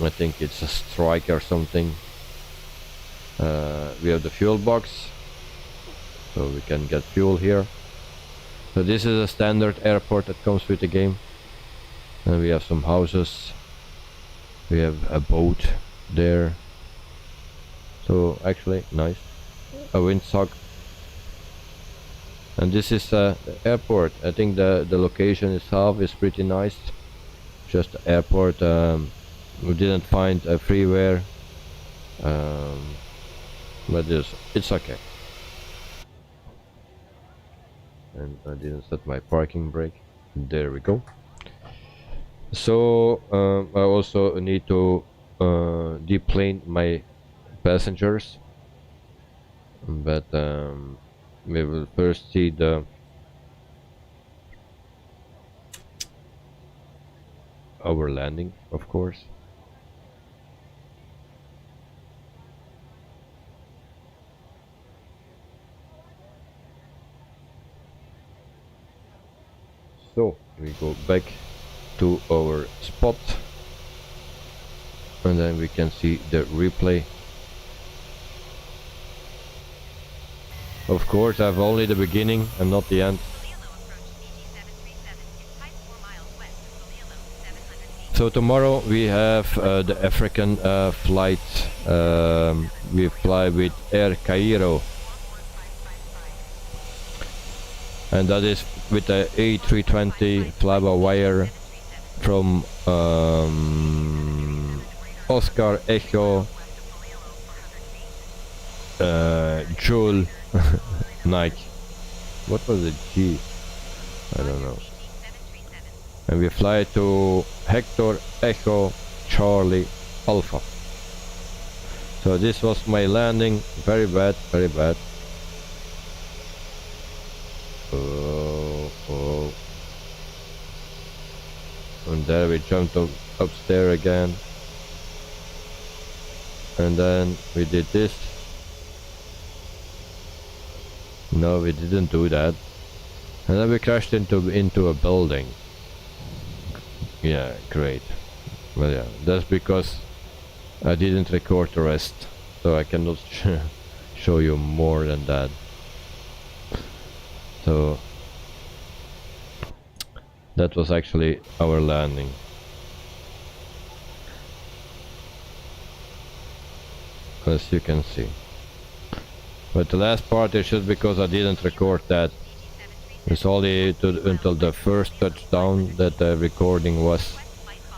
I think it's a strike or something. We have the fuel box, so we can get fuel here. So this is a standard airport that comes with the game. And we have some houses. We have a boat there. So actually nice. A windsock. And this is the airport. I think the location itself is pretty nice. Just the airport. We didn't find a freeware. But it's okay. And I didn't set my parking brake. There we go. So I also need to deplane my passengers, but we will first see our landing, of course. So we go back to our spot, and then we can see the replay. Of course, I have only the beginning and not the end. So tomorrow we have the African flight. We fly with Air Cairo, and that is with the A320 fly-by-wire from Oscar Echo Joule Nike. What was the G? I don't know. And we fly to Hector Echo Charlie Alpha. So this was my landing. Very bad, very bad. Oh. And there we jumped upstairs again. And then we did this. No, we didn't do that. And then we crashed into a building. Yeah, great. Well, yeah, that's because I didn't record the rest, so I cannot show you more than that. So that was actually our landing. As you can see. But the last part is just because I didn't record that. It's only until the first touchdown that the recording was,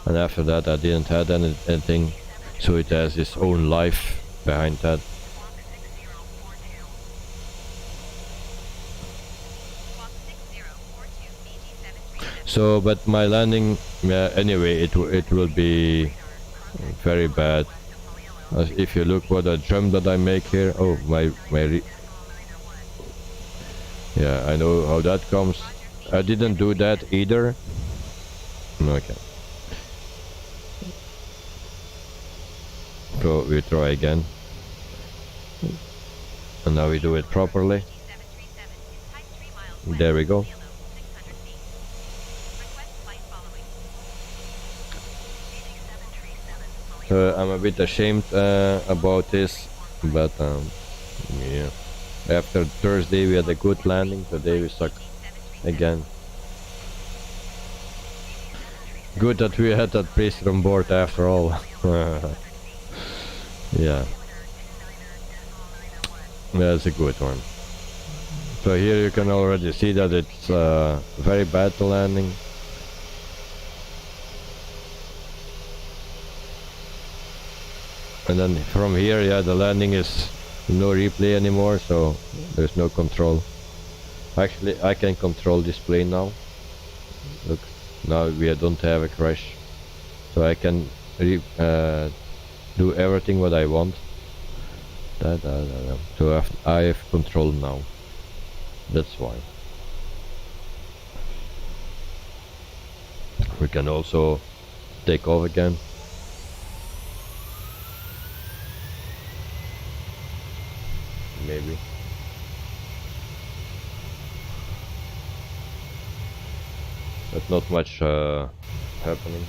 and after that I didn't have anything, so it has its own life behind that. So, but my landing, anyway, it will be very bad. As if you look what a jump that I make here. Oh, yeah, I know how that comes. I didn't do that either. Okay. So we try again. And now we do it properly. There we go. I'm a bit ashamed about this, but yeah. After Thursday we had a good landing, today we suck again. Good that we had that priest on board after all. Yeah. That's a good one. So here you can already see that it's very bad the landing. And then from here, yeah, the landing is no replay anymore, so there's no control. Actually, I can control this plane now. Look, now we don't have a crash, so I can do everything what I want. So I have control now. That's why. We can also take off again. maybe. But not much happening.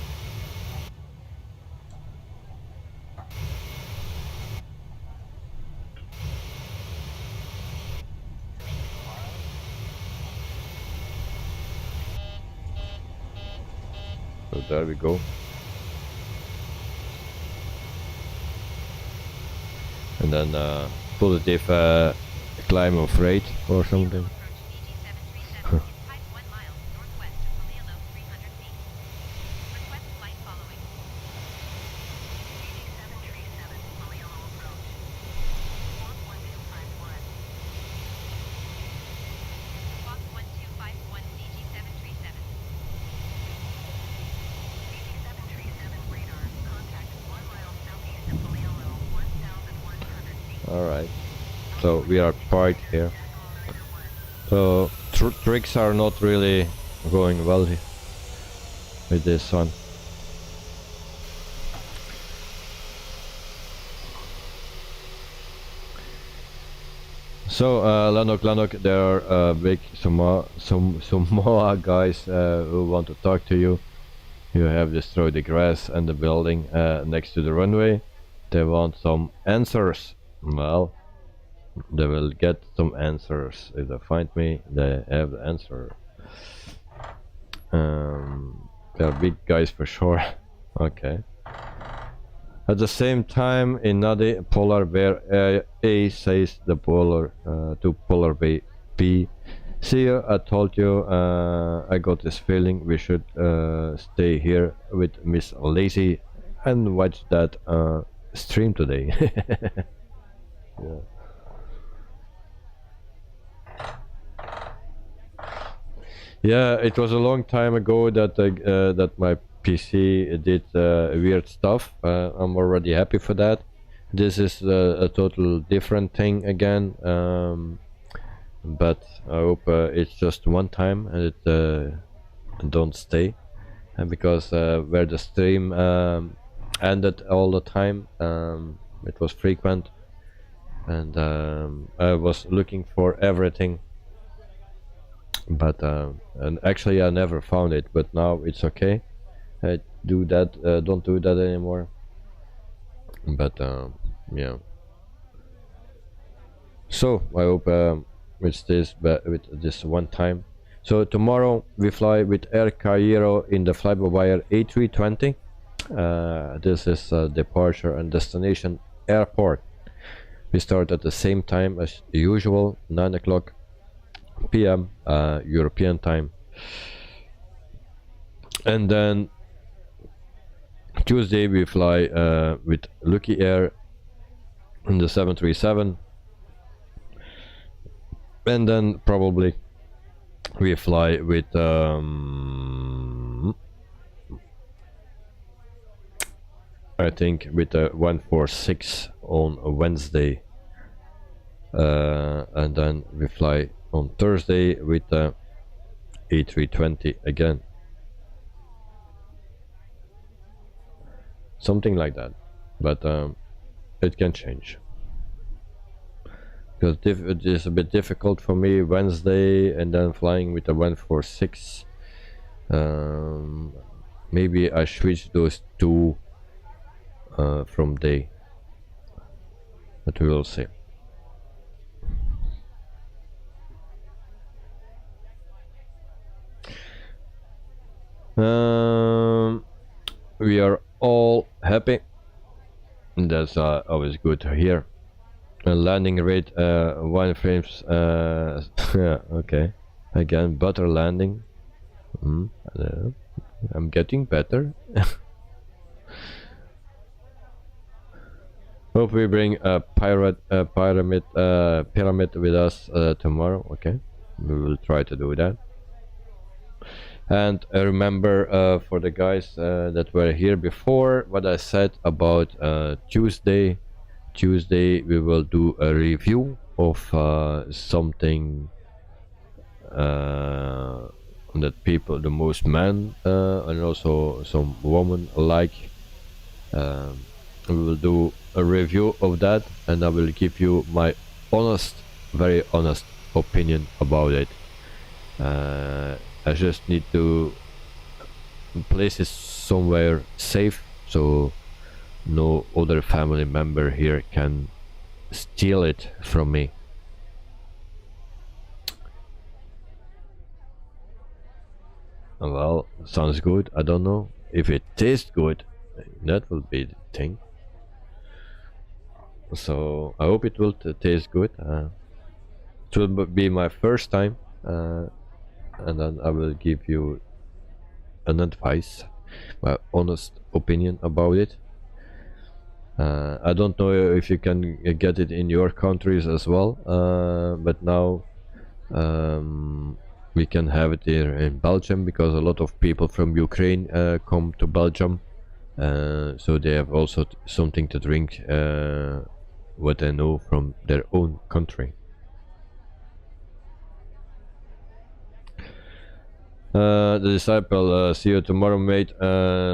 So there we go. And then positive climb of rate or something. Approach VG737 is type 1 miles northwest of Faleolo, 300 feet. Request flight following. VG737 Faleolo approach. Squawk 1251. Squawk 1251 VG737. VG737 radar. Contact 1 mile southeast of Faleolo, 1,100 feet. Alright. So we are parked here. So tricks are not really going well with this one. So Lanok, there are big Samoa guys who want to talk to you. You have destroyed the grass and the building next to the runway. They want some answers. Well, they will get some answers. If they find me, they have the answer. They are big guys for sure. Okay. At the same time, in Nadi, polar bear A says the polar to polar bear B. See, I told you, I got this feeling we should stay here with Miss Lazy and watch that stream today. Yeah. Yeah, it was a long time ago that that my PC did weird stuff. I'm already happy for that. This is a total different thing again, but I hope it's just one time and it don't stay. And because where the stream ended all the time, it was frequent, and I was looking for everything. But and actually I never found it, but now it's okay. I do that, don't do that anymore. But yeah. So I hope with this one time. So tomorrow we fly with Air Cairo in the fly-by-wire A320. This is departure and destination airport. We start at the same time as usual, 9 o'clock p.m. European time, and then Tuesday we fly with Lucky Air in the 737, and then probably we fly with I think with a 146 on Wednesday, and then we fly on Thursday with the A320 again. Something like that, but it can change. Because it is a bit difficult for me Wednesday and then flying with the 146. Maybe I switch those two from day, but we will see. We are all happy. That's always good to hear. A landing rate 1 frames. Yeah, okay. Again, butter landing. I'm getting better. Hope we bring a pyramid with us tomorrow. Okay, we will try to do that. And remember, for the guys that were here before, what I said about Tuesday. Tuesday we will do a review of something that people, the most men and also some women like. We will do a review of that, and I will give you my honest, very honest opinion about it. I just need to place it somewhere safe, so no other family member here can steal it from me. Well, sounds good. I don't know if it tastes good. That will be the thing. So I hope it will taste good. It will be my first time, and then I will give you an advice, my honest opinion about it. I don't know if you can get it in your countries as well, but now we can have it here in Belgium because a lot of people from Ukraine come to Belgium, so they have also something to drink, what they know from their own country. The disciple, see you tomorrow, mate.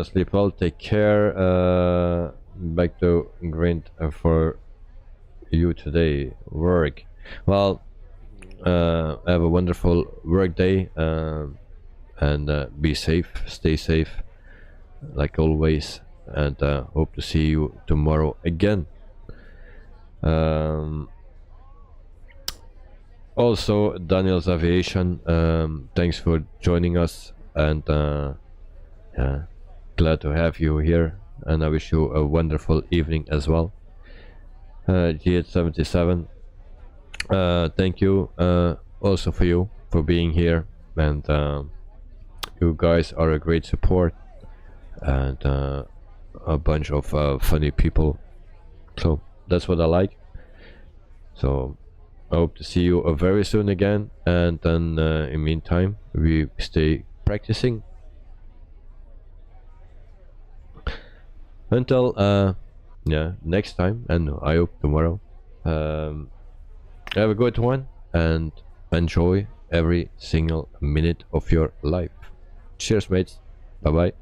Sleep well, take care. Back to grind for you today. Work. Well, have a wonderful work day, and be safe, stay safe, like always, and hope to see you tomorrow again. Also, Daniel's Aviation, thanks for joining us, and yeah, glad to have you here, and I wish you a wonderful evening as well. G877, thank you also for you for being here, and you guys are a great support, and a bunch of funny people, so that's what I like. So I hope to see you very soon again, and then in the meantime we stay practicing until yeah, next time, and I hope tomorrow. Have a good one and enjoy every single minute of your life. Cheers, mates. Bye bye.